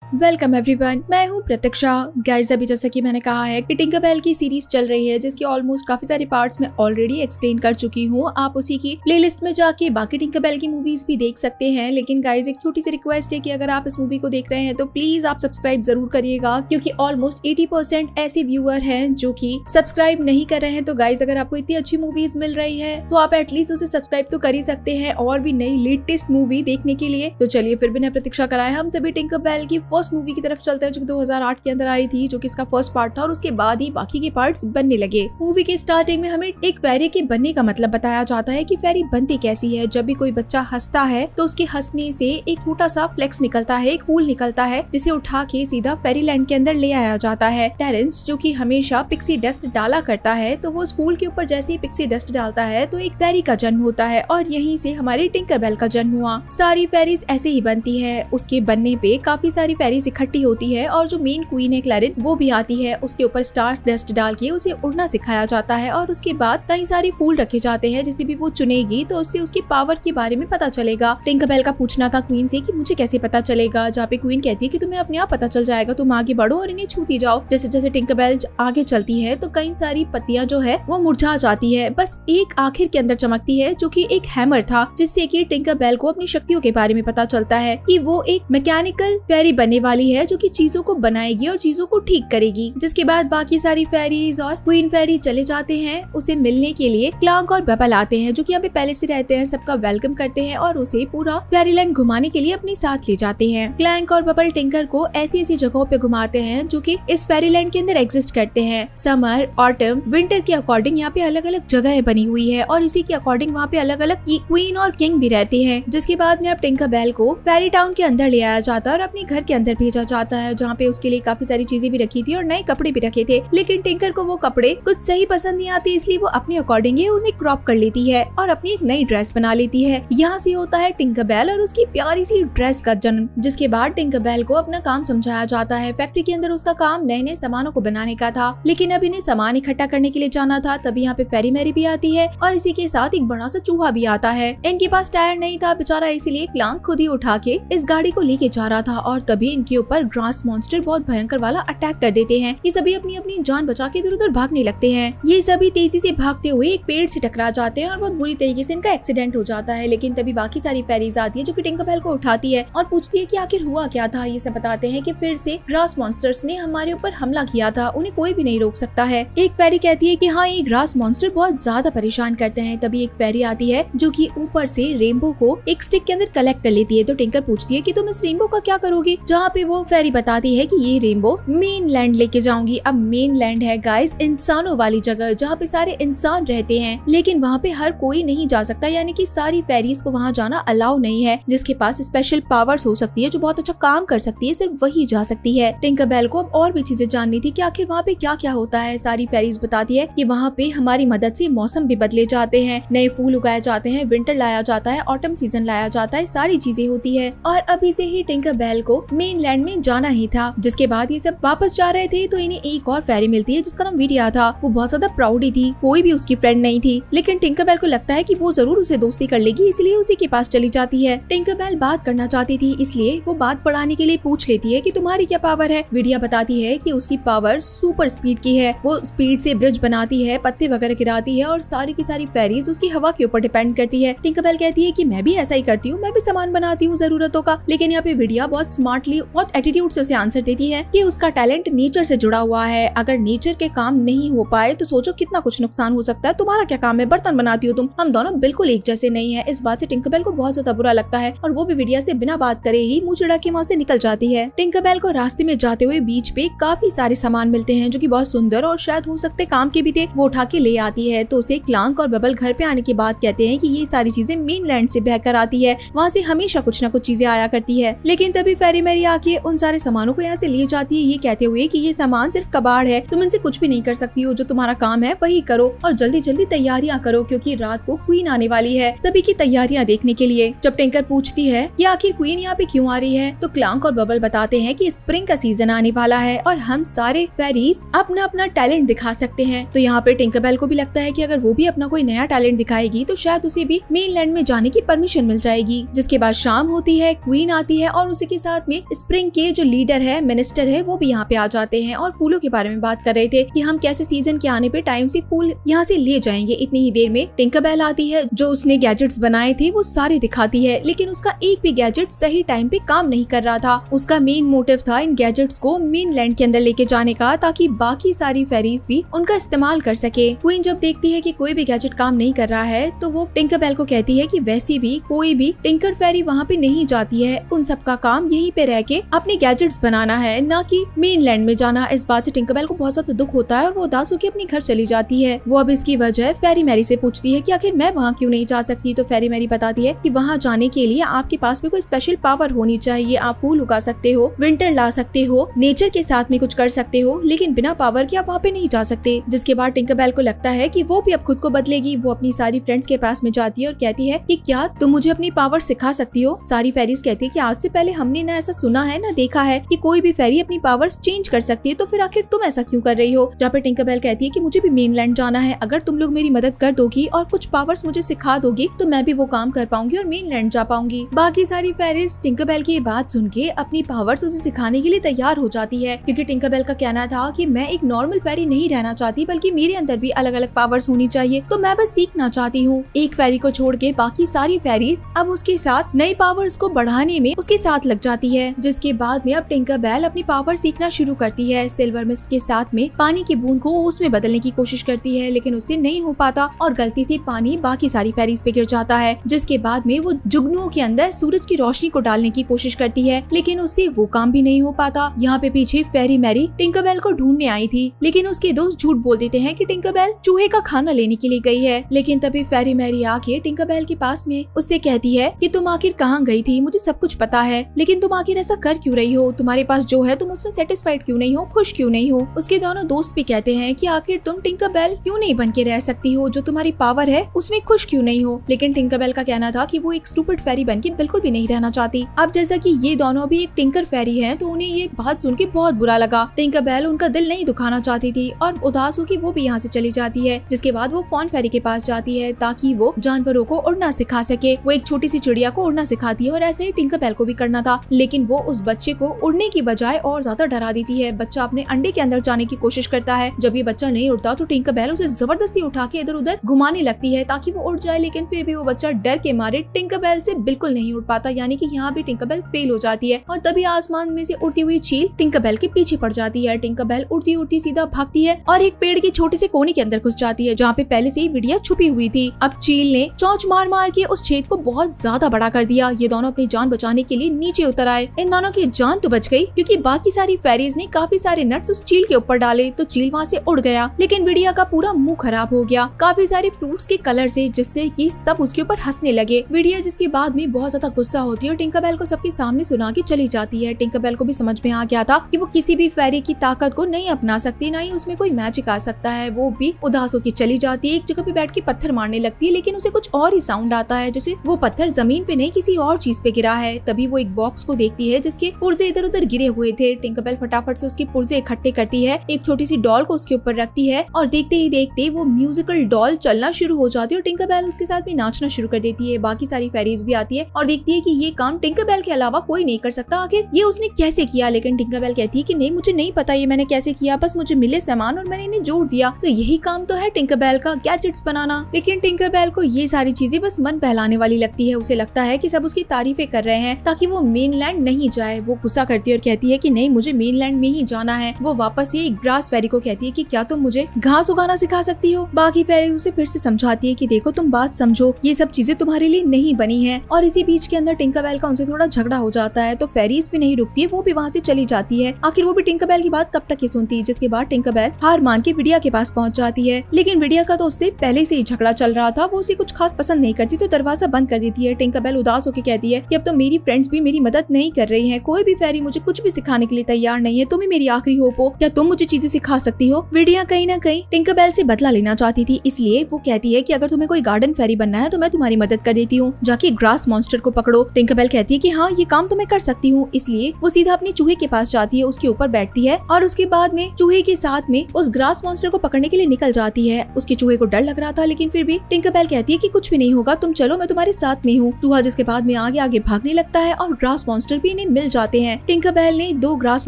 Welcome everyone, मैं हूँ प्रतीक्षा। Guys, अभी जैसा कि मैंने कहा है कि टिंकरबेल की सीरीज चल रही है, जिसके ऑलमोस्ट काफी सारे पार्ट्स में ऑलरेडी एक्सप्लेन कर चुकी हूँ। आप उसी की प्लेलिस्ट में जाके बाकी टिंकरबेल की मूवीज भी देख सकते हैं। लेकिन गाइस, एक छोटी सी रिक्वेस्ट है कि अगर आप इस मूवी को देख रहे हैं तो प्लीज आप सब्सक्राइब जरूर करिएगा, क्योंकि ऑलमोस्ट 80% ऐसे व्यूअर हैं जो कि सब्सक्राइब नहीं कर रहे हैं। तो गाइस, अगर आपको इतनी अच्छी मूवीज मिल रही है तो आप एटलीस्ट उसे सब्सक्राइब तो कर ही सकते हैं, और भी नई लेटेस्ट मूवी देखने के लिए। तो चलिए फिर बिना प्रतीक्षा कराए हम सभी टिंकरबेल की फर्स्ट मूवी की तरफ चलते हैं, जो 2008 के अंदर आई थी, जो कि इसका फर्स्ट पार्ट था, और उसके बाद ही बाकी के पार्ट्स बनने लगे। मूवी के स्टार्टिंग में हमें एक फेरी के बनने का मतलब बताया जाता है कि फेरी बनती कैसी है। जब भी कोई बच्चा हंसता है तो उसके हंसने से एक छोटा सा फ्लेक्स निकलता है, एक फूल निकलता है, जिसे उठा के सीधा फेरीलैंड के अंदर ले आया जाता है। टेरेंस, जो कि हमेशा पिक्सी डस्ट डाला करता है, तो वो उस फूल के ऊपर जैसे ही पिक्सी डस्ट डालता है तो एक फेरी का जन्म होता है, और यहीं से हमारी टिंकरबेल का जन्म हुआ। सारी फेरीज ऐसे ही बनती है। उसके बनने पे काफी सारी फेरीज इकट्ठी होती है, और जो मेन क्वीन है क्लैरिन, वो भी आती है। उसके ऊपर स्टार डस्ट डाल के उसे उड़ना सिखाया जाता है, और उसके बाद कई सारे फूल रखे जाते हैं। जिसे भी वो चुनेगी तो उससे उसकी पावर के बारे में पता चलेगा। टिंकरबेल का पूछना था क्वीन से कि मुझे कैसे पता चलेगा, जहाँ पे क्वीन कहती है कि तुम्हें अपने आप पता चल जाएगा, तुम आगे बढ़ो और इन्हें छूती जाओ। जैसे जैसे टिंकरबेल आगे चलती है तो कई सारी पत्तियां जो है वो मुरझा जाती है। बस एक आखिर के अंदर चमकती है, जो कि एक हैमर था, जिससे कि टिंकरबेल को अपनी शक्तियों के बारे में पता चलता है कि वो एक मैकेनिकल फेरी बनने वाली है, जो कि चीजों को बनाएगी और चीजों को ठीक करेगी। जिसके बाद बाकी सारी फेरीज और क्वीन फेरी चले जाते हैं उसे मिलने के लिए। क्लैंक और बबल आते हैं, जो कि यहाँ पे पहले से रहते हैं, सबका वेलकम करते हैं और उसे पूरा फेरीलैंड घुमाने के लिए अपने साथ ले जाते हैं। क्लैंक और बबल टिंकर को ऐसी ऐसी जगहों पे घुमाते हैं जो कि इस फेरीलैंड के अंदर एग्जिस्ट करते हैं। समर, ऑटम, विंटर के अकॉर्डिंग यहाँ पे अलग अलग जगह बनी हुई है, और इसी के अकॉर्डिंग वहाँ पे अलग अलग क्वीन और किंग भी रहते हैं। जिसके बाद में अब टिंकरबेल को फेरी टाउन के अंदर ले आया जाता है और अपने घर के अंदर भेजा जाता है, जहाँ पे उसके लिए काफी सारी चीजें भी रखी थी और नए कपड़े भी रखे थे। लेकिन टिंकर को वो कपड़े कुछ सही पसंद नहीं आते, इसलिए वो अपने अकॉर्डिंग ही उन्हें क्रॉप कर लेती है और अपनी एक नई ड्रेस बना लेती है। यहाँ से होता है टिंकरबेल और उसकी प्यारी सी ड्रेस का जन्म। जिसके बाद टिंकरबेल को अपना काम समझाया जाता है। फैक्ट्री के अंदर उसका काम नए नए सामानों को बनाने का था, लेकिन अब इन्हें सामान इकट्ठा करने के लिए जाना था। तभी यहाँ पे फेरी मैरी भी आती है, और इसी के साथ एक बड़ा सा चूहा भी आता है। इनके पास टायर नहीं था बेचारा, इसीलिए क्लैंक खुद ही उठा के इस गाड़ी को लेके जा रहा था, और तभी इनके ऊपर ग्रास मॉन्स्टर बहुत भयंकर वाला अटैक कर देते हैं। ये सभी अपनी अपनी जान बचा के इधर उधर भागने लगते हैं। ये सभी तेजी से भागते हुए एक पेड़ से टकरा जाते हैं और बहुत बुरी तरीके से इनका एक्सीडेंट हो जाता है। लेकिन तभी बाकी सारी फेरीज आती है, जो कि टिंकरबेल को उठाती है और पूछती है कि आखिर हुआ क्या था। ये सब बताते हैं कि फिर से ग्रास मॉन्स्टर्स ने हमारे ऊपर हमला किया था, उन्हें कोई भी नहीं रोक सकता है। एक फेरी कहती है कि हाँ, ये ग्रास मॉन्स्टर बहुत ज्यादा परेशान करते हैं। तभी एक फेरी आती है जो कि ऊपर से रेनबो को एक स्टिक के अंदर कलेक्ट कर लेती है। तो टिंकर पूछती है कि तुम इस रेनबो का क्या करोगी, जहाँ पे वो फेरी बताती है कि ये रेनबो मेन लैंड लेके जाऊंगी। अब मेन लैंड है गाइस इंसानों वाली जगह, जहाँ पे सारे इंसान रहते हैं, लेकिन वहाँ पे हर कोई नहीं जा सकता, यानी कि सारी फेरीज को वहाँ जाना अलाउ नहीं है। जिसके पास स्पेशल पावर्स हो सकती है, जो बहुत अच्छा काम कर सकती है, सिर्फ वही जा सकती है। टिंकरबेल को अब और भी चीजें जाननी थी कि आखिर वहाँ पे क्या क्या होता है। सारी फेरीज बताती है कि वहाँ पे हमारी मदद से मौसम भी बदले जाते हैं, नए फूल उगाए जाते हैं, विंटर लाया जाता है, ऑटम सीजन लाया जाता है, सारी चीजें होती है। और अभी से ही टिंकरबेल को मेन लैंड में जाना ही था। जिसके बाद ये सब वापस जा रहे थे तो इन्हें एक और फेरी मिलती है, जिसका नाम विडिया था। वो बहुत ज्यादा प्राउडी थी, कोई भी उसकी फ्रेंड नहीं थी, लेकिन टिंकरबेल को लगता है कि वो जरूर उसे दोस्ती कर लेगी, इसलिए उसी के पास चली जाती है। टिंकरबेल बात करना चाहती थी, इसलिए वो बात बढ़ाने के लिए पूछ लेती है कि तुम्हारी क्या पावर है। विडिया बताती है कि उसकी पावर सुपर स्पीड की है, वो स्पीड से ब्रिज बनाती है, पत्ते वगैरह गिराती है, और सारी की सारी फेरीज उसकी हवा के ऊपर डिपेंड करती है। टिंकरबेल कहती है कि मैं भी ऐसा ही करती हूँ, मैं भी सामान बनाती हूँ जरूरतों का। लेकिन यहाँ पे विडिया बहुत स्मार्टली, बहुत एटीट्यूड से उसे आंसर देती है कि उसका टैलेंट नेचर से जुड़ा हुआ है। अगर नेचर के काम नहीं हो पाए तो सोचो कितना कुछ नुकसान हो सकता है। तुम्हारा क्या काम है, बर्तन बनाती हो तुम, हम दोनों बिल्कुल एक जैसे नहीं है। इस बात से टिंकरबेल को बहुत ज्यादा बुरा लगता है, और वो भी विडिया से बिना बात करे ही मुंह चिढ़ा के वहाँ से निकल जाती है। टिंकरबेल को रास्ते में जाते हुए बीच पे काफी सारे सामान मिलते हैं, जो कि बहुत सुंदर और शायद हो सकते काम के भी थे। वो उठा के ले आती है, तो उसे क्लैंक और बबल घर पे आने के बाद कहते हैं कि ये सारी चीजें मेनलैंड से बहकर आती है, वहाँ से हमेशा कुछ न कुछ चीजें आया करती है। लेकिन तभी फेरी मैरी आके उन सारे सामानों को यहाँ से ले जाती है, ये कहते हुए कि ये सामान सिर्फ कबाड़ है, तुम इनसे कुछ भी नहीं कर सकती हो, जो तुम्हारा काम है वही करो, और जल्दी जल्दी तैयारियां करो, क्योंकि रात को क्वीन आने वाली है। तभी की तैयारियां देखने के लिए जब टिंकर पूछती है कि आखिर क्वीन यहाँ पे क्यों आ रही है, तो क्लैंक और बबल बताते हैं कि स्प्रिंग का सीजन आने वाला है और हम सारे फेरीज अपना अपना टैलेंट दिखा सकते हैं। तो यहाँ पे टिंकरबेल को भी लगता है कि अगर वो भी अपना कोई नया टैलेंट दिखाएगी तो शायद उसे भी मेनलैंड में जाने की परमिशन मिल जाएगी। जिसके बाद शाम होती है, क्वीन आती है और उसी के साथ में स्प्रिंग के जो लीडर है, मिनिस्टर है, वो भी यहाँ पे आ जाते हैं और फूलों के बारे में बात कर रहे थे कि हम कैसे सीजन के आने पे टाइम से फूल यहाँ से ले जाएंगे। इतनी ही देर में टिंकरबेल आती है, जो उसने गैजेट्स बनाए थे वो सारे दिखाती है, लेकिन उसका एक भी गैजेट सही टाइम पे काम नहीं कर रहा था। उसका मेन मोटिव था इन गैजेट्स को मेनलैंड के अंदर लेके जाने का, ताकि बाकी सारी फेरीज भी उनका इस्तेमाल कर सके। क्वीन जब देखती है कि कोई भी गैजेट काम नहीं कर रहा है, तो वो टिंकरबेल को कहती है कि वैसे भी कोई भी टिंकर फेरी वहाँ पे नहीं जाती है, उन सबका काम यहीं पे रह के अपने गैजेट्स बनाना है, ना कि मेनलैंड में जाना। इस बात से टिंकरबेल को बहुत ज्यादा दुख होता है और वो उदास होकर अपने घर चली जाती है। वो अब इसकी वजह फेरी मैरी से पूछती है कि आखिर मैं वहाँ क्यों नहीं जा सकती। तो फेरी मैरी बताती है कि वहाँ जाने के लिए आपके पास में कोई स्पेशल पावर होनी चाहिए। आप फूल उगा सकते हो, विंटर ला सकते हो, नेचर के साथ में कुछ कर सकते हो, लेकिन बिना पावर के आप वहाँ पे नहीं जा सकते। जिसके बाद टिंकरबेल को लगता है कि वो भी अब खुद को बदलेगी। वो अपनी सारी फ्रेंड्स के पास में जाती है और कहती है कि क्या तुम मुझे अपनी पावर सिखा सकती हो। सारी फेरीज कहती है कि आज से पहले हमने ना ऐसा सुना है ना देखा है कि कोई भी फेरी अपनी पावर्स चेंज कर सकती है, तो फिर आखिर तुम ऐसा क्यों कर रही हो। जहाँ पे टिंकरबेल कहती है कि मुझे भी मेनलैंड जाना है, अगर तुम लोग मेरी मदद कर दोगी और कुछ पावर्स मुझे सिखा दोगी तो मैं भी वो काम कर पाऊंगी और मेनलैंड जा पाऊंगी। बाकी सारी फेरीज टिंकरबेल की बात सुन के अपनी पावर्स उसे सिखाने के लिए तैयार हो जाती है, क्योंकि टिंकरबेल का कहना था कि मैं एक नॉर्मल फेरी नहीं रहना चाहती, बल्कि मेरे अंदर भी अलग अलग पावर्स होनी चाहिए, तो मैं बस सीखना चाहती हूँ। एक फेरी को छोड़ के बाकी सारी फेरीज अब उसके साथ नई पावर्स को बढ़ाने में उसके साथ लग जाती है। जिसके बाद में अब टिंकरबेल अपनी पावर सीखना शुरू करती है। सिल्वर मिस्ट के साथ में पानी की बूंद को उसमें बदलने की कोशिश करती है, लेकिन उससे नहीं हो पाता और गलती से पानी बाकी सारी फेरीज पे गिर जाता है। जिसके बाद में वो जुगनुओं के अंदर सूरज की रोशनी को डालने की कोशिश करती है, लेकिन उससे वो काम भी नहीं हो पाता। यहाँ पे पीछे फेरी मैरी टिंकरबेल को ढूंढने आई थी, लेकिन उसके दोस्त झूठ बोल देते हैं कि टिंकरबेल चूहे का खाना लेने के लिए गई है। लेकिन तभी फेरी मैरी आके टिंकरबेल के पास में उससे कहती है कि तुम आखिर कहाँ गई थी, मुझे सब कुछ पता है, लेकिन तुम आखिर ऐसा कर क्यों रही हो। तुम्हारे पास जो है तुम उसमें सेटिस्फाइड क्यों नहीं हो, खुश क्यों नहीं हो। उसके दोनों दोस्त भी कहते हैं कि आखिर तुम टिंकरबेल क्यों नहीं बन के रह सकती हो, जो तुम्हारी पावर है उसमें खुश क्यों नहीं हो। लेकिन टिंकरबेल का कहना था कि वो एक स्टूपिड फेरी बन के बिल्कुल भी नहीं रहना चाहती। अब जैसा कि ये दोनों भी एक टिंकर फेरी हैं, तो उन्हें ये बात सुन के बहुत बुरा लगा। टिंकरबेल उनका दिल नहीं दुखाना चाहती थी और उदास होकर वो भी यहाँ से चली जाती है। जिसके बाद वो फॉन फेरी के पास जाती है ताकि वो जानवरों को उड़ना सिखा सके। वो एक छोटी सी चिड़िया को उड़ना सिखाती है और ऐसे ही टिंकरबेल को भी करना था, लेकिन वो उस बच्चे को उड़ने की बजाय और ज्यादा डरा देती है। बच्चा अपने अंडे के अंदर जाने की कोशिश करता है। जब ये बच्चा नहीं उड़ता तो टिंकरबेल उसे जबरदस्ती उठा के इधर उधर घुमाने लगती है ताकि वो उड़ जाए, लेकिन फिर भी वो बच्चा डर के मारे टिंकरबेल से बिल्कुल नहीं उड़ पाता, यानी कि यहाँ भी टिंकरबेल फेल हो जाती है। और तभी आसमान में से उड़ती हुई चील टिंकरबेल के पीछे पड़ जाती है। टिंकरबेल उड़ती उड़ती सीधा भागती है और एक पेड़ के छोटे से कोने के अंदर घुस जाती है, जहाँ पे पहले से ही विडिया छुपी हुई थी। अब चील ने चोंच मार मार के उस छेद को बहुत ज्यादा बड़ा कर दिया। ये दोनों अपनी जान बचाने के लिए नीचे उतर आए। इन दोनों की जान तो बच गई, क्योंकि बाकी सारी फेरीज ने काफी सारे नट्स उस चील के ऊपर डाले, तो चील वहाँ से उड़ गया। लेकिन विडिया का पूरा मुंह खराब हो गया काफी सारे फ्रूट्स के कलर से, जिससे कि सब उसके ऊपर हंसने लगे। विडिया जिसके बाद में बहुत ज्यादा गुस्सा होती है और टिंकरबेल को सबके सामने सुना के चली जाती है। टिंकरबेल को भी समझ में आ गया था कि वो किसी भी फेरी की ताकत को नहीं अपना सकती, ना ही उसमें कोई मैजिक आ सकता है। वो भी उदास होकर चली जाती है, एक जगह पे बैठ के पत्थर मारने लगती है, लेकिन उसे कुछ और ही साउंड आता है, जैसे वो पत्थर जमीन पे नहीं किसी और चीज पे गिरा है। तभी वो एक बॉक्स को देखती है जिसके पुर्जे इधर उधर गिरे हुए थे। टिंकरबेल फटाफट से उसके पुर्जे इकट्ठे करती है, एक छोटी सी डॉल को उसके ऊपर रखती है और देखते ही देखते वो म्यूजिकल डॉल चलना शुरू हो जाती है और टिंकरबेल उसके साथ भी नाचना शुरू कर देती है। बाकी सारी फेरीज भी आती है और देखती है कि ये काम टिंकरबेल के अलावा कोई नहीं कर सकता, आखिर ये उसने कैसे किया। लेकिन टिंकरबेल कहती है कि नहीं, मुझे नहीं पता ये मैंने कैसे किया, बस मुझे मिले सामान और मैंने इन्हें जोड़ दिया, तो यही काम तो है टिंकरबेल का, गैजेट्स बनाना। लेकिन टिंकरबेल को ये सारी चीजें बस मन बहलाने वाली लगती है। उसे लगता है कि सब उसकी तारीफें कर रहे हैं ताकि वो मेनलैंड नहीं जाए। वो गुस्सा करती है और कहती है कि नहीं, मुझे मेनलैंड में ही जाना है। वो वापस ये ग्रास फेरी को कहती है कि क्या तुम मुझे घास उगाना सिखा सकती हो। बाकी फेरी उसे फिर से समझाती है कि देखो, तुम बात समझो, ये सब चीजें तुम्हारे लिए नहीं बनी है। और इसी बीच के अंदर टिंकरबेल का उनसे थोड़ा झगड़ा हो जाता है, तो फेरीज भी नहीं रुकती है, वो भी वहाँ से चली जाती है। आखिर वो भी टिंकरबेल की बात कब तक ही सुनती है। जिसके बाद टिंकरबेल हार मान के विडिया के पास पहुँच जाती है, लेकिन विडिया का तो उससे पहले से ही झगड़ा चल रहा था। वो उसे कुछ खास पसंद नहीं करती, तो दरवाजा बंद कर देती है। टिंकरबेल उदास होकर कहती है कि अब तो मेरी फ्रेंड्स भी मेरी मदद नहीं कर रही हैं, कोई भी फेरी मुझे कुछ भी सिखाने के लिए तैयार नहीं है। तुम ही मेरी आखिरी होप हो, क्या तुम मुझे चीजें सिखा सकती हो। विडिया कहीं ना कहीं टिंकरबेल से बदला लेना चाहती थी, इसलिए वो कहती है कि अगर तुम्हें कोई गार्डन फेरी बनना है तो मैं तुम्हारी मदद कर देती हूँ, जाके ग्रास मॉन्स्टर को पकड़ो। टिंकरबेल कहती है कि हाँ, ये काम तो मैं कर सकती हूँ। इसलिए वो सीधा अपने चूहे के पास जाती है, उसके ऊपर बैठती है और उसके बाद में चूहे के साथ में उस ग्रास मॉन्स्टर को पकड़ने के लिए निकल जाती है। उसके चूहे को डर लग रहा था, लेकिन फिर भी टिंकरबेल कहती है कि कुछ भी नहीं होगा, तुम चलो, मैं तुम्हारे साथ में हूँ। चूहा जिसके बाद में आगे आगे भागने लगता है और ग्रास मॉन्स्टर भी इन्हें मिल जाते हैं। टिंकरबेल ने 2 ग्रास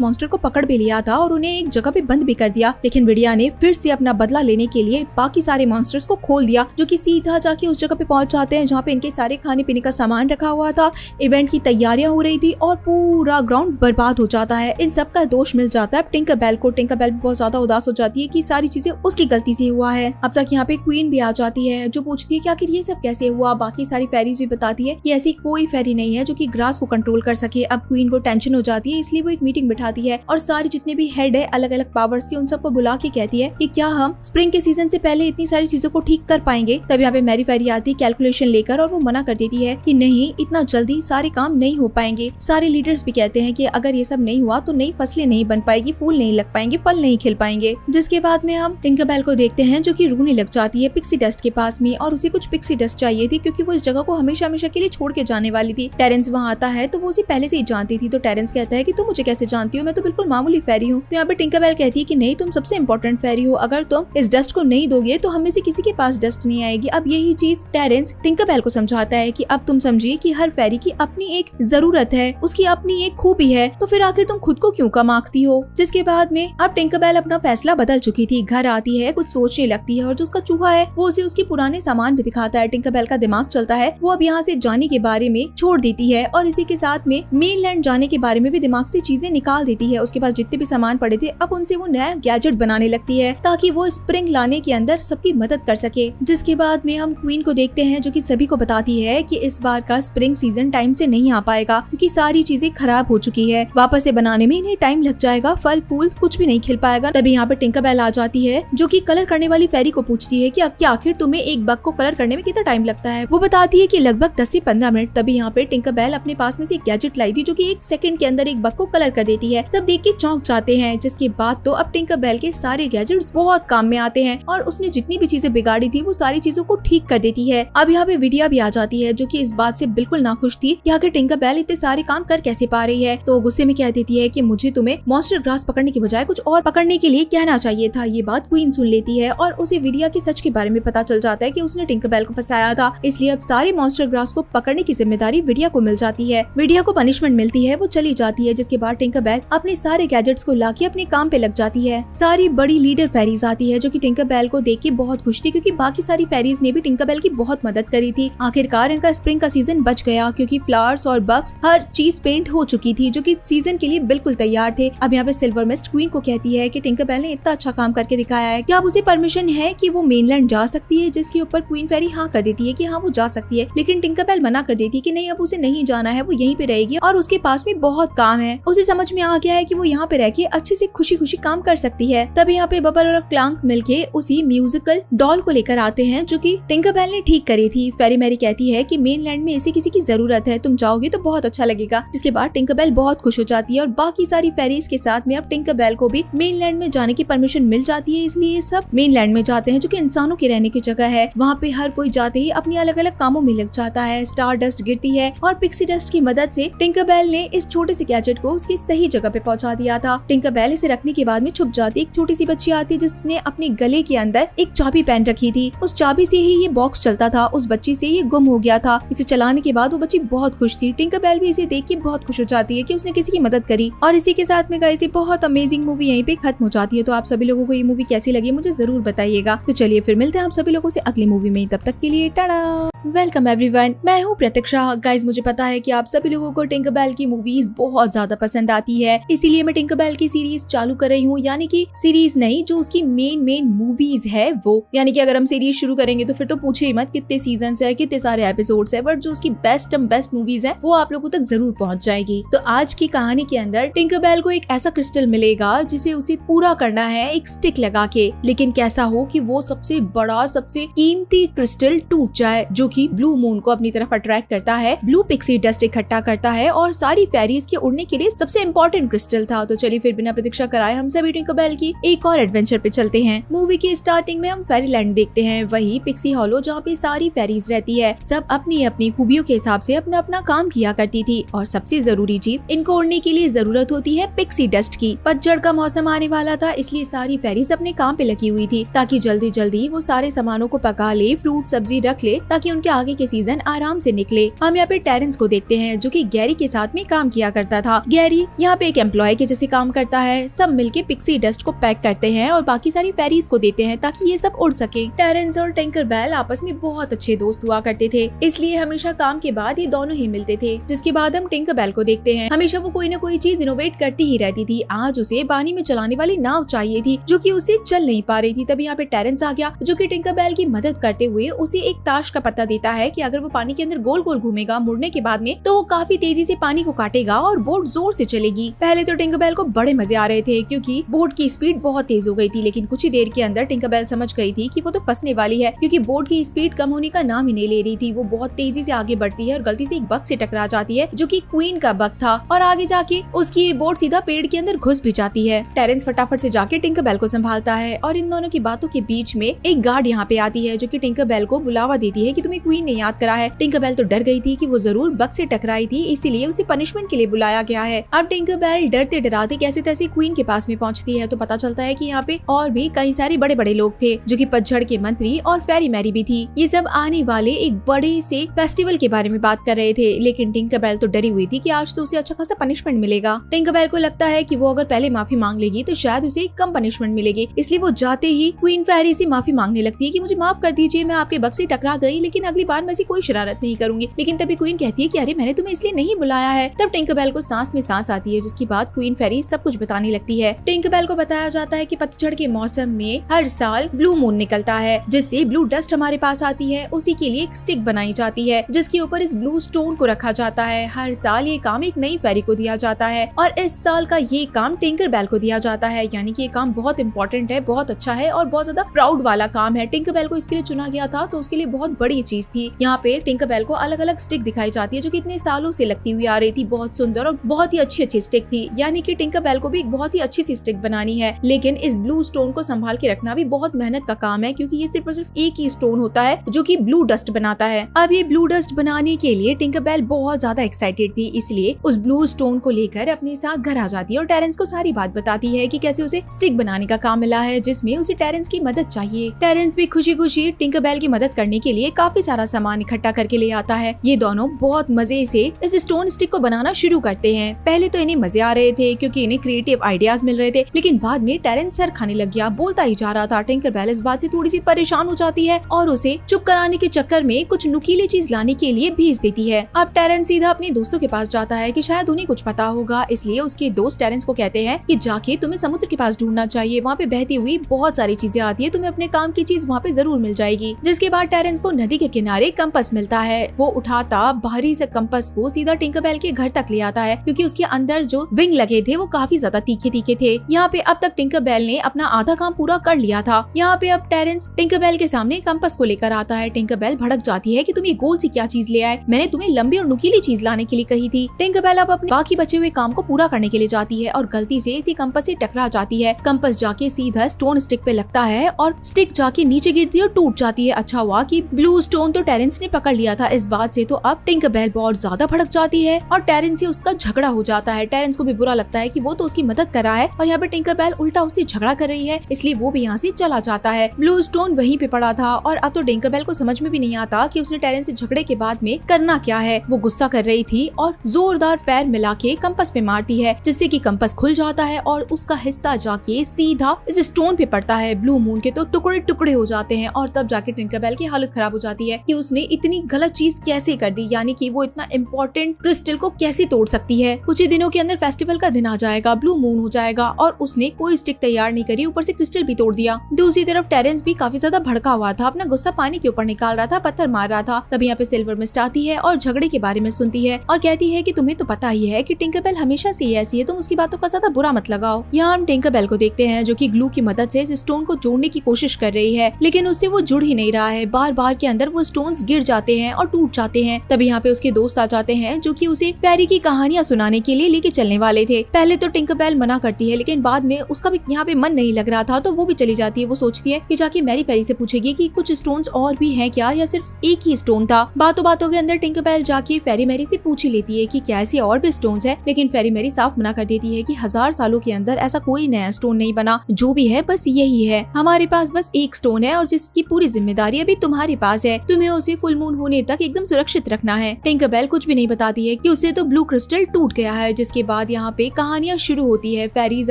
मॉन्स्टर को पकड़ भी लिया था और उन्हें एक जगह पे बंद भी कर दिया, लेकिन विडिया ने फिर से अपना बदला लेने के लिए बाकी सारे मॉन्स्टर्स को खोल दिया, जो कि सीधा जाके उस जगह पे पहुंच जाते हैं जहाँ पे इनके सारे खाने पीने का सामान रखा हुआ था। इवेंट की तैयारियां हो रही थी और पूरा ग्राउंड बर्बाद हो जाता है। इन सब का दोष मिल जाता है टिंकरबेल को। टिंकरबेल बहुत ज्यादा उदास हो जाती है कि सारी चीजें उसकी गलती से हुआ है। अब तक यहाँ पे क्वीन भी आ जाती है, जो पूछती है कि आखिर ये सब कैसे हुआ। बाकी सारी फेरीज भी बताती है कि ऐसी कोई फेरी नहीं है जो कि ग्रास को कंट्रोल कर सके। अब क्वीन को टेंशन हो जाती है, इसलिए वो एक मीटिंग बिठाती है और सारे जितने भी हेड है अलग अलग पावर्स के, उन सबको बुला के कहती है कि क्या हम स्प्रिंग के सीजन से पहले इतनी सारी चीजों को ठीक कर पाएंगे। तब यहाँ पे मैरी फेरी आती है कैलकुलेशन लेकर, और वो मना कर देती है कि नहीं, इतना जल्दी सारे काम नहीं हो पाएंगे। सारे लीडर्स भी कहते हैं कि अगर ये सब नहीं हुआ तो नई फसलें नहीं बन पाएगी, फूल नहीं लग पाएंगे, फल नहीं खिल पाएंगे। जिसके बाद में हम टिंकरबेल को देखते हैं जो कि रोने लग जाती है पिक्सी डस्ट के पास में, और उसे कुछ पिक्सी डस्ट चाहिए थी क्योंकि वो इस जगह को हमेशा हमेशा के लिए छोड़ के जाने वाली थी। टेरेंस वहाँ आता है तो वो उसे पहले से ही जानती थी। तो टेरेंस कहता है कि तुम मुझे कैसे जानती हो, मैं तो बिल्कुल मामूली फेरी हूँ। तो यहाँ पे टिंकरबेल कहती है कि नहीं, तुम सबसे इम्पोर्टेंट फेरी हो, अगर तुम इस डस्ट को नहीं दोगे तो हम में से किसी के पास डस्ट नहीं आएगी। अब यही चीज टेरेंस टिंकरबेल को समझाता है कि अब तुम समझिए कि हर फेरी की अपनी एक जरूरत है, उसकी अपनी एक खूबी है, तो फिर आखिर तुम खुद को क्यों कम आंकती हो। जिसके बाद में अब टिंकरबेल अपना फैसला बदल चुकी थी। घर आती है, कुछ सोचने लगती है, और जो उसका चूहा है वो उसे उसके पुराने सामान भी दिखाता है। टिंकरबेल का दिमाग चलता है, वो अब यहाँ से जाने के बारे में छोड़ देती है और इसी के साथ में मेनलैंड जाने के बारे में भी दिमाग से चीजें निकाल देती है। उसके पास जितने भी सामान पड़े थे अब उनसे वो नया गैजेट बनाने लगती है ताकि वो स्प्रिंग लाने के अंदर सबकी मदद कर सके। जिसके बाद में हम क्वीन को देखते हैं जो कि सभी को बताती है कि इस बार का स्प्रिंग सीजन टाइम से नहीं आ पाएगा क्योंकि सारी चीजें खराब हो चुकी है, वापस से बनाने में इन्हें टाइम लग जाएगा, फल फूल कुछ भी नहीं खिल पाएगा। तभी यहाँ पे टिंकरबेल आ जाती है जो कि कलर करने वाली फेरी को पूछती है कि आखिर तुम्हें एक बग को कलर करने में कितना टाइम लगता है। वो बताती है कि लगभग 10 से 15 मिनट। तभी यहाँ पे टिंकरबेल अपने पास में से एक गैजेट लाई थी जो कि 1 सेकंड के अंदर एक बग को कलर कर देती है। तब देख के चौंक जाते हैं। जिसके बाद तो अब टिंकरबेल के सारे गैजेट्स बहुत काम में आते हैं और उसने जितनी भी चीजें बिगाड़ी थी वो सारी चीजों को ठीक कर देती है। अब यहाँ पे विडिया भी आ जाती है जो कि इस बात से बिल्कुल नाखुश थी कि आखिर टिंकरबेल इतने सारे काम कर कैसे पा रही है। तो गुस्से में कह देती है कि मुझे तुम्हें मॉन्स्टर ग्रास पकड़ने की बजाय कुछ और पकड़ने के लिए कहना चाहिए था। ये बात क्वीन सुन लेती है और उसे विडिया के सच के बारे में पता चल जाता है कि उसने टिंकरबेल को फंसाया था, इसलिए अब सारे मॉन्स्टर ग्रास को पकड़ने की जिम्मेदारी विडिया को मिल जाती है। विडिया को पनिशमेंट मिलती है, वो चली जाती है। जिसके बाद टिंकरबेल अपने सारे गैजेट्स को लाके अपने काम पे लग जाती है। सारी बड़ी लीडर फेरीज आती है जो कि टिंकरबेल को देख के बहुत खुश थी क्योंकि बाकी सारी फेरीज ने भी टिंकरबेल की बहुत मदद करी थी। आखिरकार इनका स्प्रिंग का सीजन बच गया क्योंकि फ्लावर्स और बग्स हर चीज पेंट हो चुकी थी जो कि सीजन के लिए बिल्कुल तैयार थे। अब यहाँ पे सिल्वर मिस्ट क्वीन को कहती है कि टिंकरबेल ने इतना अच्छा काम करके दिखाया है कि अब उसे परमिशन है कि वो मेनलैंड जा सकती है। जिसके ऊपर क्वीन फेरी हाँ कर देती है कि हाँ वो जा सकती है, लेकिन टिंकरबेल मना कर देती है कि नहीं, अब उसे नहीं जाना है, वो यहीं पे रहेगी और उसके पास में बहुत काम है। उसे समझ में आ गया है कि वो यहाँ पे रह के अच्छे से खुशी खुशी काम कर सकती है। तब यहाँ पे बबल और क्लांक मिलके उसी म्यूजिकल डॉल को लेकर आते हैं जो कि टिंकरबेल ने ठीक करी थी। फेरी मैरी कहती है कि मेनलैंड में ऐसे किसी की जरूरत है, तुम जाओगे तो बहुत अच्छा लगेगा। जिसके बाद टिंकरबेल बहुत खुश हो जाती है और बाकी सारी फेरीज के साथ में अब टिंकरबेल को भी मेनलैंड में जाने की परमिशन मिल जाती है, इसलिए ये सब मेनलैंड में जाते हैं जो कि इंसानों के रहने की जगह है। वहाँ पे हर कोई जाते ही अपनी अलग अलग कामों में लग जाता है। स्टार डस्ट गिरती है और पिक्सी डस्ट की मदद से टिंकरबेल ने इस छोटे से गैजेट को उसकी सही जगह पे पहुंचा दिया था। टिंकरबेल इसे रखने के बाद में छुप जाती। एक छोटी सी बच्ची आती जिसने अपने गले के अंदर एक चाबी पहन रखी थी। उस चाबी से ही ये बॉक्स चलता था। उस बच्ची से ये गुम हो गया था। इसे चलाने के बाद वो बच्ची बहुत खुश थी। टिंकरबेल भी इसे देख के बहुत खुश हो जाती है कि उसने किसी की मदद करी। और इसी के साथ में गाइस ये बहुत अमेजिंग मूवी यहीं पे खत्म हो जाती है। तो आप सभी लोगों को ये मूवी कैसी लगी मुझे जरूर बताइएगा। तो चलिए फिर मिलते हैं आप सभी लोगों से अगली मूवी में, तब तक के लिए टाटा। वेलकम एवरीवन, मैं हूँ प्रतीक्षा। गाइस मुझे पता है कि आप सभी लोगों को टिंकरबेल की मूवीज बहुत ज्यादा पसंद आती है, इसीलिए मैं टिंकरबेल की सीरीज चालू कर रही हूँ। यानी कि सीरीज नहीं, जो उसकी मेन मूवीज है वो। यानी कि अगर हम सीरीज शुरू करेंगे तो फिर तो पूछे ही मत कितने सीजन है, कितने सारे एपिसोड्स है, बट जो उसकी बेस्ट मूवीज है वो आप लोगों तक जरूर पहुंच जाएगी। तो आज की कहानी के अंदर टिंकरबेल को एक ऐसा क्रिस्टल मिलेगा जिसे उसे पूरा करना है एक स्टिक लगा के, लेकिन कैसा हो कि वो सबसे बड़ा सबसे कीमती क्रिस्टल टूट जाए, जो कि ब्लू मून को अपनी तरफ अट्रैक्ट करता है, ब्लू पिक्सी डस्ट इकट्ठा करता है और सारी फेरीज के उड़ने के लिए सबसे इम्पोर्टेंट क्रिस्टल था। तो चलिए फिर बिना प्रतीक्षा कराए हम सभी टिंकरबेल की एक और एडवेंचर पे चलते हैं। मूवी की स्टार्टिंग में हम फेरीलैंड देखते हैं, वही पिक्सी हॉलो जहाँ पे सारी फेरीज रहती है। सब अपनी अपनी खूबियों के हिसाब से अपना अपना काम किया करती थी और सबसे जरूरी चीज इनको उड़ने के लिए जरूरत होती है पिक्सी डस्ट की। पतझड़ का मौसम आने वाला था, इसलिए सारी फेरीज अपने काम पे लगी हुई थी ताकि जल्दी जल्दी वो सारे सामानों को पका ले, फ्रूट सब्जी रख ले ताकि फिल्म के आगे के सीजन आराम से निकले। हम यहाँ पे टेरेंस को देखते हैं जो कि गैरी के साथ में काम किया करता था। गैरी यहाँ पे एक एम्प्लॉय के जैसे काम करता है। सब मिलके पिक्सी डस्ट को पैक करते हैं और बाकी सारी फेरीज को देते हैं ताकि ये सब उड़ सके। टेरेंस और टिंकरबेल आपस में बहुत अच्छे दोस्त हुआ करते थे, इसलिए हमेशा काम के बाद ये दोनों ही मिलते थे। जिसके बाद हम टिंकरबेल को देखते हैं। हमेशा वो कोई न कोई चीज इनोवेट करती ही रहती थी। आज उसे पानी में चलाने वाली नाव चाहिए थी जो कि उसे चल नहीं पा रही थी। तभी यहाँ पे टेरेंस आ गया जो कि टिंकरबेल की मदद करते हुए उसे एक ताश का पत्ता देता है कि अगर वो पानी के अंदर गोल गोल घूमेगा मुड़ने के बाद में तो वो काफी तेजी से पानी को काटेगा और बोट जोर से चलेगी। पहले तो टिंकरबेल को बड़े मजे आ रहे थे क्योंकि बोट की स्पीड बहुत तेज हो गई थी, लेकिन कुछ ही देर के अंदर टिंकरबेल समझ गई थी कि वो तो फंसने वाली है क्योंकि बोट की स्पीड कम होने का नाम ही नहीं ले रही थी। वो बहुत तेजी से आगे बढ़ती है और गलती से एक बग से टकरा जाती है जो कि क्वीन का बग था और आगे जाके उसकी बोट सीधा पेड़ के अंदर घुस भी जाती है। टेरेंस फटाफट से जाके टिंकरबेल को संभालता है और इन दोनों की बातों के बीच में एक गार्ड यहाँ पे आती है जो कि टिंकरबेल को बुलावा देती है कि तुम्हें क्वीन ने याद करा है। टिंकरबेल तो डर गई थी कि वो जरूर बग से टकराई थी, इसीलिए उसे पनिशमेंट के लिए बुलाया गया है। अब टिंकरबेल डरते डराते कैसे तैसे क्वीन के पास में पहुंचती है तो पता चलता है कि यहाँ पे और भी कई सारे बड़े बड़े लोग थे जो कि पतझड़ के मंत्री और फेरी मैरी भी थी। ये सब आने वाले एक बड़े से फेस्टिवल के बारे में बात कर रहे थे, लेकिन टिंकरबेल तो डरी हुई थी कि आज तो उसे अच्छा खासा पनिशमेंट मिलेगा। टिंकरबेल को लगता है कि वो अगर पहले माफी मांग लेगी तो शायद उसे कम पनिशमेंट मिलेगी, इसलिए वो जाते ही क्वीन फेरी से माफी मांगने लगती है कि मुझे माफ कर दीजिए, मैं आपके बग से टकरा गई, लेकिन अगली बार मैं ऐसी कोई शरारत नहीं करूंगी। लेकिन तभी क्वीन कहती है कि अरे मैंने तुम्हें इसलिए नहीं बुलाया है। तब टिंकरबेल को सांस में सांस आती है, जिसके बाद क्वीन फेरी सब कुछ बताने लगती है। टिंकरबेल को बताया जाता है कि पतझड़ के मौसम में हर साल ब्लू मून निकलता है जिससे ब्लू डस्ट हमारे पास आती है। उसी के लिए एक स्टिक बनाई जाती है जिसके ऊपर इस ब्लू स्टोन को रखा जाता है। हर साल ये काम एक नई फेरी को दिया जाता है और इस साल का ये काम टिंकरबेल को दिया जाता है, यानी कि ये काम बहुत इंपॉर्टेंट है, बहुत अच्छा है और बहुत ज्यादा प्राउड वाला काम है। टिंकरबेल को इसके लिए चुना गया था तो उसके लिए बहुत बड़ी चीज थी। यहाँ पे टिंकरबेल को अलग अलग स्टिक दिखाई जाती है जो कि इतने सालों से लगती हुई आ रही थी, बहुत सुंदर और बहुत ही अच्छी स्टिक थी। यानी कि टिंकरबेल को भी एक बहुत ही अच्छी सी स्टिक बनानी है, लेकिन इस ब्लू स्टोन को संभाल के रखना भी बहुत मेहनत का काम है क्योंकि ये सिर्फ और सिर्फ एक ही स्टोन होता है जो कि ब्लू डस्ट बनाता है। अब ये ब्लू डस्ट बनाने के लिए टिंकरबेल बहुत ज्यादा एक्साइटेड थी, इसलिए उस ब्लू स्टोन को लेकर अपने साथ घर आ जाती है और टेरेंस को सारी बात बताती है कि कैसे उसे स्टिक बनाने का काम मिला है जिसमें उसे टेरेंस की मदद चाहिए। टेरेंस भी खुशी खुशी टिंकरबेल की मदद करने के लिए काफी सारा सामान इकट्ठा करके ले आता है। ये दोनों बहुत मजे से इस स्टोन स्टिक को बनाना शुरू करते हैं। पहले तो इन्हें मजे आ रहे थे क्योंकि इन्हें क्रिएटिव आइडियाज मिल रहे थे, लेकिन बाद में टेरेंस सर खाने लग गया, बोलता ही जा रहा था। टिंकरबेल इस बात से थोड़ी सी परेशान हो जाती है और उसे चुप कराने के चक्कर में कुछ नुकीली चीज लाने के लिए भेज देती है। अब टेरेंस सीधा अपने दोस्तों के पास जाता है कि शायद उन्हें कुछ पता होगा, इसलिए उसके दोस्त टेरेंस को कहते हैं कि जाके तुम्हें समुद्र के पास ढूंढना चाहिए, वहाँ पे बहती हुई बहुत सारी चीजें आती है, तुम्हें अपने काम की चीज वहाँ पे जरूर मिल जाएगी। जिसके बाद टेरेंस को नदी के किनारे कंपास मिलता है। वो उठाता बाहरी से कंपास को सीधा टिंकरबेल के घर तक ले आता है क्योंकि उसके अंदर जो विंग लगे थे वो काफी ज्यादा तीखे तीखे थे। यहाँ पे अब तक टिंकरबेल ने अपना आधा काम पूरा कर लिया था। यहाँ पे अब टेरेंस टिंकरबेल के सामने कंपास को लेकर आता है। टिंकरबेल भड़क जाती है कि तुम ये गोल सी क्या चीज ले आए, मैंने तुम्हें लंबी और नुकीली चीज लाने के लिए कही थी। टिंकरबेल अब अपने बाकी बचे हुए काम को पूरा करने के लिए जाती है और गलती से इसी कंपास से टकरा जाती है। कंपास जाके सीधा स्टोन स्टिक पे लगता है और स्टिक जाके नीचे गिरती है और टूट जाती है। अच्छा हुआ कि ब्लू स्टोन तो टेरेंस ने पकड़ लिया था। इस बात से तो अब टिंकरबेल बहुत ज्यादा भड़क जाती है और टेरेंस से उसका झगड़ा हो जाता है। टेरेंस को भी बुरा लगता है कि वो तो उसकी मदद कर रहा है और यहाँ पे टिंकरबेल उल्टा उससे झगड़ा कर रही है, इसलिए वो भी यहाँ से चला जाता है। ब्लू स्टोन वहीं पे पड़ा था और अब तो टिंकरबेल को समझ में भी नहीं आता कि उसने टेरेंस से झगड़े के बाद में करना क्या है। वो गुस्सा कर रही थी और जोरदार पैर मिला के कंपास पे मारती है जिससे कि कंपास खुल जाता है और उसका हिस्सा जाके सीधा इस स्टोन पे पड़ता है। ब्लू मून के तो टुकड़े टुकड़े हो जाते हैं और तब जाके टिंकरबेल की हालत खराब हो जाती है कि उसने इतनी गलत चीज कैसे कर दी, यानी कि वो इतना इम्पोर्टेंट क्रिस्टल को कैसे तोड़ सकती है। कुछ ही दिनों के अंदर फेस्टिवल का दिन आ जाएगा, ब्लू मून हो जाएगा और उसने कोई स्टिक तैयार नहीं करी, ऊपर से क्रिस्टल भी तोड़ दिया। दूसरी तरफ टेरेंस भी काफी ज्यादा भड़का हुआ था, अपना गुस्सा पानी के ऊपर निकाल रहा था, पत्थर मार रहा था। तभी यहाँ पे सिल्वर मिस्ट आती है और झगड़े के बारे में सुनती है और कहती है कि तुम्हें तो पता ही है कि टिंकरबेल हमेशा से ही ऐसी है, तुम उसकी बातों का ज्यादा बुरा मत लगाओ। यहाँ हम टिंकरबेल को देखते हैं जो कि ग्लू की मदद से इस स्टोन को जोड़ने की कोशिश कर रही है, लेकिन उससे वो जुड़ ही नहीं रहा है। बार बार के अंदर वो स्टोन्स गिर जाते हैं और टूट जाते हैं। तभी यहाँ पे उसके दोस्त आ जाते हैं जो कि उसे फेरी की कहानियां सुनाने के लिए लेके चलने वाले थे। पहले तो टिंकरबेल मना करती है, लेकिन बाद में उसका भी यहाँ पे मन नहीं लग रहा था तो वो भी चली जाती है। वो सोचती है कि जाके मैरी फेरी से पूछेगी कि कुछ स्टोन्स और भी हैं क्या या सिर्फ एक ही स्टोन था। बातों बातों के अंदर टिंकरबेल जाके फेरी मैरी से पूछ ही लेती है कि क्या ऐसे और भी स्टोन्स है, लेकिन फेरी मैरी साफ मना कर देती है कि 1000 सालों के अंदर ऐसा कोई नया स्टोन नहीं बना, जो भी है बस यही है, हमारे पास बस एक स्टोन है और जिसकी पूरी जिम्मेदारी अभी तुम्हारे पास है, तुम्हें उसे फुल मून होने तक एकदम सुरक्षित रखना है। टिंकरबेल कुछ भी नहीं बताती है कि उससे तो ब्लू क्रिस्टल टूट गया है। जिसके बाद यहाँ पे कहानियां शुरू होती है। फेरीज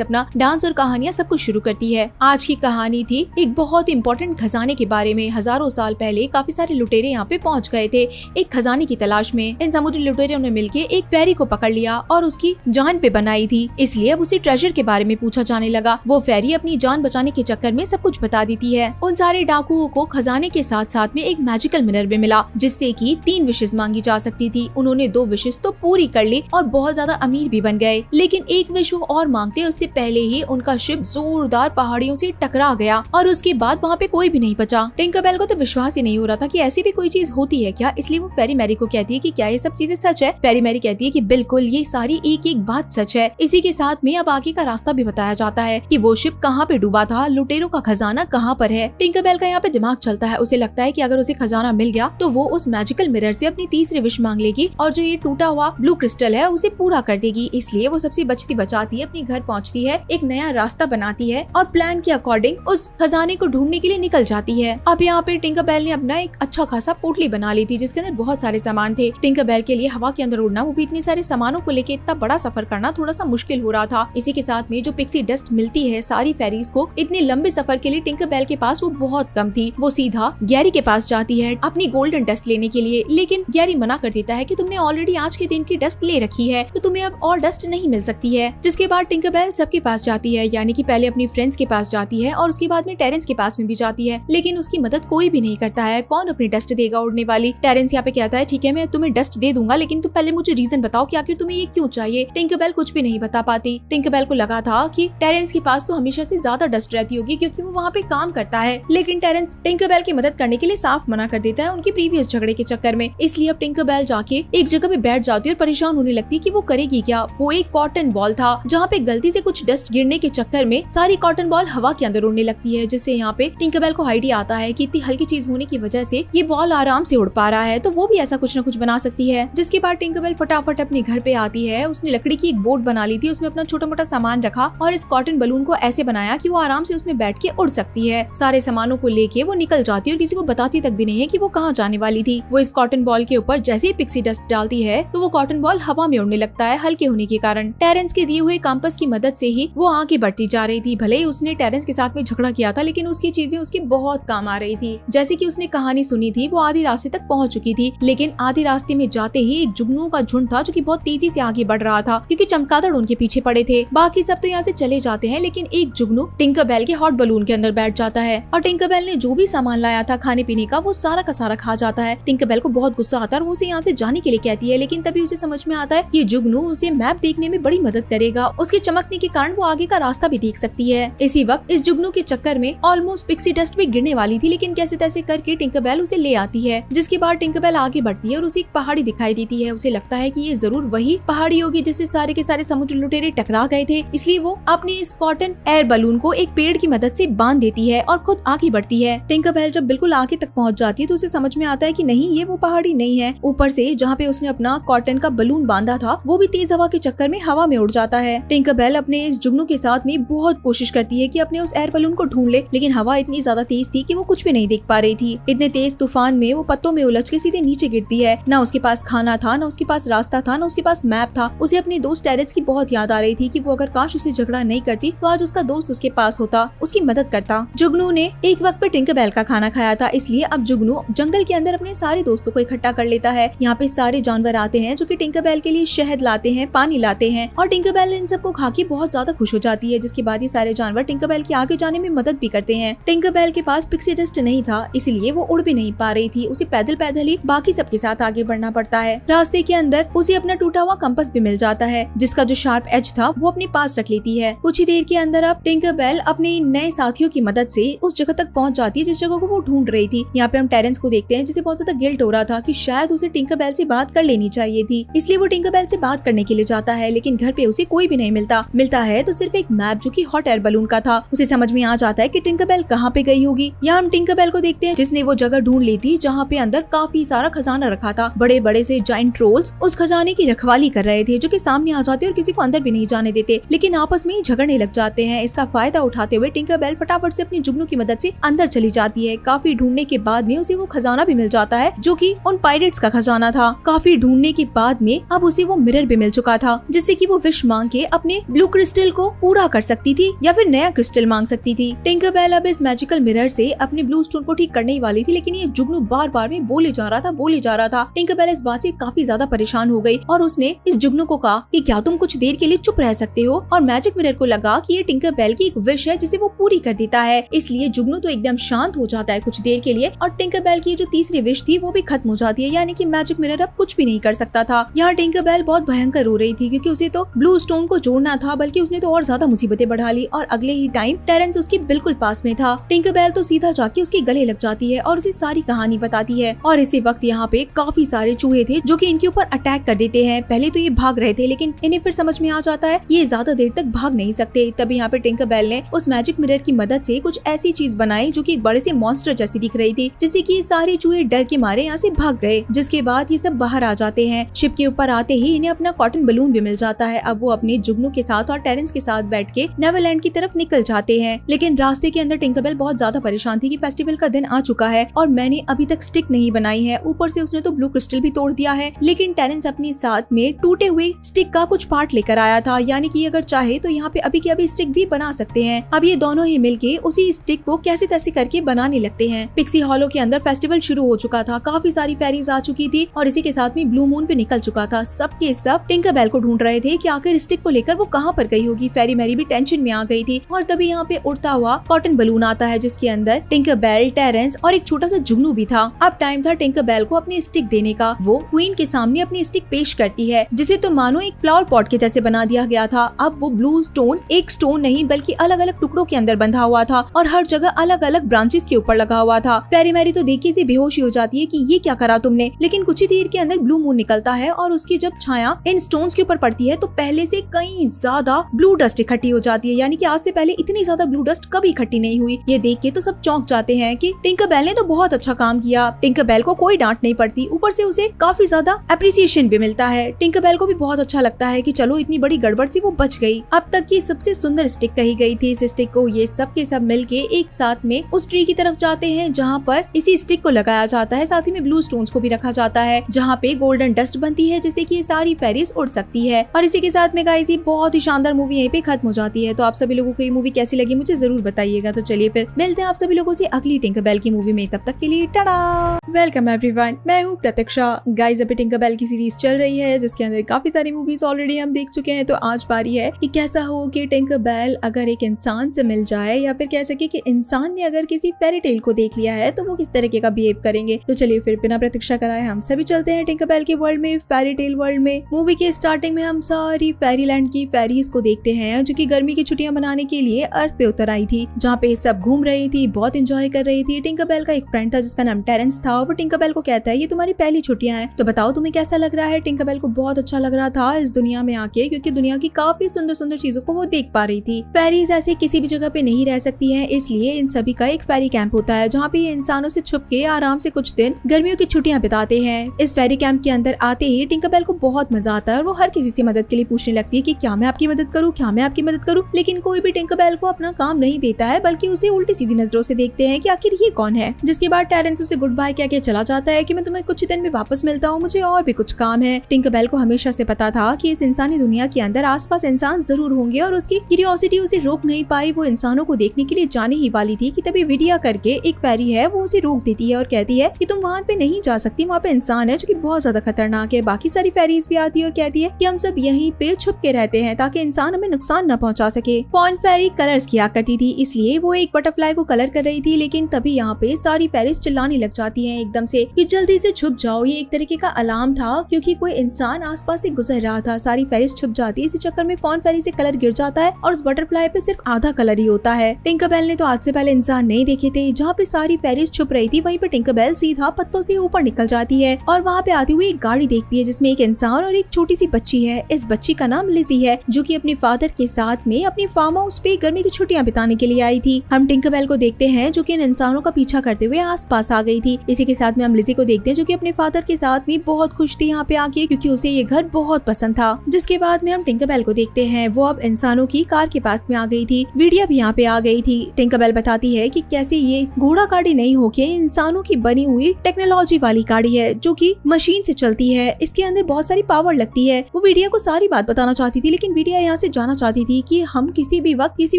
अपना डांस और कहानियां सब कुछ शुरू करती है। आज की कहानी थी एक बहुत इंपॉर्टेंट खजाने के बारे में। हजारों साल पहले काफी सारे लुटेरे यहाँ पे पहुँच गए थे एक खजाने की तलाश में। इन समुद्री लुटेरों ने मिलकर एक फेरी को पकड़ लिया और उसकी जान पे बनाई थी, इसलिए अब उसे ट्रेजर के बारे में पूछा जाने लगा। वो फेरी अपनी जान बचाने के चक्कर में सब कुछ बता देती है। उन सारे डाकुओं को खजाने के साथ साथ में एक मैजिकल मिरर भी मिला जिससे कि 3 विशेष मांगी जा सकती थी। उन्होंने 2 विशेष तो पूरी कर ली और बहुत ज्यादा अमीर भी बन गए, लेकिन एक विश वो और मांगते उससे पहले ही उनका शिप जोरदार पहाड़ियों से टकरा गया और उसके बाद वहाँ पे कोई भी नहीं बचा। टिंकरबेल को तो विश्वास ही नहीं हो रहा था कि ऐसी भी कोई चीज होती है क्या, इसलिए वो फेरी मैरी को कहती है कि क्या ये सब चीजें सच है। फेरी मैरी कहती है कि बिल्कुल ये सारी एक एक बात सच है। इसी के साथ में अब आगे का रास्ता भी बताया जाता है कि वो शिप कहाँ पे डूबा था, लुटेरों का खजाना कहाँ पर है। टिंकरबेल का यहाँ पे दिमाग चलता है। उसे लगता है कि अगर उसे खजाना मिल गया तो वो उस मैजिकल मिरर से अपनी तीसरी विश मांग लेगी और जो ये टूटा हुआ ब्लू क्रिस्टल है उसे पूरा कर देगी। इसलिए वो सबसे बचती बचाती अपने घर पहुँचती है, एक नया रास्ता बनाती है और प्लान के अकॉर्डिंग उस खजाने को ढूंढने के लिए निकल जाती है। अब यहाँ पे टिंकरबेल ने अपना एक अच्छा खासा पोटली बना ली थी जिसके अंदर बहुत सारे सामान थे। टिंकरबेल के लिए हवा के अंदर उड़ना, वो भी इतने सारे सामानों को लेके इतना बड़ा सफर करना थोड़ा सा मुश्किल हो रहा था। इसी के साथ में जो पिक्सी डस्ट मिलती है सारी फेरीज को, इतने लंबे सफर के लिए टिंकरबेल के पास वो बहुत कम थी। वो सीधा गैरी के पास जाती है अपनी गोल्डन डस्ट लेने के लिए, लेकिन गैरी मना कर देता है कि तुमने ऑलरेडी आज के दिन की डस्ट ले रखी है तो तुम्हें अब और डस्ट नहीं मिल सकती है। जिसके बाद टिंकरबेल सबके पास जाती है, यानी कि पहले अपनी फ्रेंड्स के पास जाती है और उसके बाद में टेरेंस के पास में भी जाती है, लेकिन उसकी मदद कोई भी नहीं करता है। कौन अपनी डस्ट देगा उड़ने वाली। टेरेंस यहाँ पे कहता है ठीक है मैं तुम्हें डस्ट दे दूंगा, लेकिन तुम पहले मुझे रीजन बताओ कि आखिर तुम्हें ये क्यों चाहिए। टिंकरबेल कुछ भी नहीं बता पाती। टिंकरबेल को लगा था कि टेरेंस के पास तो हमेशा से ज्यादा डस्ट रहती होगी क्योंकि वो वहाँ पे काम करता है, लेकिन टेरेंस टिंकरबेल की मदद करने के लिए साफ मना कर देता है उनके प्रीवियस झगड़े के चक्कर में। इसलिए अब टिंकरबेल जाके एक जगह पे बैठ जाती है और परेशान होने लगती है कि वो करेगी क्या। वो एक कॉटन बॉल था जहाँ पे गलती से कुछ डस्ट गिरने के चक्कर में सारी कॉटन बॉल हवा के अंदर उड़ने लगती है, जिससे यहाँ पे टिंकरबेल को आइडिया आता है कि इतनी हल्की चीज होने की वजह से ये बॉल आराम से उड़ पा रहा है, तो वो भी ऐसा कुछ न कुछ बना सकती है। जिसके बाद टिंकरबेल फटाफट अपने घर पे आती है। उसने लकड़ी की एक बोट बना ली थी, उसमें अपना छोटा मोटा सामान रखा और इस कॉटन बलून को ऐसे बनाया कि वो आराम से उसमें बैठ के उड़ सकती है। सारे सामानों को लेके वो निकल जाती है और किसी को बताती तक भी नहीं है कि वो कहाँ जाने वाली थी। वो इस कॉटन बॉल के ऊपर जैसे ही पिक्सी डस्ट डालती है तो वो कॉटन बॉल हवा में उड़ने लगता है हल्के होने के कारण। टेरेंस के दिए हुए कंपास की मदद से ही वो आगे बढ़ती जा रही थी। भले ही उसने टेरेंस के साथ में झगड़ा किया था, लेकिन उसकी चीजें उसके बहुत काम आ रही थी। जैसे कि उसने कहानी सुनी थी, वो आधी रास्ते तक पहुंच चुकी थी, लेकिन आधी रास्ते में जाते ही एक जुगनुओं का झुंड था जो कि बहुत तेजी से आगे बढ़ रहा था क्योंकि चमगादड़ उनके पीछे पड़े थे। बाकी सब तो यहाँ से चले जाते हैं, लेकिन एक जुगनू टिंकरबेल के हॉट बलून के अंदर बैठ जाता है और टिंकरबेल ने जो भी सामान लाया था खाने पीने का वो सारा का सारा खा जाता है। टिंकरबेल को बहुत गुस्सा आता है और वो उसे यहाँ से जाने के लिए कहती है, लेकिन तभी उसे समझ में आता है कि जुगनू उसे मैप देखने में बड़ी मदद करेगा। उसके चमकने के कारण वो आगे का रास्ता भी देख सकती है। इसी वक्त इस जुगनू के चक्कर में ऑलमोस्ट पिक्सी डस्ट भी गिरने वाली थी, लेकिन कैसे तैसे करके टिंकरबेल उसे ले आती है। जिसके बाद टिंकरबेल आगे बढ़ती है और उसे एक पहाड़ी दिखाई देती है। उसे लगता है कि ये जरूर वही पहाड़ी होगी जिससे सारे के सारे समुद्र लुटेरे टकरा गए थे, इसलिए वो अपने इस कॉटन एयर बलून को एक पेड़ की मदद से बांध देती है और खुद आगे बढ़ती है। टिंकरबेल जब बिल्कुल आगे तक पहुंच जाती है तो उसे समझ में आता है कि नहीं, ये वो पहाड़ी नहीं है। ऊपर से जहाँ पे उसने अपना कॉटन का बलून बांधा था वो भी तेज हवा के चक्कर में हवा में उड़ जाता है। टिंकरबेल अपने इस जुगनू के साथ में बहुत कोशिश करती है कि अपने उस एयर बलून को ढूंढ ले, लेकिन हवा इतनी ज्यादा तेज थी कि वो कुछ भी नहीं देख पा रही थी। इतने तेज तूफान में वो पत्तों में उलझ के सीधे नीचे गिरती है। ना उसके पास खाना था, ना उसके पास रास्ता था, ना उसके पास मैप था। उसे अपने दोस्त टेरेंस की बहुत याद आ रही थी कि वो अगर काश उसे झगड़ा नहीं करती तो आज उसका दोस्त उसके पास होता, उसकी मदद करता। जुगनू ने एक वक्त पे टिंकरबेल का खाना खाया था, इसलिए अब जुगनू जंगल के अंदर अपने सारे दोस्तों को इकट्ठा कर लेता है। यहाँ पे सारे जानवर आते हैं जो कि टिंकरबेल के लिए शहद लाते हैं, पानी लाते हैं और टिंकरबेल इन सबको खा के बहुत ज्यादा खुश हो जाती है। जिसके बाद ये सारे जानवर टिंकरबेल के आगे जाने में मदद भी करते हैं। टिंकरबेल के पास पिक्सी डस्ट नहीं था, इसलिए वो उड़ भी नहीं पा रही थी। उसे पैदल पैदल ही बाकी सबके साथ आगे बढ़ना पड़ता है। रास्ते के अंदर उसे अपना टूटा हुआ कंपास भी मिल जाता है, जिसका जो शार्प एज था वो अपने पास रख लेती है। कुछ ही देर के अंदर अब टिंकरबेल अपने नए साथियों की मदद से उस जगह तक पहुंच जाती है जिस जगह को वो ढूंढ रही थी। यहाँ पे हम टेरेंस को देखते हैं जिसे बहुत ज्यादा गिल्ट हो रहा था कि शायद उसे टिंकरबेल से बात कर लेनी चाहिए थी, इसलिए वो टिंकरबेल से बात करने के लिए जाता है, लेकिन घर पे उसे कोई भी नहीं मिलता है तो सिर्फ एक मैप जो कि हॉट एयर बलून का था। उसे समझ में आ जाता है कि टिंकरबेल कहाँ पे गई होगी। यहाँ हम टिंकरबेल को देखते हैं जिसने वो जगह ढूंढ ली थी जहाँ पे अंदर काफी सारा खजाना रखा था। बड़े बड़े से जाइंट ट्रोल्स उस खजाने की रखवाली कर रहे थे जो कि सामने आ जाते और किसी को अंदर भी नहीं जाने देते, लेकिन आपस में ही झगड़ने लग जाते हैं। इसका फायदा उठाते हुए टिंकरबेल फटाफट से अपनी जुगनू की मदद से अंदर चली जाती है। काफी ढूंढने के बाद में उसे उसे वो खजाना भी मिल जाता है जो कि उन पायरेट्स का खजाना था। काफी ढूंढने के बाद में अब उसे वो मिरर भी मिल चुका था जिससे कि वो विश मांग के अपने ब्लू क्रिस्टल को पूरा कर सकती थी या फिर नया क्रिस्टल मांग सकती थी। टिंकरबेल अब इस मैजिकल मिरर से अपने ब्लू स्टोन को ठीक करने ही वाली थी, लेकिन ये जुगनू बार बार में बोले जा रहा था। टिंकरबेल इस बात से काफी ज्यादा परेशान हो गई और उसने इस जुगनू को कहा कि क्या तुम कुछ देर के लिए चुप रह सकते हो, और मैजिक मिरर को लगा कि ये टिंकरबेल की एक विश है जिसे वो पूरी कर देता है। इसलिए जुगनू तो एकदम शांत हो जाता है कुछ देर के लिए और टिंकरबेल की जो तीसरी विश थी वो भी खत्म हो जाती है, यानी कि मैजिक मिरर अब कुछ भी नहीं कर सकता था। यहाँ टिंकरबेल बहुत भयंकर रो रही थी क्योंकि उसे तो ब्लू स्टोन को जोड़ना था, बल्कि उसने तो और ज्यादा मुसीबतें बढ़ा ली और अगले ही टाइम टेरेंस उसके बिल्कुल पास में था। टिंकरबेल तो सीधा जाके उसके गले लग जाती है और उसे सारी कहानी बताती है। और इसी वक्त यहाँ पे काफी सारे चूहे थे जो कि इनके ऊपर अटैक कर देते हैं। पहले तो ये भाग रहे थे, लेकिन इन्हें फिर समझ में आ जाता है ये ज्यादा देर तक भाग नहीं सकते। तभी यहाँ पे टिंकरबेल ने उस मैजिक मिरर की मदद से कुछ ऐसी चीज बनाई जो कि एक बड़े से मॉन्स्टर जैसी दिख रही थी, जिससे कि ये सारे चूहे डर के मारे यहाँ से भाग गए। जिसके बाद ये सब बाहर आ जाते हैं। शिप के ऊपर आते ही इन्हें अपना कॉटन बलून भी मिल जाता है। अब वो अपने जुगनू के साथ और टेरेंस के साथ बैठ के नेवरलैंड की तरफ निकल जाते हैं। लेकिन रास्ते के अंदर टिंकरबेल बहुत ज्यादा परेशान थी कि फेस्टिवल का दिन आ चुका है और मैंने अभी तक स्टिक नहीं बनाई है, ऊपर से उसने तो ब्लू क्रिस्टल भी तोड़ दिया है। लेकिन टेरेंस अपने साथ में टूटे हुए स्टिक का कुछ पार्ट लेकर आया था, यानी कि अगर चाहे तो यहाँ पे अभी के अभी स्टिक भी बना सकते हैं। अब ये दोनों ही मिलके उसी स्टिक को कैसे तैसे करके बनाने लगते हैं। पिक्सी हॉलो के अंदर फेस्टिवल शुरू हो चुका था, काफी सारी फेरीज आ चुकी थी और इसी के साथ में ब्लू मून भी निकल चुका था। सबके सब टिंकरबेल को ढूंढ रहे थे कि आखिर स्टिक को लेकर वो कहाँ पर गई होगी। फेरी मैरी भी टेंशन में आ गई थी और तभी यहाँ पे उड़ता हुआ कॉटन बलून आता है जिसके अंदर टिंकरबेल, टेरेंस और एक छोटा सा जुगनू भी था। अब टाइम था टिंकरबेल को अपनी स्टिक देने का। वो क्वीन के सामने अपनी स्टिक पेश करती है जिसे तो मानो एक फ्लावर पॉट के जैसे बना दिया गया था। अब वो ब्लू स्टोन एक स्टोन नहीं बल्कि अलग अलग टुकड़ों के अंदर बंधा हुआ था और हर जगह अलग अलग ब्रांचेस के ऊपर लगा हुआ था। फेरी मैरी तो देखी से बेहोशी हो जाती है कि ये क्या करा तुमने, लेकिन कुछ ही देर के अंदर ब्लू मून निकलता है और उसकी जब छाया इन स्टोन्स के ऊपर पड़ती है तो पहले से कई ज्यादा ब्लू डस्ट इकट्ठी हो जाती है, यानी कि आज से पहले इतनी ज्यादा ब्लू डस्ट कभी इकट्ठी नहीं हुई। ये देख के तो सब चौंक जाते हैं कि टिंकरबेल ने तो बहुत अच्छा काम किया। टिंकरबेल को कोई डांट नहीं पड़ती, ऊपर से उसे काफी ज्यादा अप्रिसिएशन भी मिलता है। टिंकरबेल को भी बहुत अच्छा लगता है कि चलो इतनी बड़ी गड़बड़ से वो बच गई। अब तक की सबसे सुंदर स्टिक कही गई थी। इस स्टिक को ये सब के सब मिलके एक साथ में उस ट्री की तरफ जाते हैं जहाँ पर इसी स्टिक को लगाया जाता है। साथ ही में ब्लू स्टोन्स को भी रखा जाता है जहाँ पे गोल्डन डस्ट बनती है जिससे कि ये सारी फेरीज उड़ सकती है। और इसी के साथ में गाइस ये बहुत ही शानदार मूवी यहीं पे खत्म हो जाती है। तो आप सभी लोगों को ये मूवी कैसी लगी मुझे जरूर बताइएगा। तो चलिए फिर मिलते हैं आप सभी लोगों से अगली टिंकरबेल की मूवी में। तब तक के लिए टाटा। वेलकम एवरीवन, मैं हूँ प्रतीक्षा। गाइस अभी टिंकरबेल की सीरीज चल रही है जिसके अंदर काफी सारी मूवीज ऑलरेडी हम देख चुके हैं। तो आज बारी है कि कैसा हो कि टिंकरबेल अगर एक इंसान से मिल जाए या फिर कह सके कि इंसान ने अगर किसी फेरी टेल को देख लिया है तो वो किस तरीके का बिहेव करेंगे। तो चलिए फिर बिना प्रतीक्षा कराए हम सभी चलते हैं टिंकरबेल के वर्ल्ड में, फेरी टेल वर्ल्ड में। मूवी के स्टार्टिंग में हम सारी फेरीलैंड की फेरीज को देखते हैं जो कि गर्मी की छुट्टियां मनाने के लिए अर्थ पे उतर आई थी, जहाँ पे सब घूम रही थी, बहुत एंजॉय कर रही थी। टिंकरबेल का एक फ्रेंड था जिसका नाम टेरेंस था। वो टिंकरबेल को कहता है ये तुम्हारी पहली छुट्टियां हैं, तो बताओ तुम्हें कैसा लग रहा है। टिंकरबेल को बहुत अच्छा लग रहा था इस दुनिया में आके, क्योंकि दुनिया की काफी सुंदर सुंदर चीजों को वो देख पा रही थी। फेरीज ऐसे किसी भी जगह पे नहीं रह सकती है, इसलिए इन सभी का एक फेरी कैंप होता है जहाँ पे ये इंसानों से छुप के आराम से कुछ दिन गर्मियों की छुट्टियां बिताते हैं। इस फेरी कैंप के अंदर आते ही टिंकरबेल को बहुत मजा आता है और वो हर किसी से मदद के लिए पूछने लगती है कि क्या मैं आपकी मदद करूँ, क्या मैं आपकी मदद करूँ। लेकिन कोई भी टिंकरबेल को अपना काम नहीं देता है, बल्कि उसे उल्टी सीधी नजरों से देखते हैं कि आखिर ये कौन है। जिसके बाद टेरेंस उसे गुड बाय कह के चला जाता है कि मैं तुम्हें कुछ दिन में वापस मिलता हूँ, मुझे और भी कुछ काम है। टिंकरबेल को हमेशा से पता था कि इस इंसानी दुनिया के अंदर आसपास इंसान जरूर होंगे और उसकी क्यूरियोसिटी उसे रोक नहीं पाई। वो इंसानों को देखने के लिए जाने ही वाली थी कि तभी विडिया करके एक फेरी है वो उसे रोक देती है और कहती है कि तुम वहाँ पे नहीं जा सकती, वहाँ पे इंसान है जो कि बहुत ज्यादा खतरनाक है। बाकी सारी फेरीज भी आती है और कहती है कि हम सब यहीं पे छुप के रहते हैं ताकि इंसान हमें नुकसान न पहुँचा सके। फॉन फेरी कलर्स किया करती थी, इसलिए वो एक बटरफ्लाई को कलर कर रही थी। लेकिन तभी यहाँ पे सारी फेरीज चिल्लाने लग जाती है एकदम से कि जल्दी से छुप जाओ। ये एक तरीके का अलार्म था क्योंकि कोई इंसान आसपास से गुजर रहा था। सारी फेरीज छुप जाती है, इसी चक्कर में फॉन फेरी से कलर गिर जाता है और उस बटरफ्लाई पे सिर्फ आधा कलर ही होता है। टिंकरबेल ने तो आज से पहले इंसान नहीं देखे थे। जहाँ पे सारी फेरीज छुप रही थी वहीं पे टिंकरबेल सीधा पत्तों से ऊपर निकल जाती है और वहाँ पे आती हुई एक गाड़ी देखती है जिसमें एक इंसान और एक छोटी सी बच्ची है। इस बच्ची का नाम लिजी है जो कि अपने फादर के साथ में अपने फार्म हाउस पे गर्मी की छुट्टियां बिताने के लिए आई थी। हम टिंकरबेल को देखते हैं जो कि इन इंसानों का पीछा करते हुए आसपास आ गई थी। इसी के साथ में हम लिजी को देखते हैं जो कि अपने फादर के साथ में बहुत खुश थी यहाँ पे आके, क्योंकि उसे ये घर बहुत पसंद था। जिसके बाद में हम टिंकरबेल को देखते हैं, वो अब इंसानों की कार के पास में आ गई थी। वीडियो भी यहाँ पे आ गई थी। टिंकरबेल बताती है कि कैसे ये घोड़ा गाड़ी नहीं होके इंसानों की बनी हुई टेक्नोलॉजी वाली गाड़ी है जो कि मशीन से चलती है। इसके अंदर बहुत सारी पावर लगती है। वो विडिया को सारी बात बताना चाहती थी, लेकिन विडिया यहाँ से जाना चाहती थी कि हम किसी भी वक्त किसी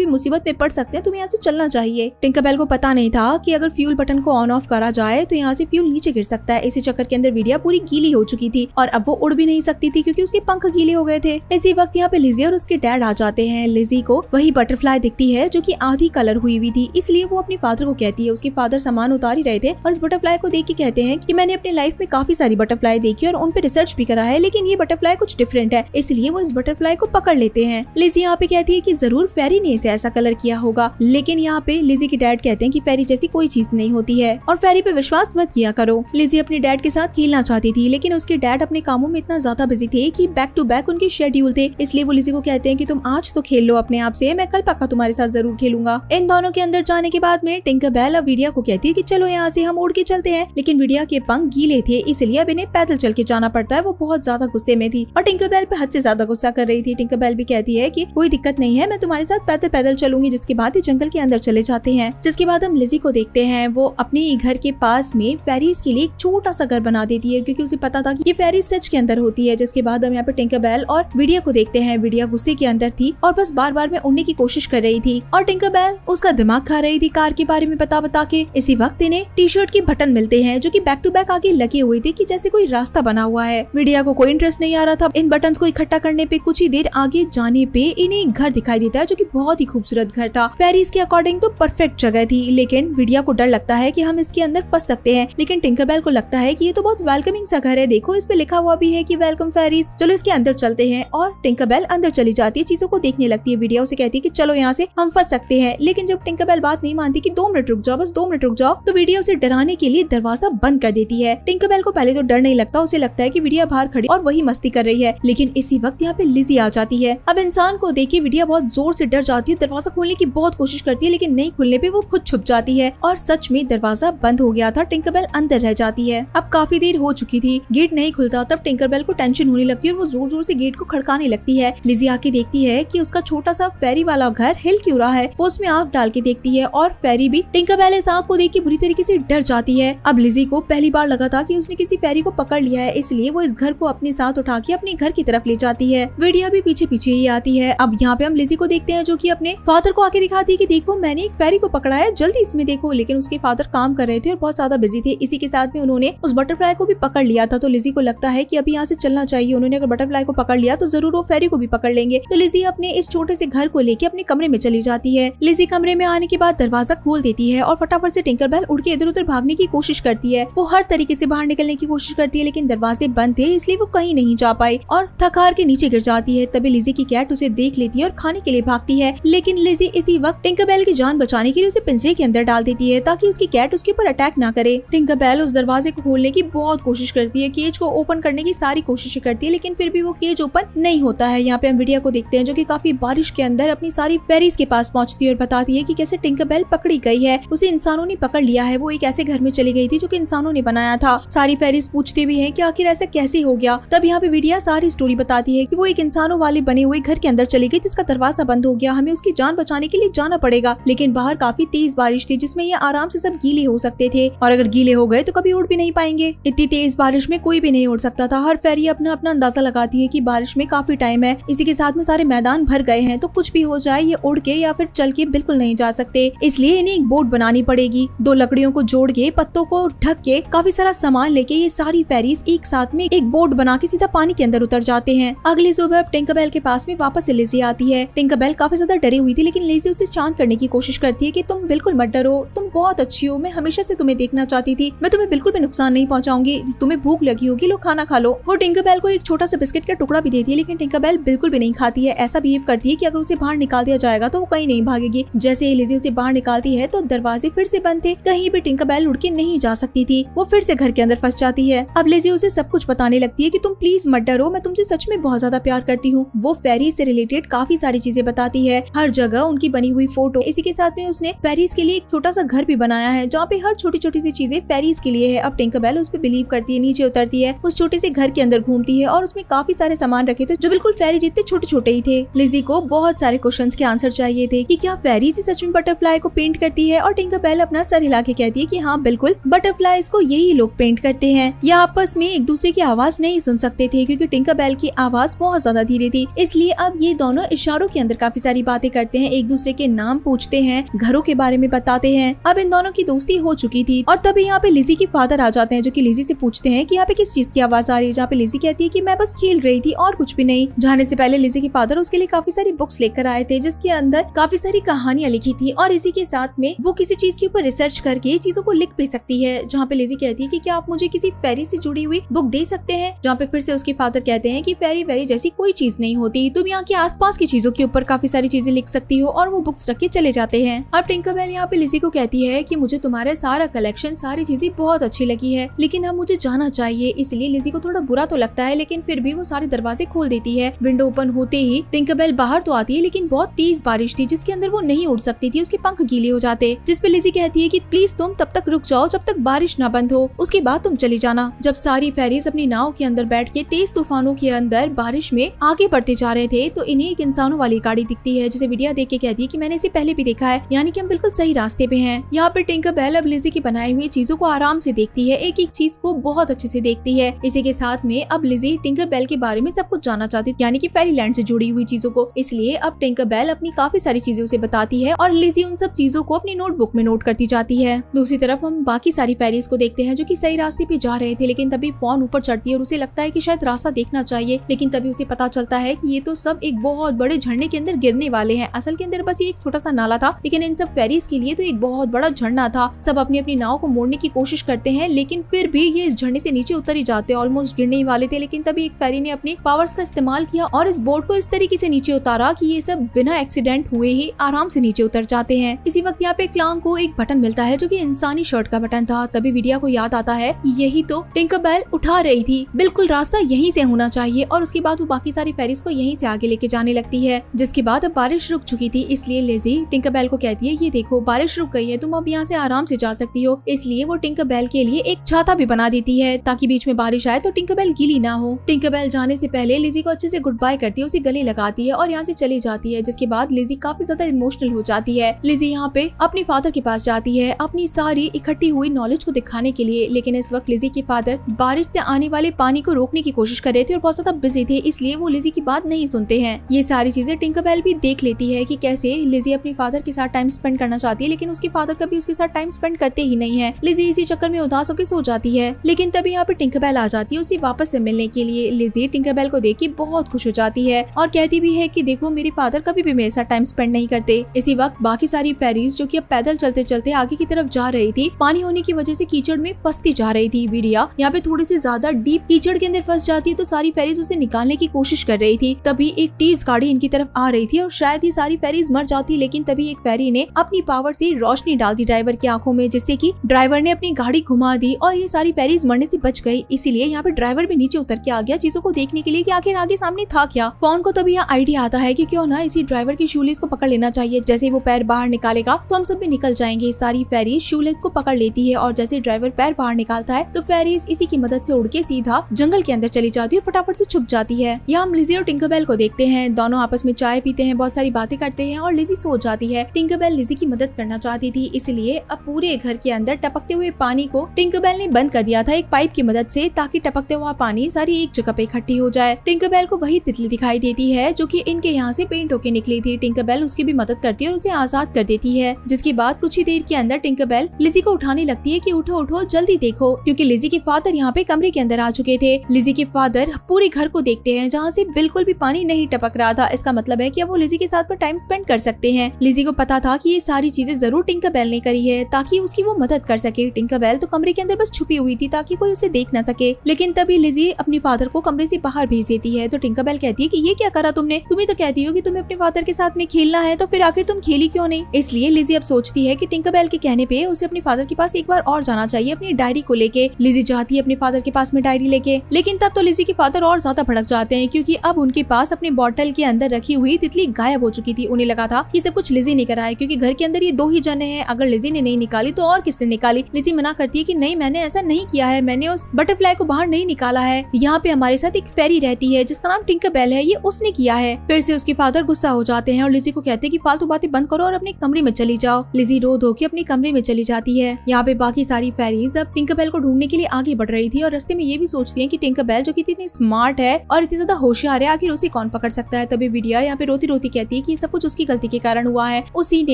भी मुसीबत में पड़ सकते हैं, तुम्हें यहाँ से चलना चाहिए। टिंकरबेल को पता नहीं था कि अगर फ्यूल बटन को ऑन ऑफ करा जाए तो यहाँ से फ्यूल नीचे गिर सकता है। इसी चक्कर के अंदर विडिया पूरी गीली हो चुकी थी और अब वो उड़ भी नहीं सकती थी क्योंकि उसके पंख गीले हो गए थे। इसी वक्त यहाँ पे लिजी और उसके डैड आ जाते हैं। लिजी को वही बटरफ्लाई दिखती है जो कि आधी कलर हुई थी, इसलिए वो अपने फादर को कहती है। उसके फादर सामान उतार ही रहे थे और इस बटरफ्लाई को देख के कहते हैं कि मैंने अपनी लाइफ में काफी सारी बटरफ्लाई देखी और उन पे रिसर्च भी करा है, लेकिन ये बटरफ्लाई कुछ डिफरेंट है, इसलिए वो इस बटरफ्लाई को पकड़ लेते हैं। लिजी यहाँ पे कहती है कि जरूर फेरी ने इसे ऐसा कलर किया होगा, लेकिन यहाँ पे लिजी के डैड कहते हैं कि फेरी जैसी कोई चीज नहीं होती है और फेरी पे विश्वास मत किया करो। लिजी अपने डैड के साथ खेलना चाहती थी, लेकिन उसके डैड अपने कामों में इतना ज्यादा बिजी थे कि बैक टू बैक उनके शेड्यूल थे, इसलिए वो लिजी को कहते हैं कि तुम आज तो खेल लो अपने आप से, मैं कल पक्का तुम्हारे साथ जरूर खेलूंगा। इन दोनों के अंदर जाने के बाद में टिंकरबेल अब विडिया को कहती है कि चलो यहाँ से हम उड़ के चलते हैं, लेकिन विडिया के पंख गीले थे, इसलिए अब इन्हें पैदल चल के जाना पड़ता है। वो बहुत ज्यादा गुस्से में थी और टिंकरबेल पे हद से ज्यादा गुस्सा कर रही थी। टिंकरबेल भी कहती है कि कोई दिक्कत नहीं है, मैं तुम्हारे साथ पैदल पैदल चलूंगी, जिसके बाद ये जंगल के अंदर चले जाते हैं। जिसके बाद हम लिजी को देखते हैं, वो अपने घर के पास में फेरीज के लिए एक छोटा सा घर बना देती है क्योंकि उसे पता था कि ये फेरीज सच के अंदर होती है। जिसके बाद हम यहाँ पे टिंकरबेल और विडिया को देखते हैं। विडिया गुस्से के अंदर थी और बस बार बार में उड़ने की कोशिश कर रही थी और टिंकरबेल उसका दिमाग खा रही थी कार के बारे में बता के। इसी वक्त इन्हें टी शर्ट के बटन मिलते हैं जो कि बैक टू बैक आगे लगे हुए थे कि जैसे कोई रास्ता बना हुआ है। विडिया को कोई इंटरेस्ट नहीं आ रहा था इन बटन्स को इकट्ठा करने पे। कुछ ही देर आगे जाने पे इन्हें एक घर दिखाई देता है जो कि बहुत ही खूबसूरत घर था। पेरिस के अकॉर्डिंग तो परफेक्ट जगह थी, लेकिन विडिया को डर लगता है कि हम इसके अंदर फंस सकते हैं, लेकिन टिंकरबेल को लगता है कि ये तो बहुत वेलकमिंग सा घर है, देखो इस पे लिखा हुआ भी है कि वेलकम पेरिस, चलो इसके अंदर चलते हैं। और टिंकरबेल अंदर चली जाती है, चीजों को देखने लगती है। विडिया उसे कहती है कि चलो यहाँ से हम फंस सकते हैं, लेकिन जब टिंकरबेल बात नहीं मानती कि 2 मिनट रुक जाओ, बस 2 मिनट रुक जाओ, तो विडिया उसे डराने के लिए दरवाजा बंद कर देती है। टिंकरबेल को पहले तो डर नहीं लगता, उसे लगता है कि विडिया बाहर खड़ी और वही मस्ती कर रही है, लेकिन इसी वक्त यहाँ पे लिजी आ जाती है। अब इंसान को देख के विडिया बहुत जोर से डर जाती है, दरवाजा खोलने की बहुत कोशिश करती है, लेकिन नहीं खुलने पे वो खुद छुप जाती है और सच में दरवाजा बंद हो गया था। टिंकरबेल अंदर रह जाती है। अब काफी देर हो चुकी थी, गेट नहीं खुलता, तब टिंकरबेल को टेंशन होने लगती है और वो जोर जोर से गेट को खड़काने लगती है। लिजी आके देखती है कि उसका छोटा सा फेरी वाला घर हिल क्यों रहा है। वो उसमें आग डाल के देखती है और फेरी भी टिंकरबेल इस आग को देख के बुरी तरीके से डर जाती है। अब लिजी को पहली बार लगा था कि उसने किसी फेरी को पकड़ लिया है, इसलिए वो इस घर को अपने साथ उठा के अपने घर की तरफ ले जाती है। विडिया भी पीछे पीछे ही आती है। अब यहाँ पे हम लिजी को देखते हैं जो कि अपने फादर को आके दिखाती है कि देखो मैंने एक फेरी को पकड़ा है, जल्दी इसमें देखो, लेकिन उसके फादर काम कर रहे थे और बहुत ज्यादा बिजी थे। इसी के साथ में उन्होंने उस बटरफ्लाई को भी पकड़ लिया था, तो लिजी को लगता है कि अभी यहाँ से चलना चाहिए। उन्होंने अगर बटरफ्लाई को पकड़ लिया तो जरूर वो फेरी को भी पकड़ लेंगे। तो लिजी अपने इस छोटे से घर को लेके अपने कमरे में चली जाती है। लिजी कमरे में आने के बाद दरवाजा खोल देती है और फटाफट से टिंकरबेल उड़ के इधर उधर भागने की कोशिश करती है। वो हर तरीके से बाहर निकलने की कोशिश करती है, लेकिन दरवाजे बंद थे, इसलिए वो कहीं नहीं जा पाई और थक हार के नीचे गिर जाती है। तभी लिजी की कैट उसे देख लेती है और खाने के लिए भागती है, लेकिन लिजी इसी वक्त टिंकरबेल की जान बचाने के लिए उसे पिंजरे के अंदर डाल देती है ताकि उसकी कैट उसके ऊपर अटैक ना करे। टिंकरबेल उस दरवाजे को खोलने की बहुत कोशिश करती है, केज को ओपन करने की सारी कोशिशें करती है, लेकिन फिर भी वो केज ओपन नहीं होता है। यहाँ पे हम विडिया को देखते हैं जो कि काफी बारिश के अंदर अपनी सारी फेरीज के पास पहुंचती है और बताती है कि कैसे टिंकरबेल पकड़ी गई है, उसे इंसानों ने पकड़ लिया है। वो एक ऐसे घर में चली गई थी जो कि इंसानों ने बनाया था। सारी फेरीज पूछती भी हैं कि आखिर ऐसा कैसे हो गया। तब यहाँ पे विडिया सारी स्टोरी बताती है कि वो एक इंसानों वाले बने हुए घर के अंदर चली गई जिसका दरवाजा बंद हो गया, हमें उसकी जान बचाने के लिए जाना पड़ेगा, लेकिन बाहर काफी तेज बारिश थी जिसमें ये आराम से सब गीले हो सकते थे और अगर गीले हो गए तो कभी उड़ भी नहीं पाएंगे। इतनी तेज बारिश में कोई भी नहीं उड़ सकता था। हर फेरी अपना अपना अंदाजा लगाती है कि बारिश में काफी टाइम है, इसी के साथ में सारे मैदान भर गए हैं, तो कुछ भी हो जाए ये उड़ के या फिर चल के बिल्कुल नहीं जा सकते, इसलिए इन्हें एक बोट बनानी पड़ेगी। 2 लकड़ियों को जोड़ के, पत्तों को ढक के, काफी सारा सामान लेके ये सारी फेरीज एक साथ में एक बोट बना के सीधा पानी के अंदर उतर जाते हैं। अगली सुबह टिंकरबेल के पास में वापस से लिजी आती है। टिंकरबेल काफी ज्यादा डरी हुई थी, लेकिन लिजी उसे शांत करने की कोशिश करती है कि तुम बिल्कुल मत डरो, तुम बहुत अच्छी हो, मैं हमेशा से तुम्हें देखना चाहती थी, मैं तुम्हें बिल्कुल भी नुकसान नहीं पहुंचाऊंगी, तुम्हें भूख लगी होगी, लो खाना खा लो। वो टिंकरबेल को एक छोटा सा बिस्किट का टुकड़ा भी देती है, लेकिन टिंकरबेल बिल्कुल भी नहीं खाती है। ऐसा बिहेव करती है कि अगर उसे बाहर निकाल दिया जाएगा तो वो कहीं नहीं भागेगी। जैसे ही लिजी उसे बाहर निकालती है तो दरवाजे फिर से बंद थे, कहीं भी टिंकरबेल उड़ के नहीं जा सकती थी। वो फिर से घर के अंदर फंस जाती है। अब लिजी उसे सब कुछ बताने लगती है कि तुम प्लीज मत डरो, मैं तुमसे सच में बहुत ज्यादा प्यार करती हूँ। वो फेरी से रिलेटेड काफी सारी चीजें बताती है, हर जगह उनकी बनी हुई फोटो। इसी के साथ में उसने फेरीज के लिए एक छोटा सा घर भी बनाया है जहाँ पे हर छोटी छोटी सी चीजें फेरीज के लिए है। अब टिंकरबेल उस पर बिलीव करती है, नीचे उतरती है, उस छोटे से घर के अंदर घूमती है और उसमें काफी सारे सामान रखे थे जो बिल्कुल फेरी जितने छोटे छोटे ही थे। लिजी को बहुत सारे क्वेश्चंस के आंसर चाहिए थे कि क्या फेरी से सच में बटरफ्लाई को पेंट करती है, और टिंकरबेल अपना सर हिला के कहती है कि हाँ बिल्कुल, बटरफ्लाईज को यही लोग पेंट करते हैं। यह आपस में एक दूसरे की आवाज नहीं सुन सकते थे क्योंकि टिंकरबेल की आवाज बहुत ज्यादा धीरे थी, इसलिए अब ये दोनों इशारों के अंदर काफी सारी बातें करते हैं, एक दूसरे के नाम पूछते हैं, घरों के बारे में बताते हैं। अब इन दोनों की दोस्ती हो चुकी थी और तभी यहाँ पे लिजी के फादर आ जाते हैं, जो कि लिजी से पूछते हैं कि यहाँ पे किस चीज की आवाज आ रही है, जहाँ पे लिजी कहती है कि मैं बस खेल रही थी और कुछ भी नहीं। जाने से पहले लिजी के फादर उसके लिए काफी सारी बुक्स लेकर आए थे, जिसके अंदर काफी सारी कहानियां लिखी थी और इसी के साथ में वो किसी चीज के ऊपर रिसर्च करके चीजों को लिख भी सकती है। जहाँ पे लिजी कहती है कि क्या आप मुझे किसी फेरी से जुड़ी हुई बुक दे सकते हैं, जहाँ पे फिर से उसके फादर कहते हैं कि फेरी वेरी जैसी कोई चीज नहीं होती, तुम यहाँ के आसपास की चीजों के ऊपर काफी सारी चीजें लिख सकती हो, और वो बुक्स रख के चले जाते हैं। अब टिंकरबेल यहाँ पे लिजी को कहती है कि मुझे तुम्हारा सारा कलेक्शन, सारी चीजें बहुत अच्छी लगी है, लेकिन अब मुझे जाना चाहिए। इसलिए लिजी को थोड़ा बुरा तो लगता है, लेकिन फिर भी वो सारे दरवाजे खोल देती है। विंडो ओपन होते ही टिंकरबेल बाहर तो आती है, लेकिन बहुत तेज बारिश थी जिसके अंदर वो नहीं उड़ सकती थी, उसके पंख गीले हो जाते, जिसपे लिजी कहती है कि प्लीज तुम तब तक रुक जाओ जब तक बारिश ना बंद हो, उसके बाद तुम चली जाना। जब सारी फेरीज अपनी नाव के अंदर बैठ के तेज तूफानों के अंदर बारिश में आगे बढ़ते जा रहे थे, तो इन्हें एक इंसानों वाली गाड़ी दिखती है, जिसे विडिया देख के कहती है कि मैंने इसे पहले भी देखा है, यानी कि हम बिल्कुल सही रास्ते पे हैं। यहाँ पे टिंकरबेल अब लिजी की बनाई हुई चीजों को आराम से देखती है, एक एक चीज को बहुत अच्छे से देखती है। इसी के साथ में अब लिजी टिंकरबेल के बारे में सब कुछ जानना चाहती, यानी कि फेरीलैंड से जुड़ी हुई चीजों को। इसलिए अब टिंकरबेल अपनी काफी सारी चीजें उसे बताती है और लिजी उन सब चीजों को अपनी नोटबुक में नोट करती जाती है। दूसरी तरफ हम बाकी सारी फेरीज को देखते हैं जो कि सही रास्ते पे जा रहे थे, लेकिन तभी फॉन ऊपर चढ़ती है और उसे लगता है कि शायद रास्ता देखना चाहिए, लेकिन तभी उसे पता चलता है कि ये तो सब एक बहुत बड़े झरने के अंदर गिरने वाले हैं। असल के अंदर बस ये एक छोटा सा नाला था, लेकिन इन सब फेरीज के लिए तो एक बहुत बड़ा झरना था। सब अपनी अपनी नाव को मोड़ने की कोशिश करते हैं, लेकिन फिर भी ये इस झरने से नीचे उतर ही जाते हैं, ऑलमोस्ट गिरने ही वाले थे। लेकिन तभी एक फेरी ने अपने पावर्स का इस्तेमाल किया और इस बोट को इस तरीके से नीचे उतारा कि ये सब बिना एक्सीडेंट हुए ही आराम से नीचे उतर जाते हैं। इसी वक्त यहाँ पे क्लांग को एक बटन मिलता है जो कि इंसानी शर्ट का बटन था। तभी विडिया को याद आता है यही तो टिंकरबेल उठा रही थी, बिल्कुल रास्ता यहीं से होना चाहिए। और उसके बाद वो बाकी सारी फेरीज को यहीं से आगे लेके जाने लगती है, जिसके बाद अब बारिश रुक चुकी थी। इसलिए लिजी टिंकरबेल को कहती है ये देखो बारिश रुक गई है, तुम अब यहाँ से आराम से जा सकती हो। इसलिए वो टिंकरबेल के लिए एक छाता भी बना देती है ताकि बीच में बारिश आए तो टिंकरबेल गीली ना हो। टिंकरबेल जाने से पहले लिजी को अच्छे से गुड बाय करती है, उसे गले लगाती है और यहाँ से चली जाती है, जिसके बाद लिजी काफी ज्यादा इमोशनल हो जाती है। लिजी यहाँ पे अपने फादर के पास जाती है अपनी सारी इकट्ठी हुई नॉलेज को दिखाने के लिए, लेकिन इस वक्त लिजी के फादर बारिश से आने वाले पानी को रोकने की कोशिश कर रहे थे और बहुत ज्यादा बिजी थे, इसलिए वो लिजी की बात नहीं सुनते हैं। ये सारी चीजें टिंकरबेल भी देख लेती है कि कैसे लिजी अपने फादर के साथ टाइम स्पेंड करना चाहती है, लेकिन उसके फादर कभी उसके साथ टाइम स्पेंड करते ही नहीं है। लिजी इसी चक्कर में उदास होकर सो जाती है, लेकिन तभी यहाँ पे टिंकरबेल आ जाती है उसे वापस से मिलने के लिए। लिजी टिंकरबेल को देख के बहुत खुश हो जाती है और कहती भी है कि देखो मेरे फादर कभी भी मेरे साथ टाइम स्पेंड नहीं करते। इसी वक्त बाकी सारी फेरीज जो कि अब पैदल चलते चलते आगे की तरफ जा रही थी, पानी होने की वजह से कीचड़ में फंसती जा रही थी। विडिया यहाँ पे थोड़ी सी ज्यादा डीप कीचड़ के अंदर फंस जाती है, तो सारी फेरीज उसे निकालने की कोशिश कर रही थी। तभी एक तेज गाड़ी इनकी तरफ आ रही थी और शायद ये सारी फेरीज मर जाती, लेकिन तभी एक फेरी ने अपनी पावर से रोशनी डाल दी ड्राइवर की आंखों में, जिससे कि ड्राइवर ने अपनी गाड़ी घुमा दी और ये सारी फेरीज मरने से बच गई। इसीलिए यहाँ पे ड्राइवर भी नीचे उतर के आ गया चीजों को देखने के लिए कि आखिर आगे सामने था क्या। पॉन को तभी यहाँ आइडिया आता है कि क्यों ना इसी ड्राइवर की शूलेस को पकड़ लेना चाहिए, जैसे वो पैर बाहर निकालेगा तो हम सब भी निकल जाएंगे। सारी फेरी शूलेस को पकड़ लेती है और जैसे ड्राइवर पैर बाहर निकालता है तो फेरीज इसी की मदद से उड़ के सीधा जंगल के अंदर चली जाती है और फटाफट से छुप जाती है। यहाँ हम लिजी और टिंकरबेल को देखते हैं, दोनों आपस में चाय पीते हैं, बहुत सारी बातें करते हैं और लिजी सो जाती है। टिंकरबेल लिजी की मदद करना चाहती थी, इसलिए अब पूरे घर के अंदर टपकते हुए पानी को टिंकरबेल ने बंद कर दिया था एक पाइप की मदद से, ताकि टपकते हुआ पानी सारी एक जगह पे इकट्ठी हो जाए। टिंकरबेल को वही तितली दिखाई देती है जो कि इनके यहाँ से पेंट होके निकली थी। टिंकरबेल उसकी भी मदद करती है और उसे आजाद कर देती है, जिसके बाद कुछ ही देर के अंदर टिंकरबेल लिजी को उठाने लगती है कि उठो उठो जल्दी देखो, क्योंकि लिजी के फादर यहाँ पे कमरे के अंदर आ चुके थे। लिजी के फादर पूरे घर को देखते हैं जहाँ से बिल्कुल भी पानी नहीं टपक रहा था। इसका मतलब है कि अब वो लिजी के साथ में टाइम स्पेंड कर सकते हैं। लिजी को पता था कि ये सारी चीजें जरूर टिंकरबेल ने करी है ताकि उसकी वो मदद कर सके। टिंकरबेल तो कमरे के अंदर बस छुपी हुई थी ताकि कोई उसे देख न सके, लेकिन तभी लिजी अपने फादर को कमरे से बाहर भेज देती है। तो टिंकरबेल कहती है कि ये क्या करा तुमने, तुम्हें तो कहती हो कि तुम्हें अपने फादर के साथ में खेलना है, तो फिर आखिर तुम खेली क्यों नहीं। इसलिए लिजी अब सोचती है कि टिंकरबेल के कहने पे उसे अपने फादर के पास एक बार और जाना चाहिए अपनी डायरी को लेके। लिजी जाती है अपने फादर के पास में डायरी लेके, लेकिन तब तो लिजी के फादर और ज्यादा भड़क जाते हैं क्योंकि अब उनके पास अपने बॉटल के अंदर रखी हुई तितली गायब हो चुकी थी। उन्हें लगा था कि सब कुछ लिजी ने करा है, क्योंकि घर के अंदर ये दो ही जने हैं, अगर लिजी ने नहीं निकाली तो और किसने निकाली। लिजी मना करती है कि नहीं मैंने ऐसा नहीं किया है, मैंने उस बटरफ्लाई को बाहर नहीं निकाला है, यहाँ पे हमारे साथ एक फेरी रहती है जिसका नाम टिंकरबेल है, ये उसने किया है। फिर से उसके फादर गुस्सा हो जाते हैं और लिजी को कहते हैं कि फालतू बातें बंद करो और अपने कमरे में चली जाओ। लिजी रो धो के अपने कमरे में चली जाती है। यहाँ पे बाकी सारी फेरीज अब टिंकरबेल को ढूंढने के लिए आगे बढ़ रही थी और रास्ते में ये भी सोचती है कि टिंकरबेल जो कि इतनी स्मार्ट है और इतनी ज्यादा होशियार है, आखिर उसे कौन पकड़ सकता है। तभी विडिया यहाँ पे रोती रोती कहती है कि सब कुछ उसकी गलती के कारण हुआ है, उसी ने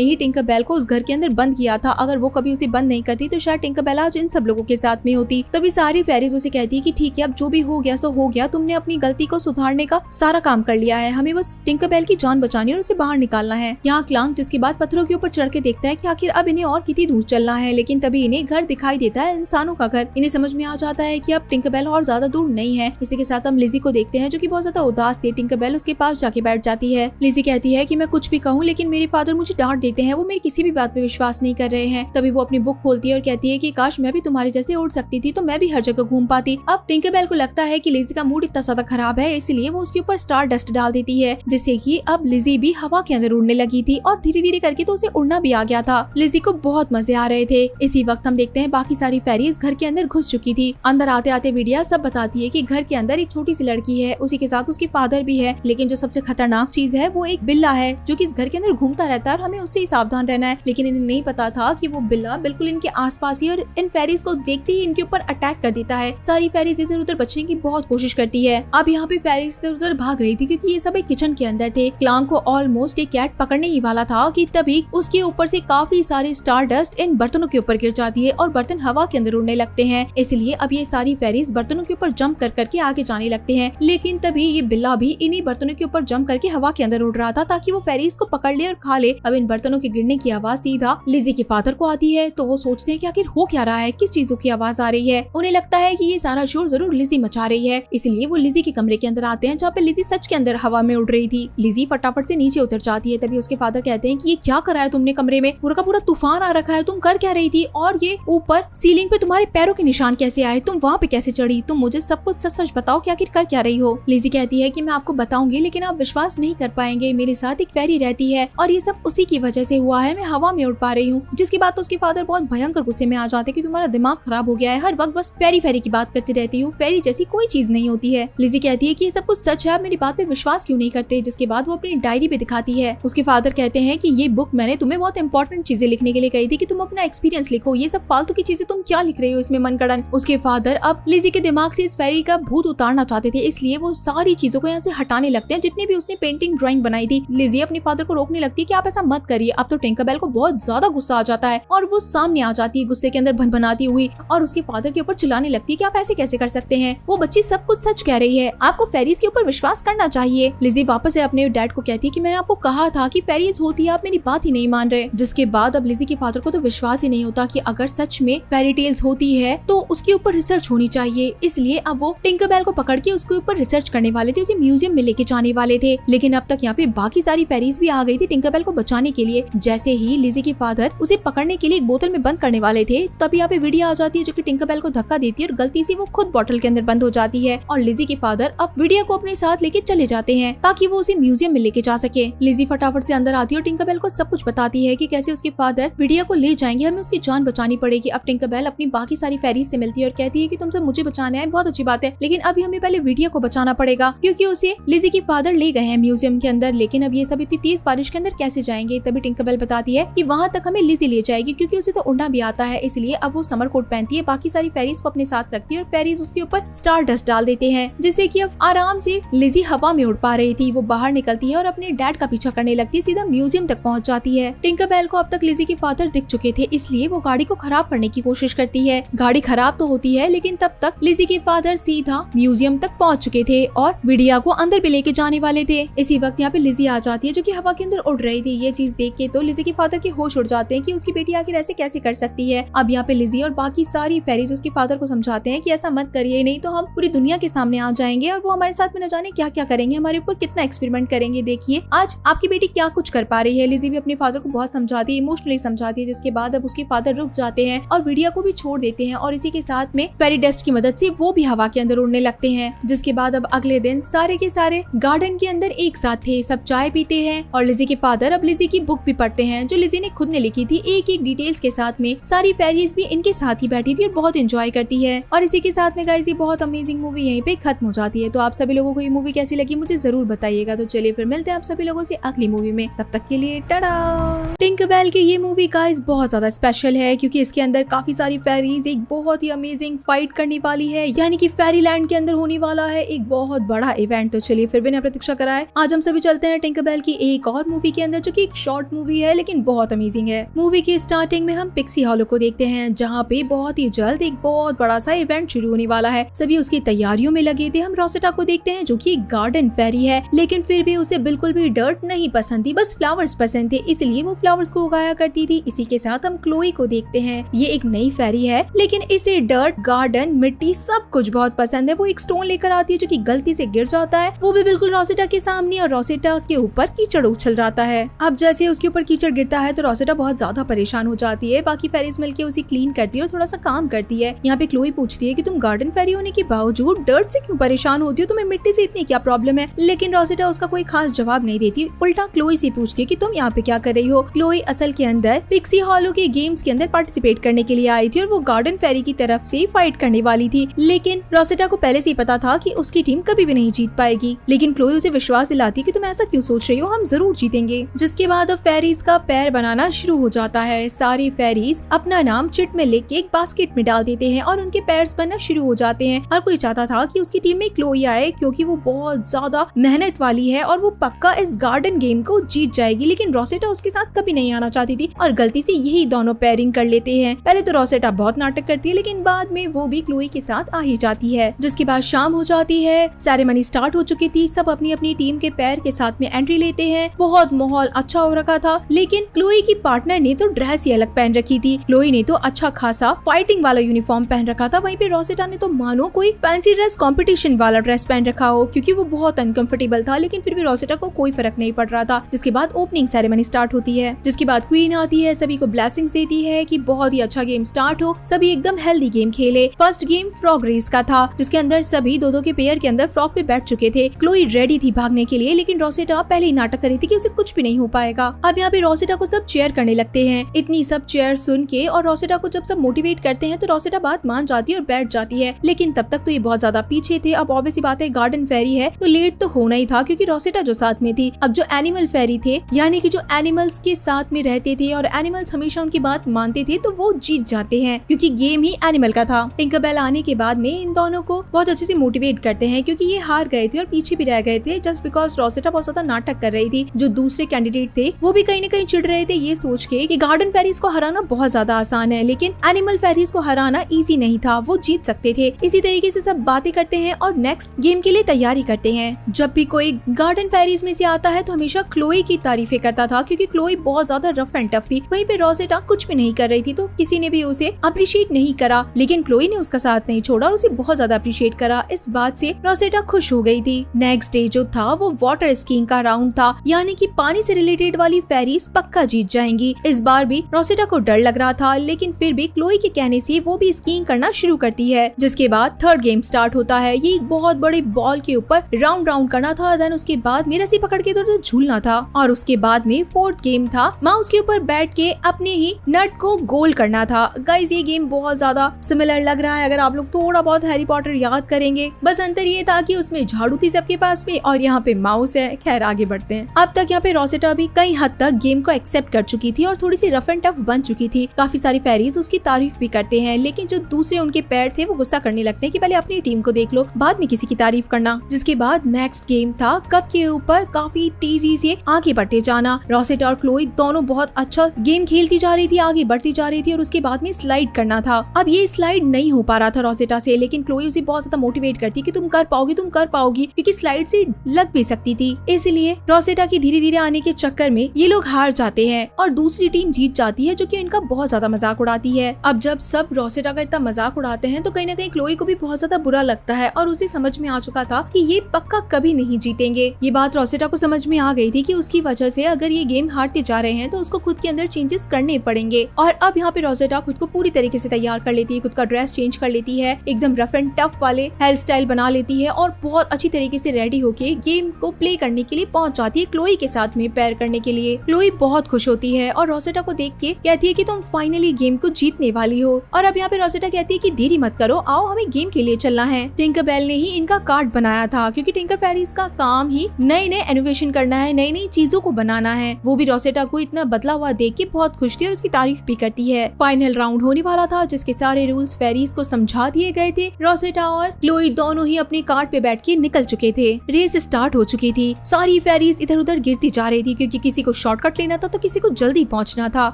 ही टिंकरबेल को उस घर के अंदर बंद किया था। अगर वो कभी उसे बंद नहीं करती तो शायद टिंकरबेल आज इन सब लोगों के साथ में होती। तभी सारी फेरीज उसे कहती है कि ठीक है, अब जो भी हो गया सो हो गया, तुमने अपनी गलती को सुधारने का सारा काम कर लिया है, हमें बस टिंकरबेल की जान बचानी और उसे बाहर निकालना है। यहाँ क्लांक जिसके बाद पत्थरों के ऊपर चढ़ के देखता है कि आखिर अब इन्हें और कितनी दूर चलना है, लेकिन तभी इन्हें घर दिखाई देता है, इंसानों का घर। इन्हें समझ में आ जाता है कि अब टिंकरबेल और ज्यादा दूर नहीं है। इसी के साथ हम लिज़ी को देखते हैं जो कि बहुत ज्यादा उदास थी। टिंकरबेल उसके पास जाके बैठ जाती है। लिज़ी कहती है कि मैं कुछ भी कहूँ लेकिन मेरे फादर मुझे डांट देते हैं, वो मेरी किसी भी बात पे विश्वास नहीं कर रहे हैं। तभी वो अपनी बुक खोलती है और कहती है कि काश मैं भी तुम्हारे जैसे उड़ सकती थी तो मैं भी हर जगह घूम पाती। अब टिंकरबेल को लगता है कि लिज़ी का मूड इतना ज्यादा खराब है, इसलिए वो उसके ऊपर स्टार डस्ट डाल देती है, जिससे कि अब लिज़ी भी हवा के अंदर उड़ने लगी थी और धीरे धीरे करके तो उसे उड़ना भी आ गया था। लिज़ी को बहुत मजे आ रहे थे। इसी वक्त हम देखते हैं बाकी सारी फेरीज घर के अंदर घुस चुकी थी। अंदर आते आते विडिया सब बताती है कि घर के अंदर एक छोटी सी लड़की है, उसी के साथ उसके फादर भी है, लेकिन जो सबसे खतरनाक चीज है वो एक बिल्ला है जो कि इस घर के अंदर घूमता रहता है और हमें उससे ही सावधान रहना है। लेकिन इन्हें नहीं पता था कि वो बिल्ला बिल्कुल इनके आसपास ही और इन फेरीज को देखते ही इनके ऊपर अटैक कर देता है। सारी फेरीज इधर उधर बचने की बहुत कोशिश करती है। अब यहाँ पे फेरीज इधर उधर भाग रही थी क्योंकि ये सब एक किचन के अंदर थे। क्लांक को ऑलमोस्ट एक कैट पकड़ने ही वाला था कि तभी उसके ऊपर से काफी सारे स्टार डस्ट इन बर्तनों के ऊपर गिर जाती है और बर्तन हवा के अंदर उड़ने लगते हैं। इसलिए अब ये सारी फेरीज बर्तनों के ऊपर जंप कर करके आगे जाने लगते हैं। लेकिन तभी ये बिल्ला भी इन्हीं बर्तनों के ऊपर जंप करके हवा के अंदर उड़ रहा था ताकि वो फेरीज को पकड़ ले और खा ले। अब इन बर्तनों के गिरने की आवाज सीधा लिज़ी के फादर को आती है, तो वो सोचते हैं कि आखिर हो क्या रहा है, किस चीजों की आवाज आ रही है। उन्हें लगता है कि ये सारा शोर जरूर लिज़ी मचा रही है, इसलिए वो लिज़ी के कमरे के अंदर आते हैं जहाँ पे लिज़ी सच के अंदर हवा में उड़ रही थी। लिज़ी फटाफट से नीचे उतर जाती है। तभी उसके फादर कहते हैं कि ये क्या करा है तुमने कमरे में, पूरा का पूरा तूफान आ रखा है, तुम कर क्या रही थी और ये ऊपर सीलिंग पे तुम्हारे पैरों के निशान कैसे आए, तुम वहाँ पे कैसे चढ़ी, तुम मुझे सब कुछ सच सच बताओ कि आखिर कर क्या रही हो। लिज़ी कहती है कि मैं आपको बताऊंगी लेकिन आप विश्वास नहीं कर पाएंगे, मेरे साथ एक फेरी रहती है और ये सब उसी की वजह से हुआ है, मैं हवा में उड़ पा रही हूँ। जिसकी बात तो उसके फादर बहुत भयंकर गुस्से में आ जाते कि तुम्हारा दिमाग खराब हो गया है, हर वक्त बस फेरी फेरी की बात करती रहती हूँ, फेरी जैसी कोई चीज नहीं होती है। लिज़ी कहती है कि ये सब कुछ सच है, आप मेरी बात पे विश्वास क्यों नहीं करते। जिसके बाद वो अपनी डायरी पे दिखाती है। उसके फादर कहते हैं कि ये बुक मैंने तुम्हें बहुत इंपॉर्टेंट चीजें लिखने के लिए कही थी कि तुम अपना एक्सपीरियंस लिखो, ये सब फालतू की चीजें तुम क्या लिख रही हो इसमें मनगढ़ंत। उसके फादर अब लिज़ी के दिमाग से इस फेरी का भूत उतारना चाहते थे, इसलिए वो सारी चीजों को यहाँ से हटाने लगते हैं जितनी भी उसने पेंटिंग ड्राइंग बनाई थी। लिज़ी अपने फादर को रोकने लगती है कि आप ऐसा मत करिए। अब तो टिंकरबेल को बहुत ज्यादा गुस्सा आ जाता है और वो सामने आ जाती है गुस्से के अंदर भनभनाती हुई और उसके फादर के ऊपर चिल्लाने लगती है कि आप ऐसे कैसे कर सकते हैं, वो बच्ची सब कुछ सच कह रही है, आपको फेरीज के ऊपर विश्वास करना चाहिए। लिज़ी वापस से अपने डैड को कहती है कि मैंने आपको कहा था कि फेरीज होती है, आप मेरी बात ही नहीं मान रहे। जिसके बाद अब लिज़ी के फादर को तो विश्वास ही नहीं होता कि अगर सच में फेरी टेल्स होती है तो उसके ऊपर रिसर्च होनी चाहिए। इसलिए अब वो टिंकरबेल को पकड़ के उसके ऊपर रिसर्च करने वाले थे, उसे म्यूजियम में लेके जाने वाले थे। लेकिन अब तक यहाँ पे बाकी सारी फेरीज भी आ गई थी टिंकरबेल को बचाने के लिए। जैसे ही लिज़ी के फादर उसे पकड़ने के लिए एक बोतल में बंद करने वाले थे, तभी यहाँ पे विडिया आ जाती है जो कि टिंकरबेल को धक्का देती है और गलती से वो खुद बोतल के अंदर बंद हो जाती है और लिज़ी के फादर अब विडिया को अपने साथ लेके चले जाते हैं ताकि वो उसे म्यूजियम में लेके जा सके। लिज़ी फटाफट से अंदर आती है और टिंकरबेल को सब कुछ बताती है कि कैसे उसके फादर विडिया को ले जाएंगे, हमें उसकी जान बचानी पड़ेगी। अब टिंकरबेल अपनी बाकी सारी फेरीज से मिलती है और कहती है कि तुम सब मुझे बचाने आए, बहुत अच्छी बात है, लेकिन अभी हमें पहले विडिया को बचाना पड़ेगा क्योंकि उसे लिज़ी के फादर ले गए हैं म्यूजियम के अंदर। लेकिन अब ये सब इतनी तेज बारिश के अंदर कैसे जाएंगे। तभी टिंकरबेल बताती है कि वहाँ तक हमें लिज़ी ले जाएगी क्योंकि उसे तो उड़ना भी आता है। इसलिए अब वो समर कोट पहनती है, बाकी सारी फेरीज को अपने साथ रखती है और फेरीज उसके ऊपर स्टार डस्ट डाल देते हैं जिससे कि अब आराम से लिज़ी हवा में उड़ पा रही थी। वो बाहर निकलती है और अपने डैड का पीछा करने लगती है, सीधा म्यूजियम तक पहुंच जाती है। टिंकरबेल को अब तक लिज़ी के फादर दिख चुके थे, इसलिए वो गाड़ी को खराब करने की कोशिश करती है। गाड़ी खराब तो होती है लेकिन तब तक लिज़ी के फादर सीधा म्यूजियम तक पहुंच चुके थे और विडिया को अंदर भी लेके जाने वाले थे। इसी वक्त यहाँ पे लिज़ी आ जाती है जो कि हवा के अंदर उड़ रही थी। ये चीज देख के तो लिज़ी के फादर के होश उड़ जाते हैं कि उसकी बेटी आखिर ऐसे कैसे कर सकती है। अब यहाँ पे लिज़ी और बाकी सारी फेरीज उसके फादर को समझाते हैं कि ऐसा मत करिए, नहीं तो हम पूरी दुनिया के सामने आ जाएंगे और वो हमारे साथ में न जाने क्या क्या करेंगे, हमारे ऊपर कितना एक्सपेरिमेंट करेंगे। देखिए आज आपकी बेटी क्या कुछ कर पा रही है। लिज़ी भी अपने फादर को बहुत समझाती है, इमोशनली समझाती है। जिसके बाद अब उसके फादर रुक जाते हैं और विडिया को भी छोड़ देते हैं और इसी के साथ में फेरी डस्ट की मदद से वो भी हवा के अंदर उड़ने लगते हैं। जिसके बाद अब अगले दिन सारे के सारे गार्डन के अंदर एक साथ थे, सब चाय पीते हैं और लिज़ी के फादर अब लिज़ी की बुक भी पढ़ते हैं जो लिज़ी ने खुद ने लिखी थी, एक एक डिटेल्स के साथ में। सारी फेरीज भी इनके साथ ही बैठी थी और बहुत एंजॉय करती है। और इसी के साथ में गाइस ये बहुत अमेजिंग मूवी यहीं पे खत्म हो जाती है। तो आप सभी लोगों को ये मूवी कैसी लगी मुझे जरूर बताइएगा। तो चलिए फिर मिलते हैं आप सभी लोगों से अगली मूवी में, तब तक के लिए टाटा। टिंकरबेल की ये मूवी गाइस बहुत बहुत ज्यादा स्पेशल है क्योंकि इसके अंदर काफी सारी फेरीज एक बहुत ही अमेजिंग फाइट करने वाली है, यानी कि फेरी लैंड के अंदर होने वाला है एक बहुत बड़ा इवेंट। तो चलिए फिर बिना प्रतीक्षा कराए आज हम सभी चलते हैं टिंकरबेल की एक और मूवी के अंदर, जो कि एक शॉर्ट मूवी है लेकिन बहुत अमेजिंग है। मूवी की स्टार्टिंग में हम पिक्सी हॉलो को देखते हैं, जहाँ पे बहुत ही जल्द एक बहुत बड़ा सा इवेंट शुरू होने वाला है। सभी उसकी तैयारियों में लगे थे। हम रोसेटा को देखते हैं जो कि एक गार्डन फेरी है, लेकिन फिर भी उसे बिल्कुल भी डर्ट नहीं पसंद थी, बस फ्लावर्स पसंद थे, इसलिए वो फ्लावर्स को उगाया करती थी। इसी के साथ हम क्लोई को देखते हैं। ये एक नई फेरी है, लेकिन इसे डर्ट, गार्डन, मिट्टी सब कुछ बहुत पसंद है। वो एक स्टोन लेकर आती है जो कि गलती से गिर जाता है, वो भी बिल्कुल रोसेटा के सामने, और रोसेटा के ऊपर कीचड़ उछल जाता है। अब जैसे उसके ऊपर कीचड़ गिरता है तो रोसेटा बहुत ज्यादा परेशान हो जाती है। बाकी फेरीज मिलकर उसे क्लीन करती है और थोड़ा सा काम करती है। यहाँ पे क्लोई पूछती है कि तुम गार्डन फेरी होने के बावजूद डर्ट से क्यों परेशान होती हो, तुम्हें मिट्टी से इतनी क्या प्रॉब्लम है? लेकिन रोसेटा उसका कोई खास जवाब नहीं देती, उल्टा क्लोई से पूछती है कि तुम यहाँ पे क्या कर रही हो। क्लोई असल के अंदर पिक्सी हॉलो के गेम्स के अंदर पार्टिसिपेट करने के लिए आई थी और वो गार्डन फेरी की तरफ से फाइट करने वाली थी, लेकिन रोसेटा को पहले से ही पता था कि उसकी टीम कभी भी नहीं जीत पाएगी। लेकिन क्लोई उसे विश्वास दिलाती कि तुम ऐसा क्यों सोच रही हो, हम जरूर जीतेंगे। जिसके बाद अब फेरीज का पैर बनाना शुरू हो जाता है। सारी फेरीज अपना नाम चिट में लिख के एक बास्केट में डाल देते हैं और उनके पैर्स बनना शुरू हो जाते हैं। हर कोई चाहता था कि उसकी टीम में क्लोई आए क्योंकि वो बहुत ज्यादा मेहनत वाली है और वो पक्का इस गार्डन गेम को जीत जाएगी। लेकिन रोसेटा उसके साथ कभी नहीं आना चाहती थी और गलती से यही दोनों पेयरिंग कर लेते हैं। पहले तो रोसेटा बहुत नाटक करती है, लेकिन बाद में वो भी क्लोई के साथ आ ही जाती है। जिसके बाद शाम हो जाती है, सेरेमनी स्टार्ट हो चुकी थी, सब अपनी अपनी टीम के पैर के साथ में एंट्री लेते हैं। बहुत माहौल अच्छा हो रखा था, लेकिन क्लोई की पार्टनर ने तो ड्रेस ही अलग पहन रखी थी। क्लोई ने तो अच्छा खासा फाइटिंग वाला यूनिफॉर्म पहन रखा था, वहीं पे रोसेटा ने तो मानो कोई फैंसी ड्रेस कंपटीशन वाला ड्रेस पहन रखा हो, क्योंकि वो बहुत अनकंफर्टेबल था। लेकिन फिर भी रोसेटा को कोई फर्क नहीं पड़ रहा था। जिसके बाद ओपनिंग सेरेमनी स्टार्ट होती है, जिसके बाद क्वीन आती है, सभी को ब्लेसिंग्स देती है कि बहुत ही अच्छा गेम स्टार्ट हो, सभी एकदम हेल्दी गेम खेले। फर्स्ट गेम फ्रॉग रेस का था, जिसके अंदर सभी दो के पेयर के अंदर फ्रॉग पे बैठ चुके थे। क्लोई रेडी थी भागने के लिए, लेकिन रोसेटा पहले ही नाटक कर रही थी कि उसे कुछ भी नहीं हो पाएगा। अब यहाँ पे रोसेटा को सब चेयर करने लगते हैं। इतनी सब चेयर सुन के और रोसेटा को जब सब मोटिवेट करते हैं तो रोसेटा बात मान जाती है और बैठ जाती है। लेकिन तब तक तो ये बहुत ज्यादा पीछे थे। अब ऑब्वियस बात है, गार्डन फेरी है तो लेट तो होना ही था, क्योंकि रोसेटा जो साथ में थी। अब जो एनिमल फेरी थे, यानी कि जो एनिमल्स के साथ में रहते थे और एनिमल्स हमेशा उनकी बात मानते थे, तो वो जीत जाते हैं, क्योंकि गेम ही एनिमल का था। टिंकरबेल आने के बाद में इन दोनों को बहुत अच्छे से मोटिवेट करते हैं, क्योंकि ये हार गए थे और पीछे भी रह गए थे जस्ट बिकॉज रोसेटा बहुत ज्यादा नाटक कर रही थी। जो दूसरे कैंडिडेट थे वो भी कहीं न कहीं चिढ़ रहे थे ये सोच के कि गार्डन फेरीज को हराना बहुत ज्यादा आसान है, लेकिन एनिमल फेरीज को हराना इजी नहीं था, वो जीत सकते थे। इसी तरीके से सब बातें करते हैं और नेक्स्ट गेम के लिए तैयारी करते हैं। जब भी कोई गार्डन फेरीज में से आता है तो हमेशा क्लोई की तारीफें करता था, क्योंकि क्लोई बहुत ज्यादा रफ एंड टफ थी। वहीं पे रोसेटा कुछ भी नहीं कर रही थी, तो किसी ने भी उसे अप्रिशिएट नहीं करा, लेकिन क्लोई ने उसका साथ नहीं छोड़ा और उसे बहुत ज्यादा अप्रिशिएट करा। इस बात से रोसेटा खुश हो गई थी। नेक्स्ट डे जो था वो वाटर स्कीइंग का राउंड था, यानी कि पानी से रिलेटेड वाली फेरीज पक्का जीत जाएंगी। इस बार भी रोसेटा को डर लग रहा था, लेकिन फिर भी क्लोई के कहने से वो भी स्कीइंग करना शुरू करती है। जिसके बाद थर्ड गेम स्टार्ट होता है। ये एक बहुत बड़े बॉल के ऊपर राउंड राउंड करना था, देन उसके बाद में रस्सी पकड़ के तो झूलना था, और उसके बाद में फोर्थ गेम था माउस के ऊपर बैठ के अपने ही नट को गोल करना था। गाइस ये गेम बहुत ज्यादा सिमिलर लग रहा है अगर आप लोग थोड़ा बहुत हैरी पॉटर याद करेंगे, बस अंतर ये था कि उसमें झाड़ू थी सबके पास में और यहाँ पे माउस है। खैर आगे बढ़ते हैं। अब तक यहाँ पे रोसेटा भी कई हद तक गेम को एक्सेप्ट कर चुकी थी और थोड़ी सी रफ एंड टफ बन चुकी थी। काफी सारी फेरीज उसकी तारीफ भी करते हैं, लेकिन जो दूसरे उनके पैर थे वो गुस्सा करने लगते हैं कि पहले अपनी टीम को देख लो, बाद में किसी की तारीफ करना। जिसके बाद नेक्स्ट गेम था कप के ऊपर काफी तेजी से आगे बढ़ते जाना। रोसेटा और क्लोई दोनों बहुत अच्छा गेम खेलती जा रही थी, आगे बढ़ती जा रही थी, और उसके बाद में स्लाइड करना था। अब ये स्लाइड नहीं हो पा रहा था रोसेटा से, लेकिन क्लोई उसे बहुत ज्यादा मोटिवेट करती कि तुम कर पाओगी, क्योंकि स्लाइड से लग भी सकती थी। इसलिए रोसेटा की धीरे धीरे आने के चक्कर में ये लोग हार जाते हैं और दूसरी टीम जीत जाती है, जो कि इनका बहुत ज्यादा मजाक उड़ाती है। अब जब सब रोसेटा का इतना मजाक उड़ाते हैं तो कहीं ना कहीं क्लोई को भी बहुत ज्यादा बुरा लगता है और उसे समझ में आ चुका था कि ये पक्का कभी नहीं जीतेंगे। ये बात रोसेटा को समझ में आ गई थी कि उसकी वजह से अगर ये गेम हारते जा रहे हैं तो उसको खुद के अंदर चेंजेस करने पड़ेंगे। और अब यहाँ पे रोसेटा खुद को पूरी तरीके से तैयार कर लेती है, खुद का ड्रेस चेंज कर लेती है, एकदम रफ एंड टफ वाले हेयर स्टाइल बना लेती है और बहुत अच्छी तरीके से रेडी होके गेम को प्ले करने के लिए पहुंच जाती है क्लोई के साथ में पैर करने के लिए। क्लोई बहुत खुश होती है और रोसेटा को देख के कहती है कि तुम फाइनली गेम को जीतने वाली हो। और अब यहाँ पे रोसेटा कहती है कि देरी मत करो, आओ हमें गेम के लिए चलना है। टिंकरबेल ने ही इनका कार्ड बनाया था, क्योंकि टिंकर फेरीज का काम ही नए नए इनोवेशन करना है, नई नई चीजों को बनाना है। वो भी रोसेटा को इतना बदला हुआ देख के बहुत खुश पूछती है और उसकी तारीफ भी करती है। फाइनल राउंड होने वाला था जिसके सारे रूल्स फेरीज को समझा दिए गए थे। रोसेटा और क्लोई दोनों ही अपने कार्ट पे बैठ के निकल चुके थे। रेस स्टार्ट हो चुकी थी। सारी फेरीज इधर उधर गिरती जा रही थी क्योंकि किसी को शॉर्टकट लेना था तो किसी को जल्दी पहुंचना था।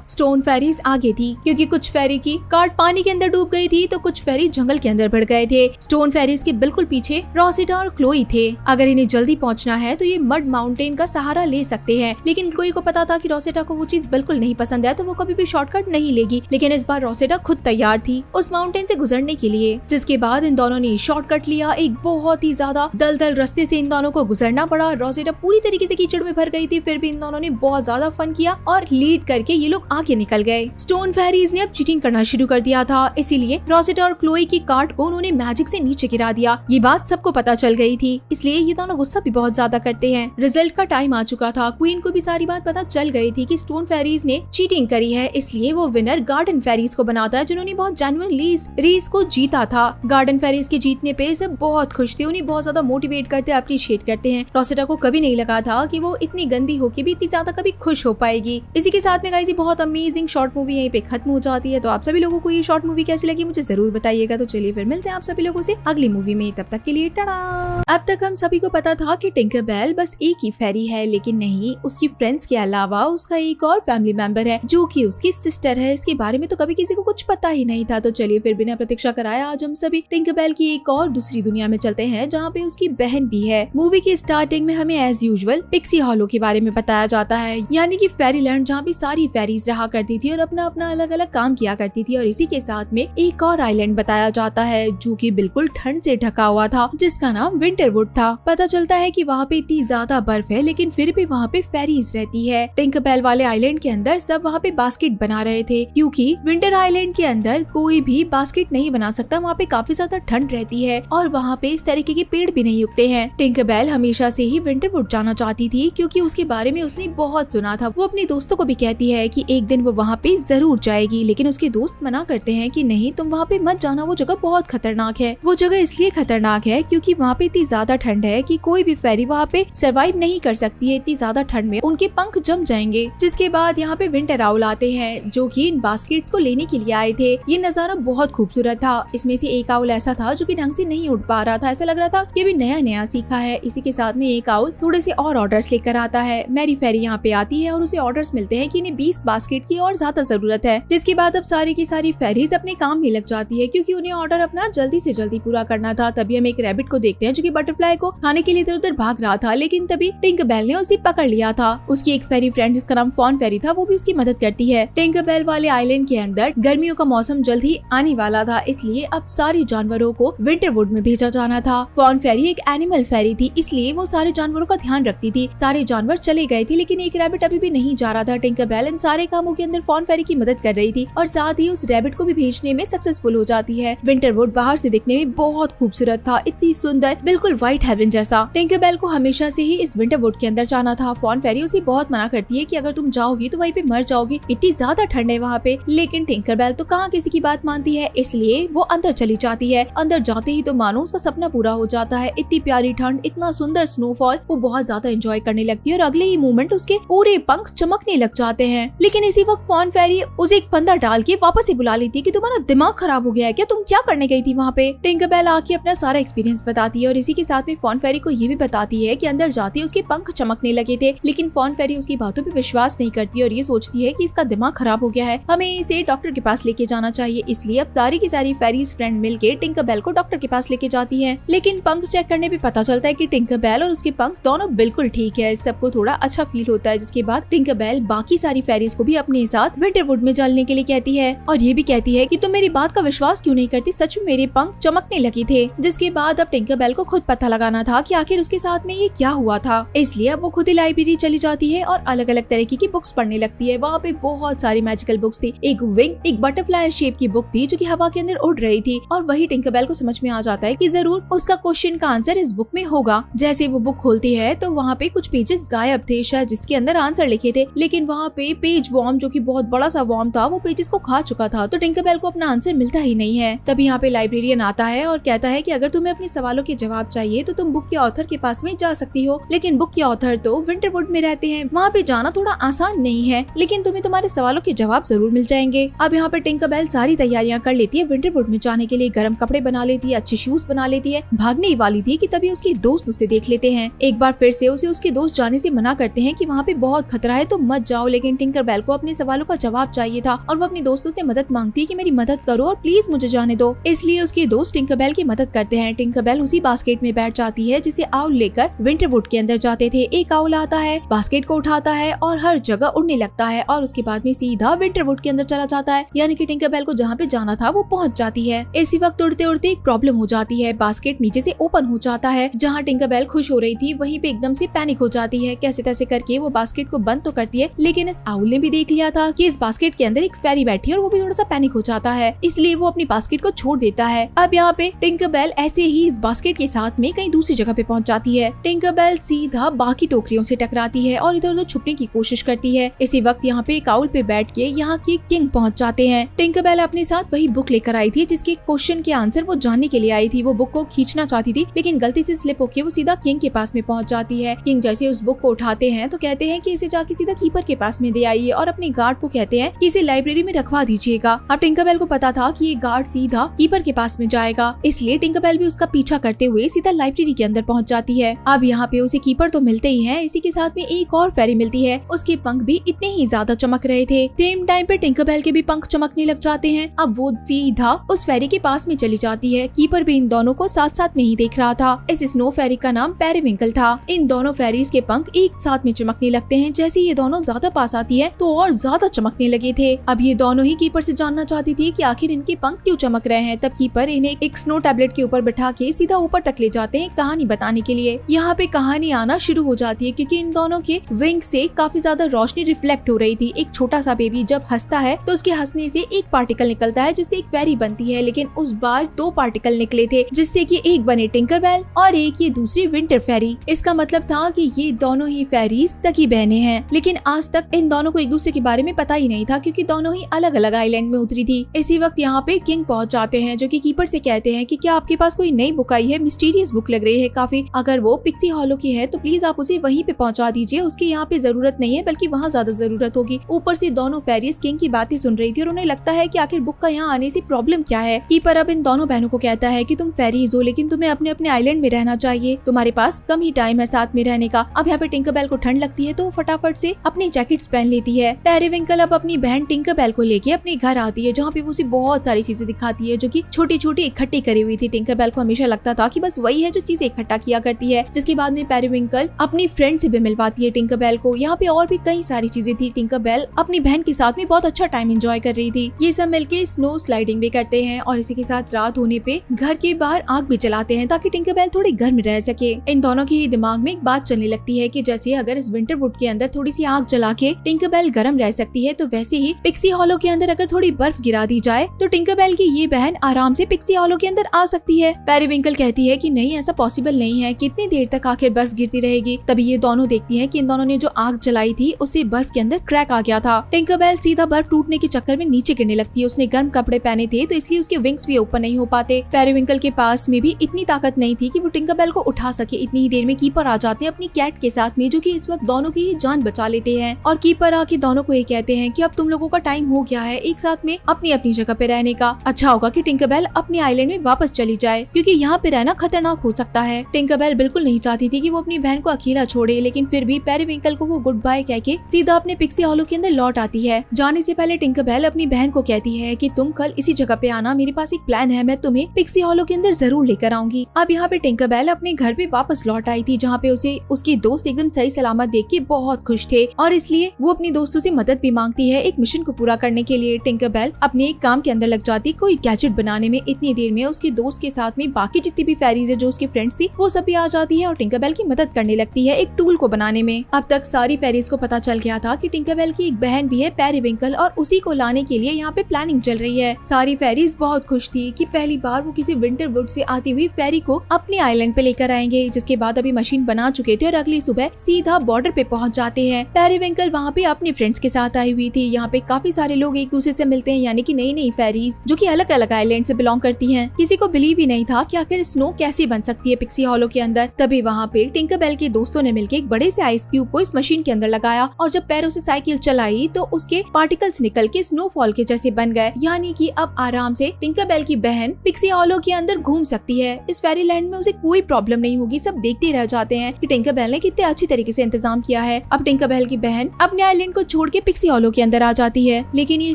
स्टोन फेरीज आगे थी क्योंकि कुछ फेरी की कार्ट पानी के अंदर डूब गई थी तो कुछ फेरी जंगल के अंदर बढ़ गए थे। स्टोन फेरीज के बिल्कुल पीछे रोसेटा और क्लोई थे। अगर इन्हें जल्दी पहुंचना है तो ये मड माउंटेन का सहारा ले सकते हैं, लेकिन क्लोई को पता था कि रोसेटा को वो चीज बिल्कुल नहीं पसंद है तो वो कभी भी शॉर्टकट नहीं लेगी। लेकिन इस बार रोसेटा खुद तैयार थी उस माउंटेन से गुजरने के लिए, जिसके बाद इन दोनों ने शॉर्टकट लिया। एक बहुत ही ज्यादा दलदल रास्ते से इन दोनों को गुजरना पड़ा। रोसेटा पूरी तरीके से कीचड़ में भर गई थी, फिर भी इन दोनों ने बहुत ज्यादा फन किया और लीड करके ये लोग आगे निकल गए। स्टोन फेरीज ने अब चीटिंग करना शुरू कर दिया था, इसीलिए रोसेटा और क्लोई की कार्ट को उन्होंने मैजिक से नीचे गिरा दिया। ये बात सबको पता चल गई थी, इसलिए ये दोनों गुस्सा भी बहुत ज्यादा करते हैं। रिजल्ट का टाइम आ चुका था। क्वीन को भी सारी बात पता चल गई थी कि स्टोन फेरीज ने चीटिंग करी है, इसलिए वो विनर गार्डन फेरीज को बनाता है जिन्होंने बहुत जेन्युइनली इस रेस को जीता था। गार्डन फेरीज के जीतने पे सब बहुत खुश थे, उन्हें बहुत ज्यादा मोटिवेट करते अप्रिशिएट करते हैं। रोसेटा को कभी नहीं लगा था कि वो इतनी गंदी होके भी इतनी ज्यादा कभी खुश हो पाएगी। इसी के साथ में गाइस ये बहुत अमेजिंग शॉर्ट मूवी यहीं पे खत्म हो जाती है। तो आप सभी लोगों को ये शॉर्ट मूवी कैसी लगी मुझे जरूर बताइएगा। तो चलिए फिर मिलते हैं आप सभी लोगों से अगली मूवी में, तब तक के लिए टाटा। अब तक हम सभी को पता था कि टिंकरबेल बस एक ही फेरी है, लेकिन नहीं, उसकी फ्रेंड्स के अलावा उसका एक और फैमिली मेंबर है जो कि उसकी सिस्टर है। इसके बारे में तो कभी किसी को कुछ पता ही नहीं था। तो चलिए फिर बिना प्रतीक्षा कराए आज हम सभी टिंकरबेल की एक और दूसरी दुनिया में चलते हैं जहाँ पे उसकी बहन भी है। मूवी की स्टार्टिंग में हमें एज यूजुअल पिक्सी हॉलो के बारे में बताया जाता है, यानी कि फेरीलैंड जहाँ पे सारी फेरीज रहा करती थी और अपना अपना अलग अलग काम किया करती थी। और इसी के साथ में एक और आइलैंड बताया जाता है जो कि बिल्कुल ठंड से ढका हुआ था, जिसका नाम विंटरवुड था। पता चलता है कि वहाँ पे इतनी ज्यादा बर्फ है लेकिन फिर भी वहाँ पे फेरीज रहती है। टिंकरबेल वाले आइलैंड के अंदर सब वहाँ पे बास्केट बना रहे थे क्योंकि विंटर आइलैंड के अंदर कोई भी बास्केट नहीं बना सकता, वहाँ पे काफी ज्यादा ठंड रहती है और वहाँ पे इस तरीके के पेड़ भी नहीं उगते हैं। टिंकरबेल हमेशा से ही विंटरवुड जाना चाहती थी क्योंकि उसके बारे में उसने बहुत सुना था। वो अपने दोस्तों को भी कहती है कि एक दिन वो वहाँ पे जरूर जाएगी, लेकिन उसके दोस्त मना करते हैं कि नहीं तुम वहाँ पे मत जाना, वो जगह बहुत खतरनाक है। वो जगह इसलिए खतरनाक है क्योंकि वहाँ पे इतनी ज्यादा ठंड है कि कोई भी फेरी वहाँ पे सरवाइव नहीं कर सकती है। इतनी ज्यादा ठंड में उनके पंख जम जाएंगे। जिसके बाद यहाँ पे विंटर आउल आते हैं जो कि इन बास्केट्स को लेने के लिए आए थे। ये नजारा बहुत खूबसूरत था। इसमें से एक आउल ऐसा था जो कि ढंग से नहीं उड़ पा रहा था, ऐसा लग रहा था कि अभी नया नया सीखा है। इसी के साथ में एक आउल थोड़े से और ऑर्डर्स लेकर आता है। मैरी फेरी यहाँ पे आती है और उसे ऑर्डर्स मिलते हैं कि इन्हें 20 बास्केट की और ज्यादा जरूरत है। जिसके बाद अब सारी की सारी फेरीज अपने काम में लग जाती है क्योंकि उन्हें ऑर्डर अपना जल्दी से जल्दी पूरा करना था। तभी हम एक रैबिट को देखते हैं जो कि बटरफ्लाई को खाने के लिए इधर उधर भाग रहा था, लेकिन तभी टिंकरबेल ने उसे पकड़ लिया था। उसकी एक फेरी फ्रेंड जिसका नाम फॉन फेरी था वो भी उसकी मदद करती है। टिंकरबेल वाले आइलैंड के अंदर गर्मियों का मौसम जल्द ही आने वाला था, इसलिए अब सारे जानवरों को विंटरवुड में भेजा जाना था। फॉन फेरी एक एनिमल फेरी थी, इसलिए वो सारे जानवरों का ध्यान रखती थी। सारे जानवर चले गए थे लेकिन एक रैबिट अभी भी नहीं जा रहा था। टिंकरबेल इन सारे कामों के अंदर फॉन फेरी की मदद कर रही थी और साथ ही उस रैबिट को भी भेजने में सक्सेसफुल हो जाती है। विंटरवुड बाहर से दिखने में बहुत खूबसूरत था, इतनी सुंदर, बिल्कुल व्हाइट हेवन जैसा। टिंकरबेल को हमेशा से ही इस विंटरवुड के अंदर जाना था। फॉन फेरी उसे बहुत मना करती है कि अगर तुम जाओगी तो वहीं पे मर जाओगी, इतनी ज्यादा ठंड है वहाँ पे। लेकिन टिंकरबेल तो कहाँ किसी की बात मानती है, इसलिए वो अंदर चली जाती है। अंदर जाते ही तो मानो उसका सपना पूरा हो जाता है। इतनी प्यारी ठंड, इतना सुंदर स्नोफॉल, वो बहुत ज्यादा एंजॉय करने लगती है और अगले ही मोमेंट उसके पूरे पंख चमकने लग जाते हैं। लेकिन इसी वक्त फॉन फेरी उसे एक फंदा डाल के वापस ही बुला लेती है कि तुम्हारा दिमाग खराब हो गया है क्या, तुम क्या करने गई थी वहाँ पे। टिंकरबेल आके अपना सारा एक्सपीरियंस बताती है और इसी के साथ में फॉन फेरी को ये भी बताती है कि अंदर जाते उसके पंख चमकने लगे थे। लेकिन फॉन फेरी उसकी बातों पे विश्वास नहीं करती और ये सोचती है कि इसका दिमाग खराब हो गया है, हमें इसे डॉक्टर के पास लेके जाना चाहिए। इसलिए अब सारी की सारी फेरीज फ्रेंड मिलके टिंकरबेल को डॉक्टर के पास लेके जाती है। लेकिन पंख चेक करने पे पता चलता है कि टिंकरबेल और उसके पंख दोनों बिल्कुल ठीक है। सबको थोड़ा अच्छा फील होता है। जिसके बाद टिंकरबेल बाकी सारी फेरीज को भी अपने साथ विंटरवुड में चलने के लिए कहती है और ये भी कहती है कि तुम मेरी बात का विश्वास क्यों नहीं करती, सच में मेरे पंख चमकने लगे थे। जिसके बाद अब टिंकरबेल को खुद पता लगाना था कि आखिर उसके साथ में ये क्या हुआ था। इसलिए अब वो खुद ही लाइब्रेरी चली जाती है और अलग अलग तरीके की बुक्स पढ़ने लगती है। वहाँ पे बहुत सारी मैजिकल बुक्स थी। एक विंग, एक बटरफ्लाई शेप की बुक थी जो कि हवा के अंदर उड़ रही थी और वही टिंकरबेल को समझ में आ जाता है कि जरूर उसका क्वेश्चन का आंसर इस बुक में होगा। जैसे वो बुक खोलती है तो वहाँ पे कुछ पेजेस गायब थे शायद जिसके अंदर आंसर लिखे थे, लेकिन वहाँ पे पेज वॉर्म जो कि बहुत बड़ा सा वॉर्म था वो पेजेस को खा चुका था। तो टिंकरबेल को अपना आंसर मिलता ही नहीं है। तभी यहाँ पे लाइब्रेरियन आता है और कहता है कि अगर तुम्हें अपने सवालों के जवाब चाहिए तो तुम बुक के ऑथर के पास में जा सकती हो, लेकिन बुक के ऑथर तो विंटरवुड में रहते हैं, वहाँ पे जाना थोड़ा आसान नहीं है। लेकिन तुम्हें तुम्हारे हमारे सवालों के जवाब जरूर मिल जाएंगे। अब यहाँ पे टिंकरबेल सारी तैयारियां कर लेती है विंटरवुड में जाने के लिए, गर्म कपड़े बना लेती है, अच्छे शूज बना लेती है, भागने ही वाली थी कि तभी उसके दोस्त उसे देख लेते हैं। एक बार फिर से उसे उसके दोस्त जाने से मना करते हैं कि वहाँ पे बहुत खतरा है तो मत जाओ, लेकिन टिंकरबेल को अपने सवालों का जवाब चाहिए था और वो अपने दोस्तों से मदद मांगती है कि मेरी मदद करो और प्लीज मुझे जाने दो। इसलिए उसके दोस्त टिंकरबेल की मदद करते हैं। टिंकरबेल उसी बास्केट में बैठ जाती है जिसे आउल लेकर विंटरवुड के अंदर जाते थे। एक आउल आता है, बास्केट को उठाता है और हर जगह उड़ने लगता है और उसके बाद में सीधा विंटरवुड के अंदर चला जाता है, यानी कि टिंकरबेल को जहाँ पे जाना था वो पहुँच जाती है। इसी वक्त उड़ते उड़ते एक प्रॉब्लम हो जाती है, बास्केट नीचे से ओपन हो जाता है। जहाँ टिंकरबेल खुश हो रही थी वहीं पे एकदम से पैनिक हो जाती है। कैसे तैसे करके वो बास्केट को बंद तो करती है, लेकिन इस आउल ने भी देख लिया था कि इस बास्केट के अंदर एक फेरी बैठी है और वो भी थोड़ा सा पैनिक हो जाता है, इसलिए वो अपनी बास्केट को छोड़ देता है। अब यहाँ पे टिंकरबेल ऐसे ही इस बास्केट के साथ में कहीं दूसरी जगह पे पहुंच जाती है। टिंकरबेल सीधा बाकी टोकरियों से टकराती है और इधर उधर छुपने की कोशिश करती है। इसी वक्त यहाँ पे एक आउल पे बैठ के यहाँ के किंग पहुंच जाते हैं। टिंकरबेल अपने साथ वही बुक लेकर आई थी जिसके क्वेश्चन के आंसर वो जानने के लिए आई थी। वो बुक को खींचना चाहती थी लेकिन गलती से स्लिप होकर वो सीधा किंग के पास में पहुंच जाती है। किंग जैसे उस बुक को उठाते हैं तो कहते हैं कि इसे जाके सीधा कीपर के पास में दे आइए और अपने गार्ड को कहते हैं कि इसे लाइब्रेरी में रखवा दीजिएगा। अब टिंकरबेल को पता था कि ये गार्ड सीधा कीपर के पास में जाएगा, इसलिए टिंकरबेल भी उसका पीछा करते हुए सीधा लाइब्रेरी के अंदर पहुंच जाती है। अब यहाँ पे उसे कीपर तो मिलते ही हैं, इसी के साथ में एक और फेरी मिलती है। उसके पंख भी इतने ही ज्यादा चमक रहे थे। सेम टाइम पे टिंकरबेल के भी पंख चमकने लग जाते हैं। अब वो सीधा उस फेरी के पास में चली जाती है। कीपर भी इन दोनों को साथ साथ में ही देख रहा था। इस स्नो फेरी का नाम पेरिविंकल था। इन दोनों फेरीज के पंख एक साथ में चमकने लगते हैं। जैसे ये दोनों ज्यादा पास आती है तो और ज्यादा चमकने लगे थे। अब ये दोनों ही कीपर से जानना चाहती थी कि आखिर इनके पंख क्यों चमक रहे हैं। तब कीपर इन्हें एक स्नो टैबलेट के ऊपर बिठा के सीधा ऊपर तक ले जाते हैं कहानी बताने के लिए। यहाँ पे कहानी आना शुरू हो जाती है क्योंकि इन दोनों के विंग से काफी ज्यादा रोशनी रिफ्लेक्ट हो रही थी। एक छोटा सा बेबी जब हंसता है तो उसके हंसने से एक पार्टिकल निकलता है जिससे एक फेरी बनती है, लेकिन उस बार दो पार्टिकल निकले थे जिससे कि एक बने टिंकरबेल और एक ये दूसरी विंटर फेरी। इसका मतलब था कि ये दोनों ही फेरीज सगी बहनें हैं, लेकिन आज तक इन दोनों को एक दूसरे के बारे में पता ही नहीं था क्योंकि दोनों ही अलग अलग आइलैंड में उतरी थी। इसी वक्त यहाँ पे किंग पहुंच जाते हैं जो कि कीपर से कहते हैं कि क्या आपके पास कोई नई बुक आई है, मिस्टीरियस बुक लग रही है काफी, अगर वो पिक्सी हॉलो की है तो प्लीज आप उसे वहीं पे पहुंचा दीजिए, उसकी यहाँ पे जरूरत नहीं है बल्कि वहाँ ज्यादा जरूरत होगी। ऊपर से दोनों फेरीज किंग की बातें सुन रही थी और उन्हें लगता है कि आखिर बुक का यहाँ आने से प्रॉब्लम क्या है। कीपर अब इन दोनों बहनों को कहता है कि तुम फेरीज हो लेकिन तुम्हें अपने अपने आइलैंड में रहना चाहिए, तुम्हारे पास कम ही टाइम है साथ में रहने का। अब यहाँ पे टिंकरबेल को ठंड लगती है तो वो फटाफट से अपनी जैकेट्स पहन लेती है। पेरिविंकल अब अपनी बहन टिंकरबेल को लेके अपने घर आती है जहाँ पे वो उसे बहुत सारी चीजें दिखाती है जो कि छोटी छोटी इकट्ठी करी हुई थी। टिंकरबेल को हमेशा लगता था कि बस वही है जो चीजें इकट्ठा किया करती है। जिसके बाद में पेरिविंकल अपनी फ्रेंड से भी मिलवाती है टिंकरबेल को। यहाँ पे और भी कई सारी चीजें थी। टिंकरबेल अपनी बहन के साथ में बहुत अच्छा टाइम एंजॉय कर रही थी। ये सब मिलके स्नो स्लाइडिंग भी करते हैं और इसी के साथ रात होने पे घर के बाहर आग भी जलाते हैं ताकि टिंकरबेल थोड़ी गर्म रह सके। इन दोनों के दिमाग में एक बात चलने लगती है कि जैसे अगर इस विंटरवुड के अंदर थोड़ी सी आग जला के टिंकरबेल गर्म रह सकती है तो वैसे ही पिक्सी हॉलो के अंदर अगर थोड़ी बर्फ गिरा दी जाए तो टिंकरबेल की ये बहन आराम से पिक्सी हॉलो के अंदर आ सकती है। पेरिविंकल कहती है कि नहीं, ऐसा पॉसिबल नहीं है, कितनी देर तक आखिर बर्फ गिरती रहेगी। तभी ये दोनों देखती हैं कि इन दोनों ने जो आग जलाई थी उससे बर्फ के अंदर क्रैक आ गया था। टिंकरबेल सीधा बर्फ टूटने के चक्कर में नीचे गिरने लगती है। उसने गर्म कपड़े पहने थे तो इसलिए उसके विंग्स भी ऊपर नहीं हो पाते। पेरिविंकल के पास में भी इतनी ताकत नहीं थी कि वो टिंकरबेल को उठा सके। इतनी ही देर में कीपर आ जाते हैं अपनी कैट के साथ में, जो कि इस वक्त दोनों की ही जान बचा लेते हैं। और कीपर आके दोनों को ये कहते हैं कि अब तुम लोगों का टाइम हो गया है एक साथ में अपनी अपनी जगह पे रहने का। अच्छा होगा कि टिंकरबेल अपने आइलैंड में वापस चली जाए क्योंकि यहाँ पे रहना खतरनाक हो सकता है। टिंकरबेल बिल्कुल नहीं चाहती थी कि वो अपनी बहन को अकेला छोड़े, लेकिन फिर भी पेरिविंकल को वो गुड बाय कह के सीधा अपने पिक्सी हॉलो के अंदर लौट आती है। जाने से पहले टिंकरबेल अपनी बहन को कहती है कि तुम कल इसी जगह पे आना, मेरे पास एक प्लान है, मैं तुम्हें पिक्सी हॉलो के अंदर जरूर लेकर आऊंगी। अब यहाँ पे टिंकरबेल अपने घर पे वापस लौट आई थी जहाँ पे उसे उसके दोस्त एकदम सही सलामत देख के बहुत खुश थे और इसलिए वो अपनी दोस्तों से मदद भी मांगती है एक मिशन को पूरा करने के लिए। टिंकरबेल अपने एक काम के अंदर लग जाती कोई गैजेट बनाने में। इतनी देर में उसके दोस्त के साथ में बाकी जितनी भी फेरीज है जो उसकी फ्रेंड्स थी वो सब भी आ जाती है और टिंकरबेल की मदद करने लगती है एक टूल को बनाने में। अब तक सारी फेरीज को पता चल गया था कि टिंकरबेल की एक बहन भी है पेरिविंकल और उसी को लाने के लिए यहाँ पे प्लानिंग चल रही है। सारी फेरीज बहुत खुश थी कि पहली बार वो किसी विंटरवुड से आती हुई फेरी को अपने आइलैंड पे लेकर आएंगे। जिसके बाद अभी मशीन बना चुके थे और अगली सुबह सीधा बॉर्डर पे पहुंच जाते हैं। पेरिविंकल वहाँ पे अपने फ्रेंड्स के साथ आई हुई थी। यहाँ पे काफी सारे लोग एक दूसरे से मिलते हैं, यानी कि नई नई फेरीज जो कि अलग अलग आइलैंड से बिलोंग करती हैं। किसी को बिलीव ही नहीं था कि आखिर स्नो कैसे बन सकती है पिक्सी हॉलो के अंदर। तभी वहाँ पे टिंकरबेल के दोस्तों ने मिलकर एक बड़े से आइस क्यूब को इस मशीन के अंदर लगाया और जब पैरों से साइकिल चलाई तो उसके पार्टिकल्स निकल के स्नोफॉल के जैसे बन गए, यानी कि अब आराम से टिंकरबेल की बहन पिक्सी हॉलो के अंदर घूम सकती है। इस फेरीलैंड में उसे कोई प्रॉब्लम नहीं होगी। सब देखते रह जाते हैं कि टिंकरबेल ने कितने अच्छी तरीके से इंतजाम किया है। अब टिंकरबेल की बहन अपने आइलैंड को छोड़ के पिक्सी हॉलो के अंदर आ जाती है, लेकिन ये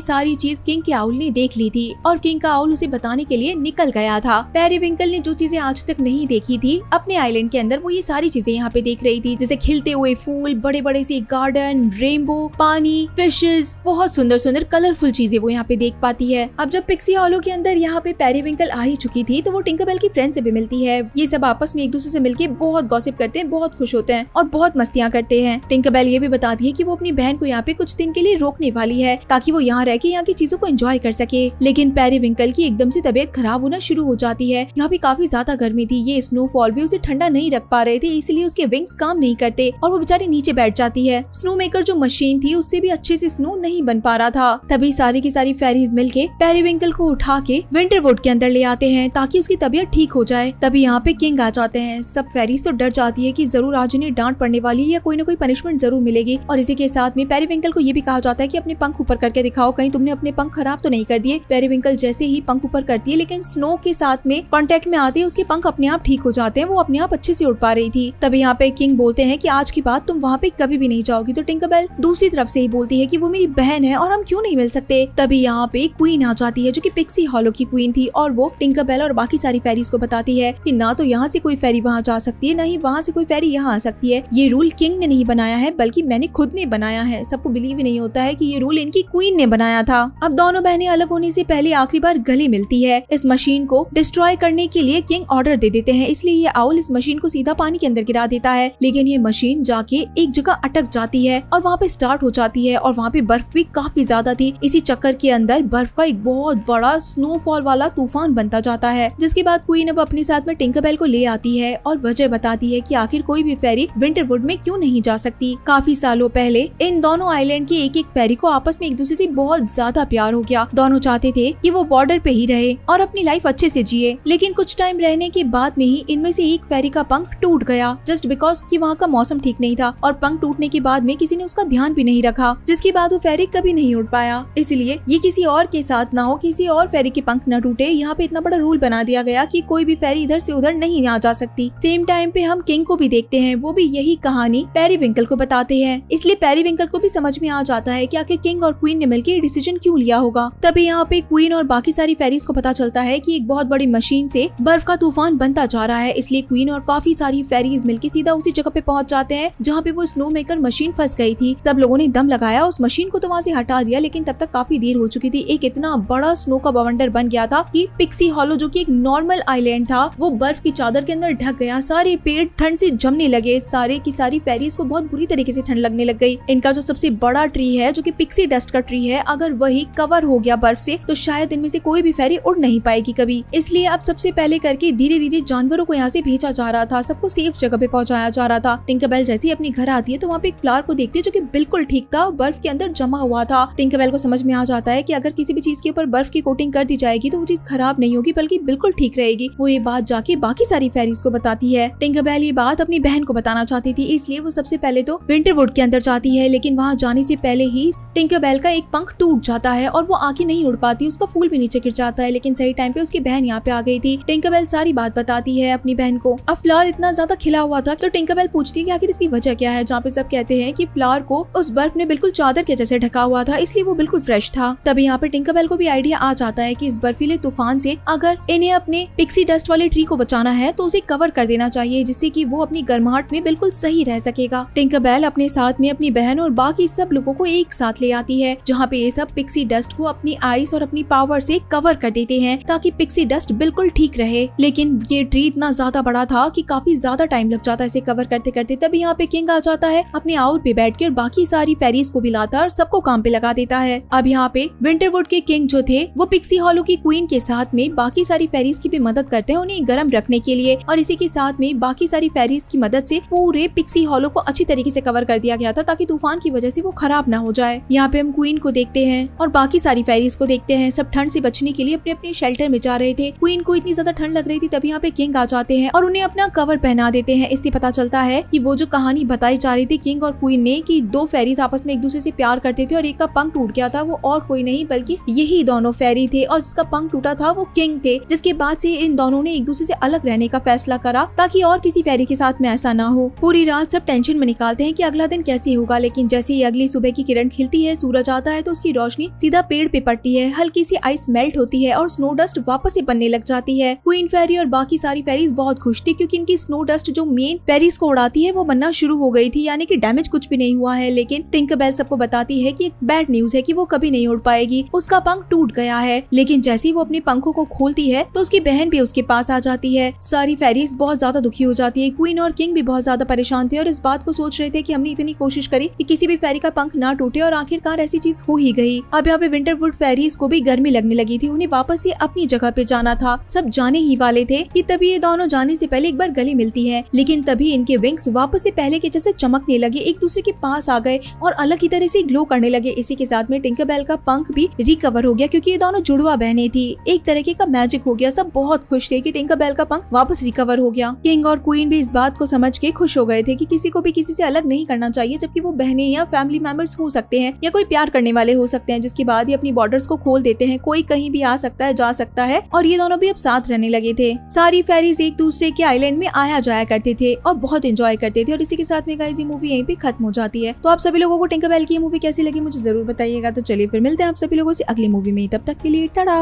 सारी चीज किंग के आउल ने देख ली थी और किंग का आउल उसे बताने के लिए निकल गया था। पेरीविंकल ने जो चीजें आज तक नहीं देखी थी अपने आइलैंड के अंदर, वो ये सारी चीजें यहाँ पे देख रही थी, जैसे खिलते हुए फूल, बड़े बड़े से गार्डन, रेनबो, पानी, फिशेस, बहुत सुंदर सुंदर कलरफुल चीजें वो यहाँ पे देख पाती है। अब जब पिक्सी हॉलो के अंदर यहाँ पे पेरीविंकल आ ही चुकी थी तो वो टिंकरबेल की फ्रेंड से भी मिलती है। ये सब आपस में एक दूसरे से मिलके बहुत गॉसिप करते हैं, बहुत खुश होते हैं और बहुत मस्तियाँ करते हैं। टिंकरबेल ये भी बताती है कि वो अपनी बहन को यहाँ पे कुछ दिन के लिए रोकने वाली है ताकि वो यहाँ रह के यहाँ की चीजों को एंजॉय कर सके, लेकिन पेरीविंकल की एकदम से तबीयत खराब होना शुरू हो जाती है। यहाँ पे काफी ज्यादा गर्मी थी, ये स्नोफॉल भी उसे ठंडा नहीं रख पा रहे थे, इसलिए उसके विंग्स काम नहीं करते और वो बेचारी नीचे बैठ जाती है। स्नो मेकर जो मशीन थी उससे भी अच्छे से स्नो नहीं बन पा रहा था। तभी सारी की सारी फेरीज मिलके पेरीविंकल को उठा के विंटरवुड के अंदर ले आते हैं ताकि उसकी तबीयत ठीक हो जाए। तभी यहाँ पे किंग आ जाते हैं। सब फेरीज तो डर जाती है कि जरूर आज उन्हें डांट पड़ने वाली है या कोई ना कोई पनिशमेंट जरूर मिलेगी, और इसी के साथ में पेरीविंकल को ये भी कहा जाता है कि अपने पंख ऊपर करके दिखाओ, कहीं तुमने अपने पंख खराब तो नहीं कर दिए। पेरीविंकल जैसे ही पंख ऊपर करती है, लेकिन स्नो के साथ में कांटेक्ट में आते ही उसके पंख अपने आप ठीक हो जाते हैं, वो अपने आप अच्छे से उड़ पा रही थी। तभी यहाँ पे किंग बोलते हैं कि आज की बात तुम वहाँ पे कभी भी नहीं जाओगी। तो टिंकरबेल दूसरी तरफ से ही बोलती है कि वो मेरी बहन है और हम क्यों नहीं मिल सकते। तभी यहाँ पे क्वीन आ जाती है जो कि पिक्सी हॉलो की क्वीन थी, और वो टिंकरबेल और बाकी सारी फेरीज को बताती है कि ना तो यहाँ से कोई फेरी वहाँ जा सकती है, ना ही वहाँ से कोई फेरी यहाँ आ सकती है। ये रूल किंग ने नहीं बनाया है बल्कि मैंने खुद ने बनाया है। सबको बिलीव ही नहीं होता है कि ये रूल इनकी क्वीन ने बनाया था। अब दोनों बहनें अलग होने से पहले आखिरी बार गले मिलती है। इस मशीन को डिस्ट्रॉय करने के लिए किंग ऑर्डर दे देते हैं, इसलिए ये आउल इस मशीन को सीधा पानी के अंदर गिरा देता है, लेकिन ये मशीन जाके एक जगह अटक जाती है और वहाँ पे स्टार्ट हो जाती है, और वहाँ पे बर्फ भी काफी ज्यादा थी। इसी चक्कर के अंदर बर्फ का एक बहुत बड़ा स्नोफॉल वाला तूफान बनता जाता है, जिसके बाद क्वीन अब अपने साथ में टिंकरबेल को ले आती है और वजह बताती है कि आखिर कोई भी फेरी विंटरवुड में क्यों नहीं जा सकती। काफी सालों पहले इन दोनों आइलैंड की एक एक फेरी को आपस में एक दूसरे से बहुत ज्यादा प्यार हो गया। दोनों चाहते थे कि वो बॉर्डर पे ही रहे और अपनी लाइफ अच्छे से जिए, लेकिन कुछ टाइम रहने के बाद में ही इनमें से एक फेरी का पंख टूट गया, जस्ट बिकॉज कि वहाँ का मौसम ठीक नहीं था, और पंख टूटने के बाद में किसी ने उसका ध्यान भी नहीं रखा, जिसके बाद वो फेरी कभी नहीं उड़ पाया। इसलिए ये किसी और के साथ ना हो, किसी और फेरी के पंख न टूटे, यहाँ पे इतना बड़ा रूल बना दिया गया कि कोई भी फेरी इधर से उधर नहीं आ जा सकती। सेम टाइम पे हम किंग को भी देखते हैं, वो भी यही कहानी पेरीविंकल को बताते हैं, इसलिए पेरीविंकल को भी समझ में आ जाता है कि आखिर किंग और क्वीन ने मिलकर डिसीजन क्यों लिया होगा। तभी यहाँ पे क्वीन और बाकी सारी फेरीज को पता चलता है कि एक बहुत बड़ी मशीन से बर्फ का तूफान बनता जा रहा है, इसलिए क्वीन और काफी सारी फेरीज मिलकर सीधा उसी जगह पे पहुंच जाते हैं जहाँ पे वो स्नो मेकर मशीन फंस गई थी। सब लोगों ने दम लगाया, उस मशीन को तो वहाँ से हटा दिया, लेकिन तब तक काफी देर हो चुकी थी। एक इतना बड़ा स्नो का बवंडर बन गया था कि पिक्सी हॉलो जो कि एक नॉर्मल आइलैंड था वो बर्फ की चादर के अंदर ढक गया। सारे पेड़ ठंड से जमने लगे, सारे की सारी फेरीज को बहुत बुरी तरीके से ठंड लगने लग गई। इनका जो सबसे बड़ा ट्री है जो कि पिक्सी डस्ट का ट्री है, अगर वही कवर हो गया बर्फ से तो शायद इनमें से कोई भी फेरी उड़ नहीं पाएगी कभी। इसलिए अब सबसे पहले करके धीरे धीरे जानवरों को यहाँ से भेजा जा रहा था, सबको सेफ जगह पे पहुंचाया जा रहा था। टिंकरबेल जैसे ही अपने घर आती है तो वहाँ पे एक फ्लावर को देखती है जो कि बिल्कुल ठीक था और बर्फ के अंदर जमा हुआ था। टिंकरबेल को समझ में आ जाता है कि अगर किसी भी चीज के ऊपर बर्फ की कोटिंग कर दी जाएगी तो वो चीज खराब नहीं होगी बल्कि बिल्कुल ठीक रहेगी। वो ये बात जाके बाकी सारी फेरीज को बताती है। टिंकरबेल ये बात अपनी बहन को बताना चाहती थी, इसलिए वो सबसे पहले तो विंटरवुड के अंदर जाती है, लेकिन वहाँ जाने से पहले ही टिंकरबेल का एक पंख टूट जाता है और वो आगे नहीं उड़ पाती, उसका फूल भी नीचे गिर जाता है। लेकिन सही टाइम पे उसकी बहन यहाँ पे आ गई थी। टिंकरबेल सारी बात बताती है अपनी बहन को। अब फ्लावर इतना ज्यादा खिला हुआ था तो टिंकरबेल पूछती है कि आखिर इसकी वजह क्या है, जहाँ पे सब कहते हैं कि फ्लावर को उस बर्फ ने बिल्कुल चादर के जैसे ढका हुआ था, इसलिए वो बिल्कुल फ्रेश था। तभी यहाँ पे टिंकरबेल को भी आइडिया आ जाता है कि इस बर्फीले तूफान से अगर इन्हें अपने पिक्सी डस्ट वाले ट्री को बचाना है तो उसे कवर कर देना चाहिए, जिससे कि वो अपनी गर्माहट में बिल्कुल सही रह सकेगा। टिंकरबेल अपने साथ में अपनी बहन और बाकी सब लोगों को एक साथ ले आती है, जहाँ पे ये सब पिक्सी डस्ट को अपनी आइस और अपनी पावर से कवर कर देते हैं ताकि पिक्सी डस्ट बिल्कुल ठीक रहे। लेकिन ये ट्री इतना ज्यादा बड़ा था कि काफी ज्यादा टाइम लग जाता है इसे कवर करते करते। तभी यहाँ पे किंग आ जाता है, अपने आउल पे बैठ के और बाकी सारी फेरीज को भी लाता है और सबको काम पे लगा देता है। अब यहाँ पे विंटरवुड के किंग जो थे वो पिक्सी हॉलो की क्वीन के साथ में बाकी सारी फेरीज की भी मदद करते हैं उन्हें गर्म रखने के लिए, और इसी के साथ में बाकी सारी फेरीज की मदद से पूरे पिक्सी हॉलो को अच्छी तरीके से कवर कर दिया गया था ताकि तूफान की वजह से वो खराब ना हो जाए। यहाँ पे हम क्वीन को देखते हैं और बाकी सारी फेरीज को देखते हैं, सब ठंड से बचने के लिए अपने अपने शेल्टर में जा रहे थे। क्वीन को इतनी ज्यादा ठंड लग रही थी, तभी यहाँ पे किंग आ जाते हैं और उन्हें अपना कवर पहना देते हैं। इससे पता चलता है कि वो जो कहानी बताई जा रही थी किंग और क्वीन ने कि दो फेरीज आपस में में एक दूसरे से प्यार करते थे और एक का पंख टूट गया था, वो और कोई नहीं बल्कि यही दोनों फेरी थे, और जिसका पंख टूटा था वो किंग थे। जिसके बाद से इन दोनों ने एक दूसरे से अलग रहने का फैसला करा ताकि और किसी फेरी के साथ में ऐसा ना हो। पूरी रात सब टेंशन में निकालते हैं कि अगला दिन कैसे होगा, लेकिन जैसे ही अगली सुबह की किरण खिलती है, सूरज आता है तो उसकी रोशनी सीधा पेड़ पे पड़ती है, हल्की सी आइस मेल्ट होती है और स्नो डस्ट वापस से बनने लग जाती है। क्वीन फेरी और बाकी सारी फेरीज बहुत खुश थी क्योंकि इनकी स्नो डस्ट जो मेन फेरीज को उड़ाती है वो बनना शुरू हो गई थी, यानी कि डैमेज कुछ भी नहीं हुआ है। लेकिन टिंकरबेल सबको बताती है कि एक बैड न्यूज है कि वो कभी नहीं उड़ पाएगी, उसका पंख टूट गया है। लेकिन जैसे ही वो अपने पंखों को खोलती है तो उसकी बहन भी उसके पास आ जाती है। सारी फेरीज बहुत ज्यादा दुखी हो जाती है। क्वीन और किंग भी बहुत ज्यादा परेशान थे और इस बात को सोच रहे थे कि हमने इतनी कोशिश करी कि किसी भी फेरी का पंख ना टूटे और आखिरकार ऐसी चीज हो ही गई। अब यहाँ पे विंटरवुड फेरीज को भी गर्मी लगने लगी थी, उन्हें वापस से अपनी जगह पे जाना था। सब जाने ही वाले थे कि तभी ये दोनों जाने से पहले एक बार गले मिलती है, लेकिन तभी इनके विंग्स वापस से पहले के जैसे चमकने लगे, एक दूसरे के पास आ गए और अलग ही तरह से ग्लो करने लगे। इसी के साथ में टिंकरबेल का पंख भी रिकवर हो गया क्योंकि ये दोनों जुड़वा बहनें थी। एक तरीके का मैजिक हो गया। सब बहुत खुश थे कि टिंकरबेल का पंख वापस रिकवर हो गया। किंग और क्वीन भी इस बात को समझ के खुश हो गए थे कि किसी को भी किसी से अलग नहीं करना चाहिए, जबकि वो बहनें या फैमिली मेंबर्स हो सकते हैं या कोई प्यार करने वाले हो सकते हैं। जिसके बाद ये अपनी बॉर्डर्स को खोल देते हैं, कोई कहीं भी आ सकता है, जा सकता है, और ये दोनों भी अब साथ रहने लगे थे। सारी फेरीज एक दूसरे के आइलैंड में आया जाया करते थे और बहुत एंजॉय करते थे। और इसी के साथ में गाइस ये मूवी यहीं पे खत्म हो जाती है। तो आप सभी लोगों को टिंकरबेल की मूवी कैसी लगी मुझे जरूर बताइएगा। तो चलिए फिर मिलते हैं आप सभी लोगों से अगली मूवी में, तब तक के लिए टाटा।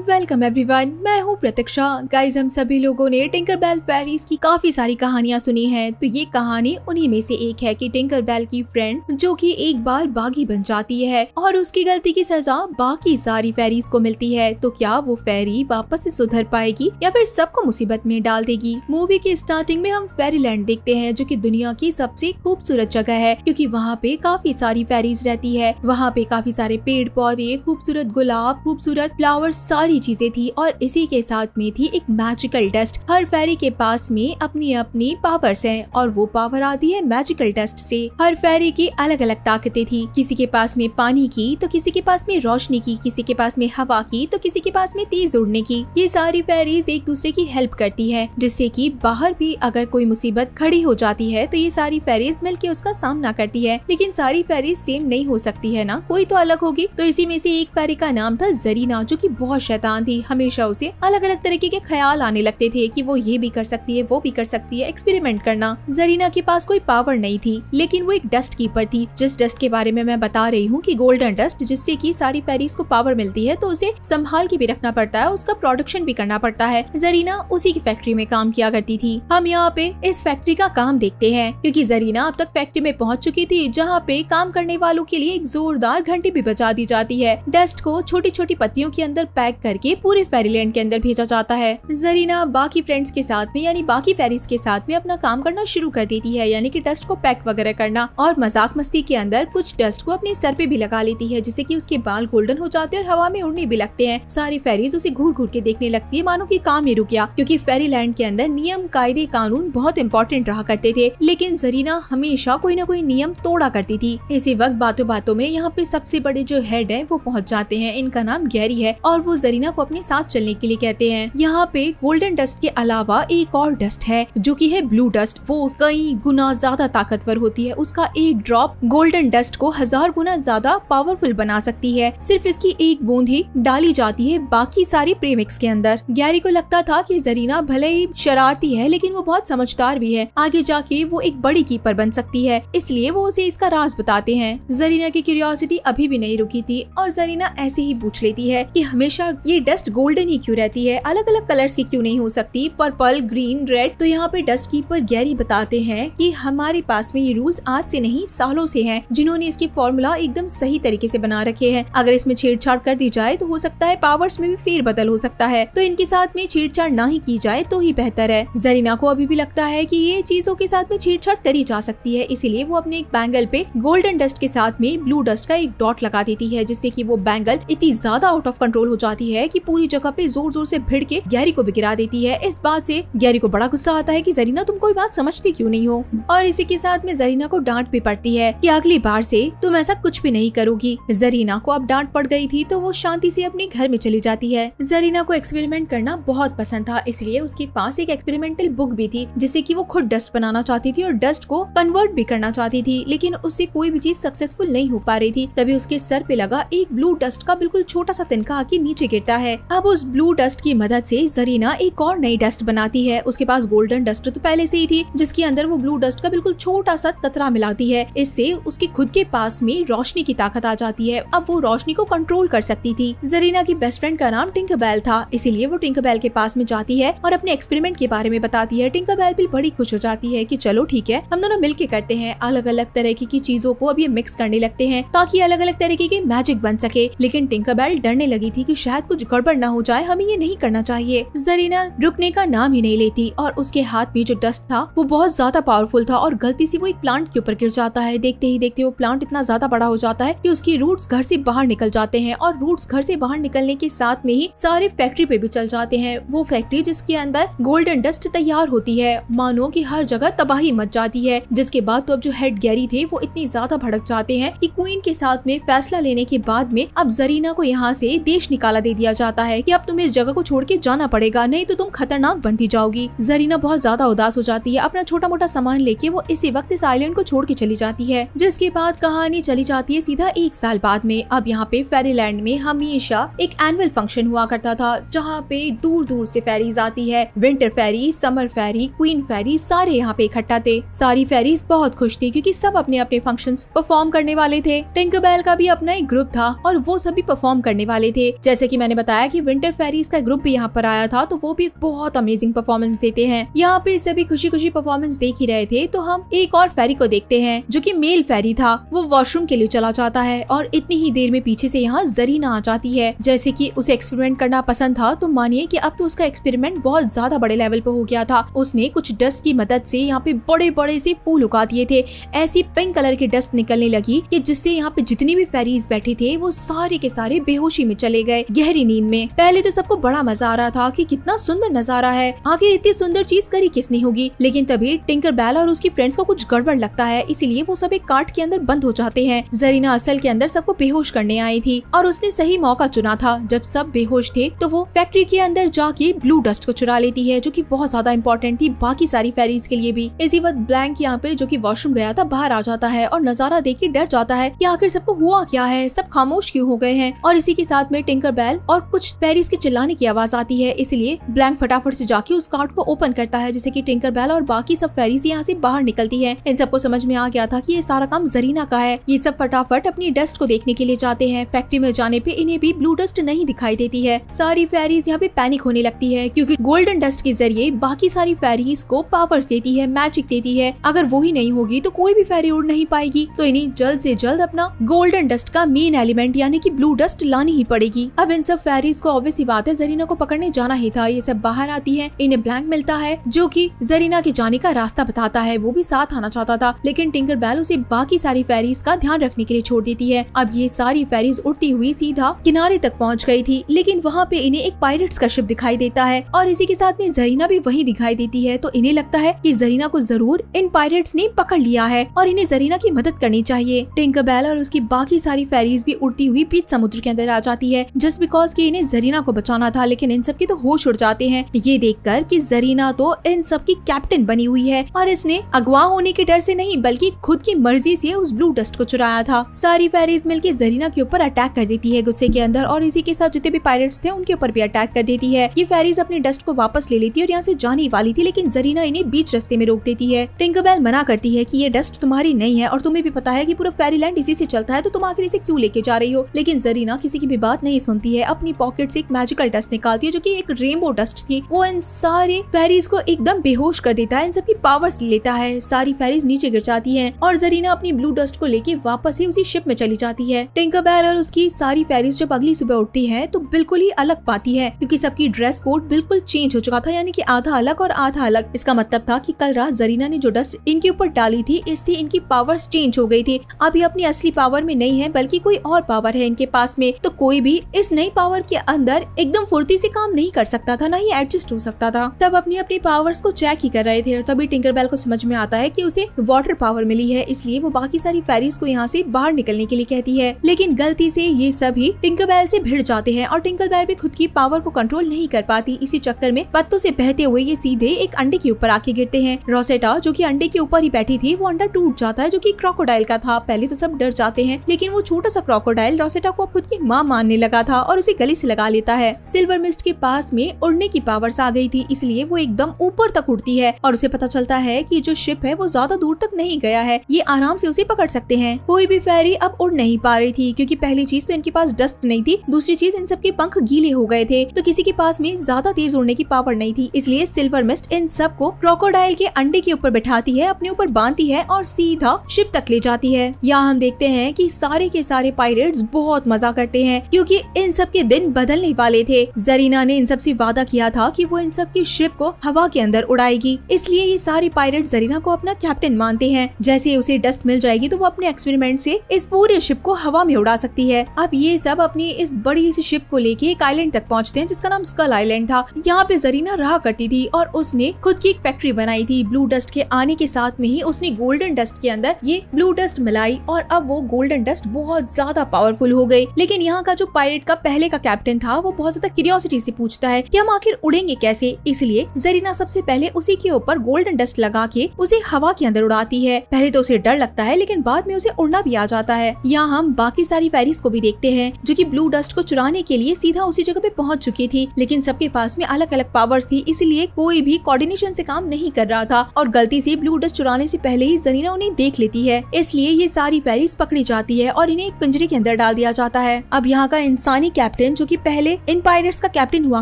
वेलकम एवरीवन, मैं हूँ प्रतीक्षा। गाइस हम सभी लोगों ने टिंकरबेल फेरीज की काफी सारी कहानियां सुनी है, तो ये कहानी उन्हीं में से एक है कि टिंकरबेल की फ्रेंड जो कि एक बार बागी बन जाती है और उसकी गलती की सजा बाकी सारी फेरीज को मिलती है। तो क्या वो फेरी वापस से सुधर पाएगी या फिर सबको मुसीबत में डाल देगी। मूवी के स्टार्टिंग में हम फेरीलैंड देखते हैं जो कि दुनिया की सबसे खूबसूरत जगह है क्योंकि वहाँ पे काफी सारी फेरीज रहती है। वहाँ पे काफी सारे पेड़ पौधे, खूबसूरत गुलाब, खूबसूरत फ्लावर्स, सारी चीजें थी और इसी के साथ में थी एक मैजिकल डस्ट। हर फेरी के पास में अपनी अपनी पावर्स हैं और वो पावर आती है मैजिकल डस्ट से। हर फेरी की अलग अलग ताकतें थी, किसी के पास में पानी की तो किसी के पास में रोशनी की, किसी के पास में हवा की तो किसी के पास में तेज उड़ने की। ये सारी फेरीज एक दूसरे की हेल्प करती है जिससे कि बाहर भी अगर कोई मुसीबत खड़ी हो जाती है तो ये सारी फेरीज मिलके उसका सामना करती है। लेकिन सारी फेरीज सेम नहीं हो सकती है ना, कोई तो अलग होगी। तो इसी में से एक फेरी का नाम था जरीना जो कि बहुत शैतान थी। हमेशा उसे अलग अलग तरीके के ख्याल आने लगते थे कि वो ये भी कर सकती है, वो भी कर सकती है, एक्सपेरिमेंट करना। जरीना के पास कोई पावर नहीं थी लेकिन वो एक डस्ट कीपर थी, जिस डस्ट के बारे में मैं बता रही हूँ कि गोल्डन डस्ट, जिससे कि सारी फेरीज को पावर मिलती है तो उसे संभाल के भी रखना पड़ता है, उसका प्रोडक्शन भी करना पड़ता है। जरीना उसी की फैक्ट्री में काम किया करती थी। हम यहाँ पे इस फैक्ट्री का काम देखते हैं क्योंकि जरीना अब तक फैक्ट्री में पहुँच चुकी थी जहाँ पे काम करने वालों के लिए एक जोरदार घंटी भी बजा दी जाती है। डस्ट को छोटी छोटी पत्तियों के अंदर पैक करके पूरे फेरीलैंड के अंदर भेजा जाता है। जरीना बाकी फ्रेंड्स के साथ में यानी बाकी फेरीज के साथ में अपना काम करना शुरू कर देती है, यानी कि डस्ट को पैक वगैरह करना, और मजाक मस्ती के अंदर कुछ डस्ट को अपने सर पे भी लगा लेती है जिससे कि उसके बाल गोल्डन हो जाते हैं और हवा में उड़ने भी लगते हैं। सारी फेरीज उसे घूर घूर के देखने लगती है मानो कि काम ही रुक गया, क्योंकि फेरीलैंड के अंदर नियम कायदे कानून बहुत इंपॉर्टेंट रहा करते थे। लेकिन जरीना हमेशा कोई न कोई नियम तोड़ा करती थी। इसी वक्त बातों बातों में यहाँ पे सबसे बड़े जो हेड है वो पहुँच जाते हैं। इनका नाम गैरी है और वो जरीना को अपने साथ चलने के लिए कहते हैं। यहाँ पे गोल्डन डस्ट के अलावा एक और डस्ट है जो कि है ब्लू डस्ट। वो कई गुना ज्यादा ताकतवर होती है, उसका एक ड्रॉप गोल्डन डस्ट को 1000 गुना ज्यादा पावरफुल बना सकती है। सिर्फ इसकी एक बूंद ही डाली जाती है बाकी सारी प्रीमिक्स के अंदर। गैरी को लगता था कि जरीना भले ही शरारती है लेकिन वो बहुत समझदार भी है, आगे जाके वो एक बड़ी कीपर बन सकती है, इसलिए वो उसे इसका राज बताते हैं। जरीना की क्यूरियोसिटी अभी भी नहीं रुकी थी और जरीना ऐसे ही पूछ लेती है कि हमेशा ये डस्ट गोल्डन ही क्यों रहती है, अलग अलग कलर्स की क्यों नहीं हो सकती, पर्पल, ग्रीन, रेड। तो यहाँ पे डस्ट कीपर गैरी बताते हैं कि हमारे पास में ये रूल्स आज से नहीं सालों से हैं, जिन्होंने इसके फॉर्मूला एकदम सही तरीके से बना रखे हैं। अगर इसमें छेड़छाड़ कर दी जाए तो हो सकता है पावर्स में भी फेरबदल हो सकता है, तो इनके साथ में छेड़छाड़ ना ही की जाए तो ही बेहतर है। जरीना को अभी भी लगता है कि ये चीजों के साथ में छेड़छाड़ करी जा सकती है, इसीलिए वो अपने एक बैंगल पे गोल्डन डस्ट के साथ में ब्लू डस्ट का एक डॉट लगा देती है, जिससे कि वो बैंगल इतनी ज्यादा आउट ऑफ कंट्रोल हो जाती है कि पूरी जगह पे जोर जोर से भिड़ के गैरी को भी गिरा देती है। इस बात से गैरी को बड़ा गुस्सा आता है कि जरीना तुम कोई बात समझती क्यों नहीं हो, और इसी के साथ में जरीना को डांट भी पड़ती है कि अगली बार से तुम ऐसा कुछ भी नहीं करोगी। जरीना को अब डांट पड़ गई थी तो वो शांति से अपने घर में चली जाती है। जरीना को एक्सपेरिमेंट करना बहुत पसंद था, इसलिए उसके पास एक एक्सपेरिमेंटल बुक भी थी जिससे कि वो खुद डस्ट बनाना चाहती थी और डस्ट को कन्वर्ट भी करना चाहती थी, लेकिन उससे कोई भी चीज सक्सेसफुल नहीं हो पा रही थी। तभी उसके सर पे लगा एक ब्लू डस्ट का बिल्कुल छोटा सा तिनका आके नीचे गिरता है। अब उस ब्लू डस्ट की मदद से जरीना एक और नई डस्ट बनाती है। उसके पास गोल्डन डस्ट तो पहले से ही थी, जिसके अंदर वो ब्लू डस्ट का बिल्कुल छोटा सा कतरा मिलाती है। इससे उसके खुद के पास में रोशनी की ताकत आ जाती है। अब वो रोशनी को कंट्रोल कर सकती थी। जरीना की बेस्ट फ्रेंड का नाम टिंकरबेल था, इसीलिए वो टिंकरबेल के पास में जाती है और अपने एक्सपेरिमेंट के बारे में बताती है। टिंकरबेल भी बड़ी खुश हो जाती है कि चलो ठीक है, हम दोनों मिलके करते हैं। अलग अलग तरह की चीजों को अब ये मिक्स करने लगते हैं ताकि अलग अलग तरीके के मैजिक बन सके। लेकिन टिंकरबेल डरने लगी थी कि शायद कुछ गड़बड़ ना हो जाए, हमें ये नहीं करना चाहिए। जरीना रुकने का नाम ही नहीं लेती और उसके हाथ में जो डस्ट था वो बहुत ज्यादा पावरफुल था और गलती से वो एक प्लांट के ऊपर गिर जाता है। देखते ही देखते वो प्लांट इतना ज्यादा बड़ा हो जाता है कि उसकी रूट्स घर से बाहर निकल जाते हैं और रूट्स घर से बाहर निकलने के साथ में ही सारे फैक्ट्री पे भी चल जाते हैं। वो फैक्ट्री जिसके अंदर गोल्डन डस्ट तैयार होती है, मानो कि हर जगह तबाही मच जाती है। जिसके बाद तो अब जो हेड गैरी थे वो इतनी ज्यादा भड़क जाते हैं कि क्वीन के साथ में फैसला लेने के बाद में अब जरीना को यहाँ से देश निकाला दे दिया जाता है कि अब तुम्हें इस जगह को छोड़ के जाना पड़ेगा, नहीं तो तुम खतरनाक बनती जाओगी। जरीना बहुत ज्यादा उदास हो जाती है। अपना छोटा मोटा सामान लेके वो इसी वक्त इस आइलैंड को छोड़ के चली जाती है। जिसके बाद कहानी चली जाती है सीधा 1 साल बाद में। अब यहाँ पे फेरीलैंड में हमेशा एक एनुअल फंक्शन हुआ करता था, जहाँ पे दूर दूर से फेरीज आती है। विंटर फेरी, समर फेरी, क्वीन फेरी, सारे यहाँ पे इकट्ठा थे। सारी फेरीज बहुत खुश थी क्योंकि सब अपने अपने फंक्शंस परफॉर्म करने वाले थे। टिंकरबेल का भी अपना एक ग्रुप था और वो सभी परफॉर्म करने वाले थे। जैसे कि मैंने बताया कि विंटर फेरीज का ग्रुप भी यहाँ पर आया था, तो वो भी बहुत अमेजिंग परफॉर्मेंस देते हैं। यहाँ पे सभी खुशी खुशी परफॉर्मेंस देख ही रहे थे, तो हम एक और फेरी को देखते हैं जो कि मेल फेरी था। वो वॉशरूम के लिए चला जाता है और इतनी ही देर में पीछे से यहाँ जरीना आ जाती है। जैसे कि उसे एक्सपेरिमेंट करना पसंद था, तो मानिए कि अब तो उसका एक्सपेरिमेंट बहुत ज्यादा बड़े लेवल पे हो गया था। उसने कुछ डस्ट की मदद से यहाँ पे बड़े बड़े से फूल उगा दिए थे। ऐसी पिंक कलर की डस्ट निकलने लगी कि जिससे यहाँ पे जितनी भी फेरीज बैठे थे वो सारे के सारे बेहोशी में चले गए, गहरी नींद में। पहले तो सबको बड़ा मजा आ रहा था कि कितना सुंदर नजारा है, आगे इतनी सुंदर चीज करी किसने होगी। लेकिन तभी टिंकरबेल और उसकी फ्रेंड्स को कुछ गड़बड़ लगता है, इसीलिए वो सब एक कार्ट के अंदर बंद हो जाते हैं। जरीना असल के अंदर सबको बेहोश करने आई थी और उसने सही मौका चुना था। जब सब बेहोश थे तो वो फैक्ट्री के अंदर जाके ब्लू डस्ट को चुरा लेती है, जो कि बहुत ज्यादा इंपॉर्टेंट थी बाकी सारी फेरीज के लिए भी। इसी वक्त ब्लैंक यहाँ पे जो कि वॉशरूम गया था बाहर आ जाता है और नजारा देख के डर जाता है कि आखिर सबको हुआ क्या है, सब खामोश क्यों हो गए हैं। और इसी के साथ में टिंकरबेल और कुछ फेरीज के चिल्लाने की आवाज आती है, इसलिए ब्लैंक फटाफट से जाके उस कार्ड को ओपन करता है, जिससे कि टिंकरबेल और बाकी सब फेरीज यहाँ से बाहर निकलती है। इन सबको समझ में आ गया था कि ये सारा काम जरीना का है। ये सब फटाफट अपनी डस्ट को देखने के लिए जाते हैं। फैक्ट्री में जाने पे इन्हें भी ब्लू डस्ट नहीं दिखाई देती है। सारी फेरीज यहाँ पे पैनिक होने लगती है क्योंकि गोल्डन डस्ट के जरिए बाकी सारी फेरीज को पावर्स देती है, मैजिक देती है। अगर वो ही नहीं होगी तो कोई भी फेरी उड़ नहीं पाएगी, तो इन्हें जल्द से जल्द अपना गोल्डन डस्ट का मेन एलिमेंट यानी कि ब्लू डस्ट लानी ही पड़ेगी। अब इन सब फेरीज को ऑब्वियस ही बात है जरीना को पकड़ने जाना ही था। ये सब बाहर आती है, इन्हें ब्लैंक मिलता है जो कि जरीना के जाने का रास्ता बताता है। वो भी साथ आना चाहता था, लेकिन टिंकरबेल उसे बाकी सारी फेरीज का ध्यान रखने के लिए छोड़ देती है। अब ये सारी फेरीज उड़ती हुई सीधा किनारे तक पहुंच गई थी, लेकिन वहाँ पे इन्हें एक पायरेट्स का शिप दिखाई देता है और इसी के साथ में जरीना भी वहीं दिखाई देती है। तो इन्हें लगता है कि जरीना को जरूर इन पायरेट्स ने पकड़ लिया है और इन्हें जरीना की मदद करनी चाहिए। टिंकरबेल और उसकी बाकी सारी फेरीज भी उड़ती हुई बीच समुद्र के अंदर आ जाती है, जस्ट बिकॉज कि इन्हें जरीना को बचाना था। लेकिन इन सब की तो होश उड़ जाते हैं ये देखकर कि जरीना तो इन सब की कैप्टन बनी हुई है और इसने अगवा होने के डर से नहीं बल्कि खुद की मर्जी से उस ब्लू डस्ट को चुराया था। सारी फेरीज मिलकर जरीना के ऊपर अटैक कर देती है गुस्से के अंदर और इसी के साथ जितने भी पायरेट्स थे उनके ऊपर भी अटैक कर देती है। ये फेरीज अपनी डस्ट को वापस ले लेती है और यहाँ से जाने वाली थी, लेकिन जरीना इन्हें बीच रास्ते में रोक देती है। टिंकरबेल मना करती है कि ये डस्ट तुम्हारी नहीं है और तुम्हें भी पता है कि पूरा फेरीलैंड इसी से चलता है, तो तुम आखिर इसे क्यों लेके जा रही हो। लेकिन जरीना किसी की भी बात नहीं सुनती है, अपनी पॉकेट से एक मैजिकल डस्ट निकालती है जो कि एक रेनबो डस्ट थी। वो इन सारे फेरीज को एकदम बेहोश कर देता है, इन सबकी पावर्स लेता है। सारी फेरीज नीचे गिर जाती है और जरीना अपनी ब्लू डस्ट को लेके वापस ही उसी शिप में चली जाती है। टिंकरबेल और उसकी सारी फेरीज जब अगली सुबह उठती है तो बिल्कुल ही अलग पाती है, क्योंकि सबकी ड्रेस कोड बिल्कुल चेंज हो चुका था, यानी कि आधा अलग और आधा अलग। इसका मतलब था कि कल रात जरीना ने जो डस्ट इनके ऊपर डाली थी, इससे इनकी पावर्स चेंज हो गई थी। अभी अपनी असली पावर में नहीं है बल्कि कोई और पावर है इनके पास में। तो कोई भी इस नई पावर के अंदर एकदम फुर्ती से काम नहीं कर सकता था, ना ही एडजस्ट हो सकता था। सब अपनी अपनी पावर्स को चेक ही कर रहे थे और तभी टिंकरबेल को समझ में आता है कि उसे वाटर पावर मिली है, इसलिए वो बाकी सारी फेरीज को यहाँ से बाहर निकलने के लिए कहती है। लेकिन गलती से ये सभी टिंकरबेल से भिड़ जाते हैं और टिंकरबेल भी खुद की पावर को कंट्रोल नहीं कर पाती। इसी चक्कर में पत्तों से बहते हुए ये सीधे एक अंडे के ऊपर आके गिरते हैं। रोसेटा जो कि अंडे के ऊपर ही बैठी थी, वो अंडा टूट जाता है जो कि क्रोकोडाइल का था। पहले तो सब डर जाते हैं, लेकिन वो छोटा सा क्रोकोडाइल रोसेटा को खुद की माँ मानने लगा था और उसे गले से लगा लेता है। सिल्वर मिस्ट के पास में उड़ने की पावर्स आ गई थी, इसलिए वो एकदम ऊपर तक उड़ती है और उसे पता चलता है कि जो शिप है वो ज्यादा दूर तक नहीं गया है, ये आराम से उसे पकड़ सकते हैं। कोई भी फेरी अब उड़ नहीं पा रही थी, क्योंकि पहली चीज तो इनके पास डस्ट नहीं थी, दूसरी चीज इन सबके पंख गीले हो गए थे, तो किसी के पास में ज्यादा तेज उड़ने की पावर नहीं थी। इसलिए सिल्वर मिस्ट इन सबको क्रोकोडाइल के अंडे के ऊपर बैठाती है, अपने ऊपर बांधती है और सीधा शिप तक ले जाती है। यहाँ हम देखते हैं कि सारे के सारे पायरेट्स बहुत मजा करते हैं, क्योंकि इन सब के दिन बदलने वाले थे। जरीना ने इन सब से वादा किया था कि वो इन सब की शिप को हवा के अंदर उड़ाएगी, इसलिए ये सारे पायरेट जरीना को अपना कैप्टन मानते हैं। जैसे उसे डस्ट मिल जाएगी तो वो अपने एक्सपेरिमेंट से इस पूरे शिप को हवा में उड़ा सकती है। अब ये सब अपनी इस बड़ी सी शिप को लेके एक आइलैंड तक पहुँचते हैं, जिसका नाम स्कल आइलैंड था। यहाँ पे जरीना रहा करती थी और उसने खुद की एक फैक्ट्री बनाई थी। ब्लू डस्ट के आने के साथ में ही उसने गोल्डन डस्ट के अंदर ये ब्लू डस्ट मिलाई और अब वो गोल्डन डस्ट बहुत ज्यादा पावरफुल हो गई। लेकिन यहाँ का जो पायरेट का पहले का कैप्टन था वो बहुत ज्यादा क्यूरियोसिटी से पूछता है कि हम आखिर उड़ेंगे कैसे। इसलिए जरीना सबसे पहले उसी के ऊपर गोल्डन डस्ट लगा के उसे हवा के अंदर उड़ाती है। पहले तो उसे डर लगता है, लेकिन बाद में उसे उड़ना भी आ जाता है। यहाँ हम बाकी सारी फेरीज को भी देखते हैं, जो कि ब्लू डस्ट को चुराने के लिए सीधा उसी जगह पे पहुंच चुकी थी, लेकिन सबके पास में अलग अलग पावर्स थी, इसलिए कोई भी कोऑर्डिनेशन से काम नहीं कर रहा था और गलती से ब्लू डस्ट चुराने से पहले ही जरीना उन्हें देख लेती है। इसलिए ये सारी फेरीज पकड़ी जाती है और इन्हें एक पिंजरे के अंदर डाल दिया जाता है। अब यहाँ का इंसानी कैप्टन, जो कि पहले इन पायरेट्स का कैप्टन हुआ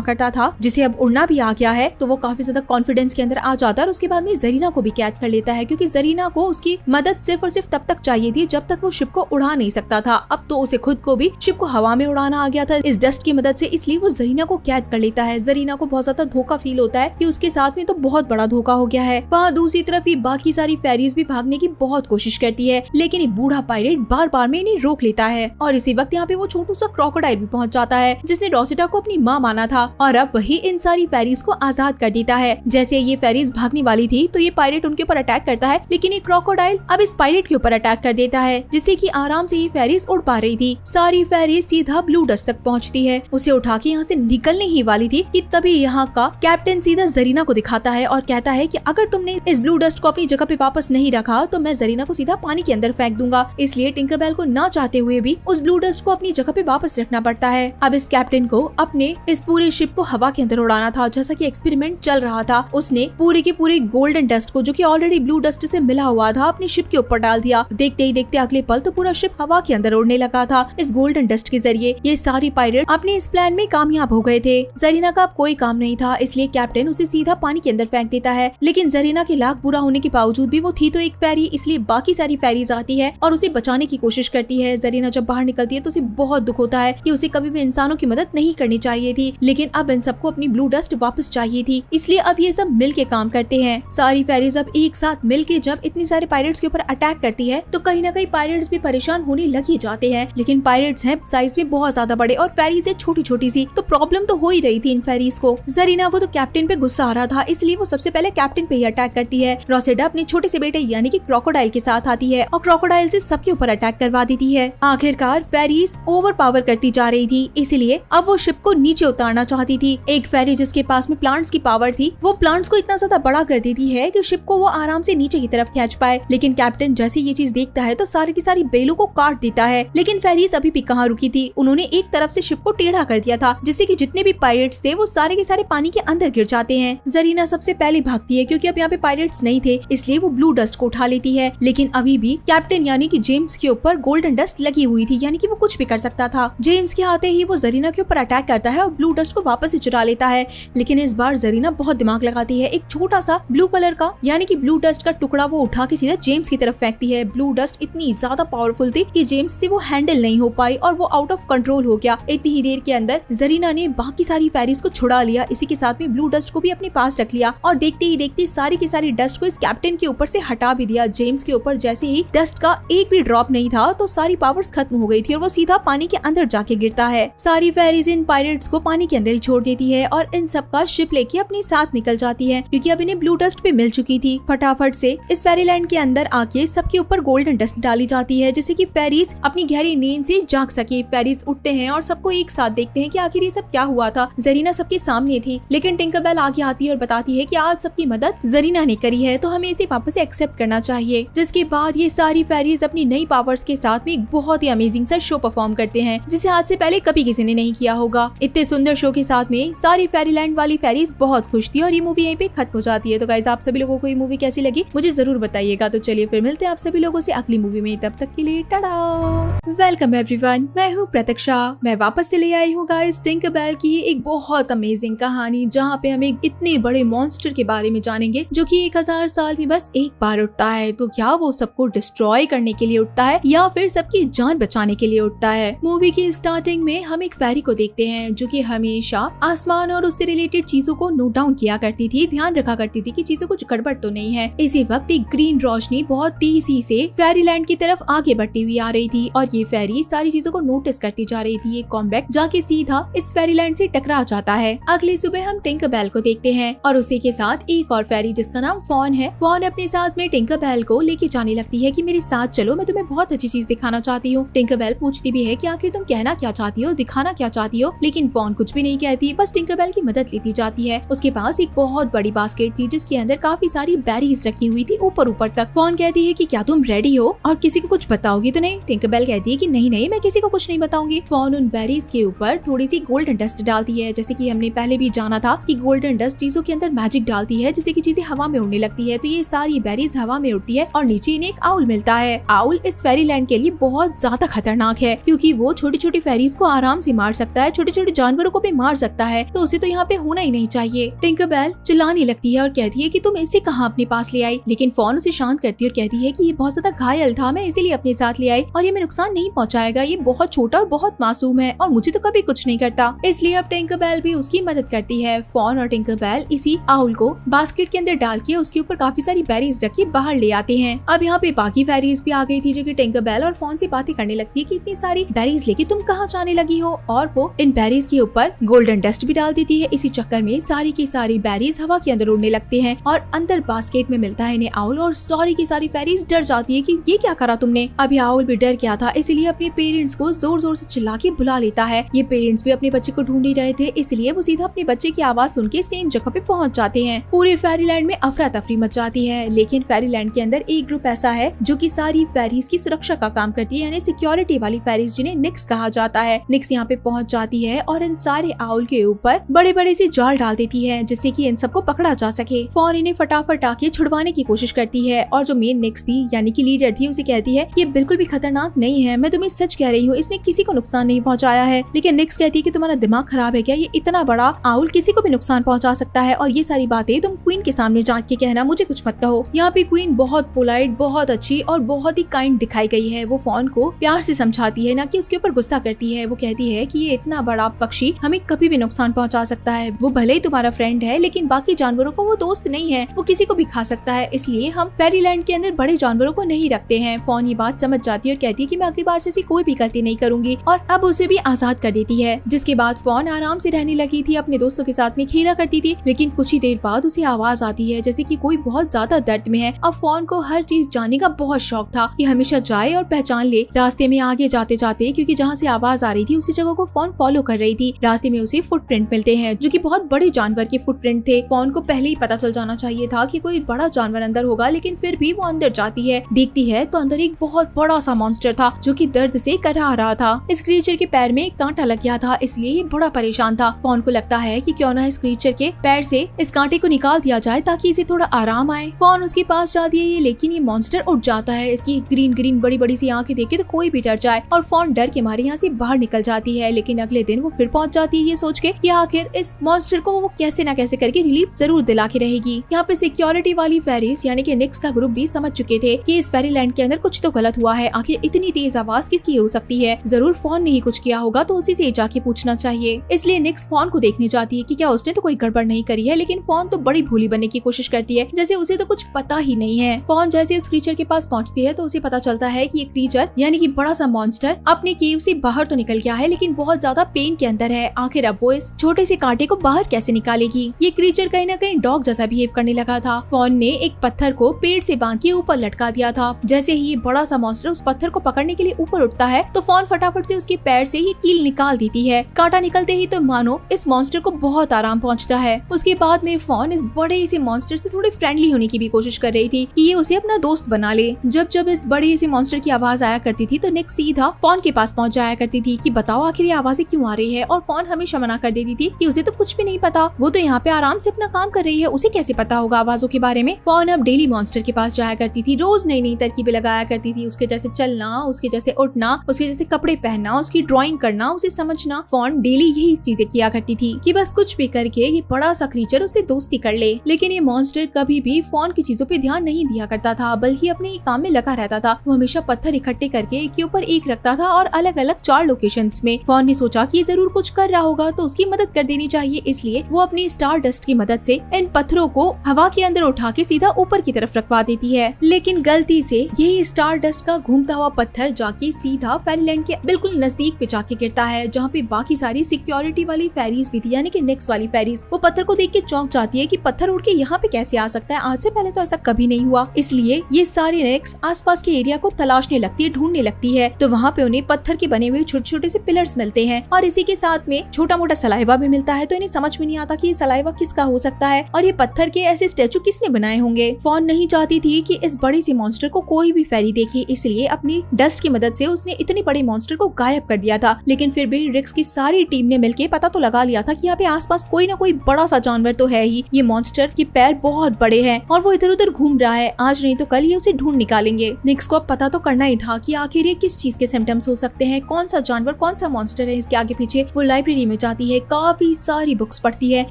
करता था, जिसे अब उड़ना भी आ गया है, तो वो काफी ज्यादा कॉन्फिडेंस के अंदर आ जाता है और उसके बाद में जरीना को भी कैद कर लेता है, क्योंकि जरीना को उसकी मदद सिर्फ और सिर्फ तब तक चाहिए थी जब तक वो शिप को उड़ा नहीं सकता था। अब तो उसे खुद को भी शिप को हवा में उड़ाना आ गया था इस डस्ट की मदद से, इसलिए वो जरीना को कैद कर लेता है। जरीना को बहुत ज्यादा धोखा फील होता है कि उसके साथ में तो बहुत बड़ा धोखा हो गया है। वहाँ दूसरी तरफ ही बाकी सारी फेरीज भी भागने की बहुत कोशिश करती है, लेकिन ये बूढ़ा पायरेट बार बार में इन्हें रोक लेता है और इसी वक्त यहाँ पे वो छोटू सा क्रोकोडाइल भी पहुंच जाता है, जिसने रोसेटा को अपनी माँ माना था और अब वही इन सारी फेरीज को आजाद कर देता है। जैसे ये फेरीज भागने वाली थी तो ये पायरेट उनके ऊपर अटैक करता है, लेकिन ये क्रोकोडाइल अब इस पायरेट के ऊपर अटैक कर देता है, जिससे कि आराम से ये फेरीज उड़ पा रही थी। सारी फेरीज सीधा ब्लू डस्ट तक पहुँचती है, उसे उठा के यहाँ से निकलने ही वाली थी कि तभी यहाँ का कैप्टन सीधा जरीना को दिखाता है और कहता है कि अगर तुमने इस ब्लू डस्ट को अपनी जगह पे वापस नहीं रखा तो मैं जरीना को सीधा पानी के अंदर फेंक दूंगा। इसलिए टिंकरबेल को ना चाहते हुए भी उस ब्लू डस्ट को अपनी जगह पे वापस रखना पड़ता है। अब इस कैप्टन को अपने इस पूरे शिप को हवा के अंदर उड़ाना था, जैसा कि एक्सपेरिमेंट चल रहा था। उसने पूरे के पूरे गोल्डन डस्ट को, जो कि ऑलरेडी ब्लू डस्ट से मिला हुआ था, अपनी शिप के ऊपर डाल दिया। देखते ही देखते अगले पल तो पूरा शिप हवा के अंदर उड़ने लगा था इस गोल्डन डस्ट के जरिए। ये सारी पायरेट अपने इस प्लान में कामयाब हो गए थे। जरीना का अब कोई काम नहीं था, इसलिए कैप्टन उसे सीधा पानी के अंदर फेंक देता है। लेकिन जरीना के लाख बुरा होने के बावजूद भी वो थी तो एक फेरी, इसलिए बाकी सारी फेरीज आती है और उसे बचाने की कोशिश करती है। जरीना जब बाहर निकलती है तो उसे बहुत दुख होता है कि उसे कभी भी इंसानों की मदद नहीं करनी चाहिए थी, लेकिन अब इन सबको अपनी ब्लू डस्ट वापस चाहिए थी, इसलिए अब ये सब मिल के काम करते हैं। सारी फेरीज अब एक साथ मिल के जब इतनी सारे पायरेट्स के ऊपर अटैक करती है तो कहीं ना कहीं पायरेट्स भी परेशान होने लग ही जाते हैं। लेकिन पायरेट्स हैं साइज में बहुत ज्यादा बड़े और फेरीज है छोटी छोटी सी, तो प्रॉब्लम तो हो ही रही थी इन फेरीज को। जरीना को तो कैप्टन पे गुस्सा आ रहा था, इसलिए वो सबसे पहले कैप्टन पे ही अटैक करती है। रोसेटा अपने छोटे से बेटे यानी कि क्रोकोडाइल के साथ आती है और क्रोकोडाइल से सबके ऊपर अटैक करवा देती है। आखिरकार फेरीज ओवर पावर करती जा रही थी, इसलिए अब वो शिप को नीचे उतारना चाहती थी। एक फेरी जिसके पास में प्लांट्स की पावर थी, वो प्लांट्स को इतना ज्यादा बड़ा कर देती है कि शिप को वो आराम से नीचे की तरफ खींच पाए। लेकिन कैप्टन जैसे ये चीज देखता है तो सारी की सारी बेलों को काट देता है। लेकिन फेरीज अभी भी कहाँ रुकी थी, उन्होंने एक तरफ से शिप को टेढ़ा कर दिया था, जिससे कि जितने भी पायरेट्स थे वो सारे के सारे पानी के अंदर गिर जाते हैं। जरीना सबसे पहले भागती है, क्योंकि अब यहाँ पे पायरेट्स नहीं थे, इसलिए वो ब्लू डस्ट को उठा लेती है। लेकिन अभी भी कैप्टन यानी कि जेम्स के ऊपर गोल्डन डस्ट लगी हुई थी, यानी कि वो कुछ भी कर सकता था। जेम्स के आते ही वो जरीना के ऊपर अटैक करता है और ब्लू डस्ट को वापस से चुरा लेता है। लेकिन इस बार जरीना बहुत दिमाग लगाती है, एक छोटा सा ब्लू कलर का यानी कि ब्लू डस्ट का टुकड़ा वो उठा के सीधा जेम्स की तरफ फेंकती है। ब्लू डस्ट इतनी ज्यादा पावरफुल थी कि जेम्स से वो हैंडल नहीं हो पाई और वो आउट ऑफ कंट्रोल हो गया। इतनी ही देर के अंदर जरीना ने बाकी सारी फेरीज को छुड़ा लिया, इसी के साथ में ब्लू डस्ट को भी अपने पास रख लिया और देखते ही देखते सारी की सारी डस्ट को इस कैप्टन के ऊपर से हटा भी दिया। जेम्स के ऊपर जैसे ही डस्ट का एक भी ड्रॉप नहीं था तो सारी पावर्स खत्म हो गई थी और वो सीधा पानी के अंदर जाके गिरता है। सारी फेरीज इन पायरेट्स को पानी के अंदर ही छोड़ देती है और इन सब का शिप लेके अपने साथ निकल जाती है, क्योंकि अब इन्हें ब्लू डस्ट पे मिल चुकी थी। फटाफट से इस फेरीलैंड के अंदर आके सबके ऊपर गोल्डन डस्ट डाली जाती है, जिससे कि फेरीज अपनी गहरी नींद से जाग सके। फेरीज उठते हैं और सबको एक साथ देखते हैं कि आखिर ये सब क्या हुआ था। जरीना सबके सामने थी, लेकिन टिंकरबेल आगे आती है और बताती है कि आज सबकी मदद जरीना ने करी है, तो हमें इसे वापस एक्सेप्ट करना चाहिए। जिसके बाद ये सारी फेरीज अपनी नई पावर्स के साथ में एक बहुत ही अमेजिंग सा शो परफॉर्म करते हैं जिसे आज से पहले कभी किसी ने नहीं किया होगा। इतने सुंदर शो के साथ में सारी फेरीलैंड वाली फेरीज बहुत खुश थी और ये मूवी यहीं पे खत्म हो जाती है। तो गाइस, आप सभी लोगों को ये मूवी कैसी लगी मुझे जरूर बताइएगा। तो चलिए फिर मिलते हैं आप सभी लोगों से अगली मूवी में, तब तक के लिए टाटा। वेलकम एवरीवन, मैं हूँ प्रतीक्षा। मैं वापस से ले आई हूँ गाइस टिंकरबेल की एक बहुत अमेजिंग कहानी, जहाँ पे हम एक इतने बड़े मॉन्स्टर के बारे में जानेंगे जो कि 1000 साल में बस एक बार उठता है। तो क्या वो सबको डिस्ट्रॉय करने के लिए उठता है या फिर सबकी जान बचाने के लिए उठता है। मूवी की स्टार्टिंग में हम एक फेरी को देखते हैं जो कि हमेशा आसमान और उससे रिलेटेड चीजों को नोट डाउन किया करती थी, ध्यान रखा करती थी कि चीजें कुछ गड़बड़ तो नहीं है। इसी वक्त एक ग्रीन रोशनी बहुत तेजी से फेरीलैंड की तरफ आगे बढ़ती हुई आ रही थी और ये फेरी सारी चीजों को नोटिस करती जा रही थी। ये कॉम्बैक्ट जाके सीधा इस फेरीलैंड से टकरा जाता है। अगली सुबह हम टिंकरबेल को देखते हैं और उसी के साथ एक और फेरी जिसका नाम फॉन है। फॉन अपने साथ में टिंकरबेल को लेके जाने लगती है कि मेरे साथ चलो, मैं तुम्हें बहुत अच्छी चीज दिखाना चाहती हूँ। टिंकरबेल पूछती भी है कि आखिर तुम कहना क्या चाहती हो, दिखाना क्या चाहती हो, लेकिन फॉन कुछ भी नहीं कहती, बस टिंकरबेल की मदद लेती जाती है। उसके पास एक बहुत बड़ी बास्केट थी जिसके अंदर काफी सारी बेरीज रखी हुई थी ऊपर तक। फॉन कहती है कि क्या तुम रेडी हो और किसी को कुछ बताओगी तो नहीं। टिंकरबेल कहती है कि नहीं, मैं किसी को कुछ नहीं बताऊंगी। फॉन उन बेरीज के ऊपर थोड़ी सी गोल्डन डस्ट डालती है। जैसे कि हमने पहले भी जाना था कि गोल्डन डस्ट चीजों के अंदर मैजिक डालती है जिससे कि चीजें हवा में उड़ने लगती है। तो ये सारी बेरीज हवा में उड़ती है और नीचे इन्हें एक आउल मिलता है। आउल इस फेरीलैंड के लिए बहुत ज्यादा खतरनाक है क्योंकि वो छोटी छोटी फेरीज को आराम से मार सकता है, छोटे छोटे जानवरों को भी मार सकता है। तो उसे तो यहाँ पे होना ही नहीं चाहिए। टिंकरबेल चिल्लाने लगती है और कहती है कि तुम इसे कहाँ अपने पास ले आई, लेकिन फॉन उसे शांत करती है और कहती है कि ये बहुत ज्यादा घायल था, मैं इसीलिए अपने साथ ले आई और ये मैं नुकसान नहीं पहुँचाएगा। ये बहुत छोटा और बहुत मासूम है और मुझे तो कभी कुछ नहीं करता। इसलिए अब टिंकरबेल भी उसकी मदद करती है। फॉन और टिंकरबेल इसी आउल को बास्केट के अंदर डाल के उसके ऊपर काफी सारी बेरीज रख के बाहर ले आते हैं। अब यहाँ पे बाकी फेरीज भी आ गई थी जो कि टिंकरबेल और फॉन से बातें करने लगती है कि इतनी सारी बेरीज लेके तुम कहाँ जाने लगी हो, और वो इन बेरीज के ऊपर गोल्डन डस्ट भी डाल देती है। इसी चक्कर में सारी की सारी बेरीज हवा के अंदर उड़ने लगते हैं और अंदर बास्केट में मिलता है इन्हें आउल और सारी की सारी फेरीज डर जाती है कि ये क्या करा तुमने। अभी आउल भी डर गया था, इसीलिए अपने पेरेंट्स को जोर जोर से चिल्ला के बुला लेता है। ये पेरेंट्स भी अपने बच्चे को ढूंढ ही रहे थे, इसलिए वो सीधा अपने बच्चे की आवाज सुन के सेम जगह पे पहुंच जाते हैं। पूरे फेरीलैंड में अफरा तफरी मच जाती है, लेकिन फेरीलैंड के अंदर एक ग्रुप ऐसा है जो कि सारी फेरीज की सुरक्षा का काम करती है, यानी सिक्योरिटी वाली फेरीज जिन्हें निक्स कहा जाता है। निक्स यहाँ पे पहुंच जाती है और इन सारे आउल के ऊपर बड़े बड़े से जाल डाल देती है जिससे कि इन सबको पकड़ा जा सके। फॉन इन्हें फटाफट आके छुड़वाने की कोशिश करती है और जो मेन निक्स थी यानी कि लीडर थी उसे कहती है ये बिल्कुल भी खतरनाक नहीं है, मैं तुम्हें सच कह रही हूँ, इसने किसी को नुकसान नहीं पहुँचाया है। लेकिन निक्स कहती है कि तुम्हारा दिमाग खराब है क्या, ये इतना बड़ा आउल किसी को भी नुकसान पहुँचा सकता है और ये सारी बातें तुम क्वीन के सामने जाके के कहना, मुझे कुछ मत कहो। यहाँ पे क्वीन बहुत पोलाइट, बहुत अच्छी और बहुत ही काइंड दिखाई गई है। वो फॉन को प्यार से समझाती है, ना कि उसके ऊपर गुस्सा करती है। वो कहती है कि ये इतना बड़ा पक्षी हमें कभी भी नुकसान पहुँचा सकता है, वो भले ही तुम्हारा फ्रेंड है लेकिन बाकी जानवरों को वो दोस्त नहीं है, वो किसी को भी खा सकता है, इसलिए हम फेरीलैंड के अंदर बड़े जानवरों को नहीं रखते हैं। फॉन ये बात समझ जाती है और कहती है कि मैं अगली बार से ऐसी कोई भी गलती नहीं करूंगी और अब उसे भी आजाद कर देती है। जिसके बाद फॉन आराम से रहने लगी थी, अपने दोस्तों के साथ में खेला करती थी। लेकिन कुछ ही देर बाद उसे आवाज आती है जैसे कि कोई बहुत ज्यादा दर्द में है। अब फॉन को हर चीज जानने का बहुत शौक था कि हमेशा जाए और पहचान ले। रास्ते में आगे जाते जाते क्योंकि जहाँ से आवाज आ रही थी उसी जगह को फॉन फॉलो कर रही थी। रास्ते में उसे फुटप्रिंट मिलते हैं जो कि बहुत बड़े जानवर के फुटप्रिंट थे। फॉन को पहले ही पता चल जाना चाहिए था कि कोई बड़ा जानवर अंदर होगा, लेकिन फिर भी वो अंदर जाती है। देखती है तो अंदर एक बहुत बड़ा सा मॉन्स्टर था जो कि दर्द से करहा रहा था। इस क्रीचर के पैर में एक कांटा लग गया था, इसलिए ये बड़ा परेशान था। फॉन को लगता है कि क्यों ना इस क्रीचर के पैर से इस कांटे को निकाल दिया जाए ताकि इसे थोड़ा आराम आए। फॉन उसके पास जाती है लेकिन ये मॉन्स्टर उठ जाता है। इसकी ग्रीन ग्रीन बड़ी बड़ी सी आंखें देख के तो कोई भी डर जाए और फॉन डर के मारे यहाँ से बाहर निकल जाती है। लेकिन अगले दिन वो फिर पहुंच जाती है ये सोच के कि आखिर इस मॉन्स्टर को वो कैसे न कैसे करके रिलीफ जरूर दिला के रहेगी। यहाँ पे सिक्योरिटी वाली फेरीज यानी कि निक्स का ग्रुप भी समझ चुके थे कि इस फेरीलैंड के अंदर कुछ तो गलत हुआ है। आखिर इतनी तेज आवाज किसकी हो सकती है, जरूर फॉन ने ही कुछ किया होगा, तो उसी से जाके पूछना चाहिए। इसलिए निक्स फॉन को देखने जाती है कि क्या उसने तो कोई गड़बड़ नहीं करी है। लेकिन फॉन तो बड़ी भोली बनने की कोशिश करती है जैसे उसे तो कुछ पता ही नहीं है। फॉन जैसे इस क्रीचर के पास पहुंचती है तो उसे पता चलता है कि ये क्रीचर यानी कि बड़ा सा मॉन्स्टर अपने केव से बाहर तो निकल गया है लेकिन बहुत ज्यादा पेन के अंदर है। आखिर अब वो इस छोटे से कांटे को बाहर कैसे निकालेगी। ये क्रीचर कहीं ना कहीं डॉग जैसा बिहेव करने लगा था। फॉन ने एक पत्थर को पेड़ से बांध के ऊपर लटका दिया था। जैसे ही ये बड़ा सा मॉन्स्टर उस पत्थर को पकड़ने के लिए ऊपर उठता है तो फॉन फटाफट से उसके पैर से ही कील निकाल देती है। कांटा निकलते ही तो मानो इस मॉन्स्टर को बहुत आराम पहुंचता है। उसके बाद में फॉन इस बड़े से मॉन्स्टर से थोड़ी फ्रेंडली होने की भी कोशिश कर रही थी कि ये उसे अपना दोस्त बना ले। जब जब इस बड़ी सी मॉन्स्टर की आवाज आया करती थी तो निक सीधा फॉन के पास पहुंच जाया करती थी कि बताओ आखिर ये आवाजें क्यों आ रही है, और फॉन हमेशा मना कर देती थी कि उसे तो कुछ भी नहीं पता, वो तो यहाँ पे आराम से अपना काम कर रही है, उसे कैसे पता होगा आवाजों के बारे में। फॉन अब डेली मॉन्स्टर के पास जाया करती थी, रोज नई नई तरकीबें लगाया करती थी, उसके जैसे चलना, उसके जैसे उठना, उसके जैसे कपड़े पहनना, उसकी ड्राइंग करना, उसे समझना। फॉन डेली यही चीजें किया करती थी कि बस कुछ भी करके ये बड़ा सा क्रीचर उससे दोस्ती कर ले। लेकिन ये मॉन्स्टर कभी भी फॉन की चीजों पे ध्यान नहीं दिया करता था, बल्कि अपने ही काम में लगा रहता था। वो हमेशा पत्थर इकट्ठे करके एक के ऊपर एक रखता था और अलग अलग 4 लोकेशंस में। फॉन ने सोचा कि ये जरूर कुछ कर रहा होगा तो उसकी मदद कर देनी चाहिए, इसलिए वो अपनी स्टार डस्ट की मदद से इन पत्थरों को हवा के अंदर उठा के सीधा ऊपर की तरफ रखवा देती है। लेकिन गलती से यही स्टार डस्ट का घूमता हुआ पत्थर जाके सीधा फेरीलैंड के बिल्कुल नजदीक पे जाके गिरता है, जहाँ पे बाकी सारी सिक्योरिटी वाली फेरीज भी थी, यानी कि निक्स वाली फेरीज। वो पत्थर को देख के चौंक जाती है कि पत्थर उड़ के यहाँ पे कैसे आ सकता है, आज से पहले तो ऐसा कभी नहीं हुआ। इसलिए ये सारी निक्स आसपास के एरिया को तलाशने लगती है, ढूंढने लगती है। तो वहाँ पे उन्हें पत्थर के बने हुए छोटे छोटे से पिलर्स मिलते हैं और इसी के साथ में छोटा मोटा सलाइवा भी मिलता है। तो इन्हें समझ में नहीं आता कि ये सलाइवा किसका हो सकता है और ये पत्थर के ऐसे स्टैचू किसने बनाए होंगे। फॉन नहीं चाहती थी कि इस बड़ी सी मॉन्स्टर को कोई भी फेरी देखे, इसलिए अपनी डस्ट की मदद से उसने इतनी बड़ी मॉन्स्टर को गायब कर दिया था। लेकिन फिर भी रिक्स की सारी टीम ने मिलकर पता तो लगा लिया था कि यहाँ पे आसपास कोई ना कोई बड़ा सा जानवर तो है ही। ये मॉन्स्टर के पैर बहुत बड़े हैं और वो इधर उधर घूम रहा है, आज नहीं तो कल ये उसे ढूंढ निकालेंगे। निक्स को अब पता तो करना ही था कि आखिर ये किस चीज के सिम्टम्स हो सकते हैं, कौन सा जानवर, कौन सा मॉन्स्टर है इसके आगे पीछे। वो लाइब्रेरी में जाती है, काफी सारी बुक्स पढ़ती है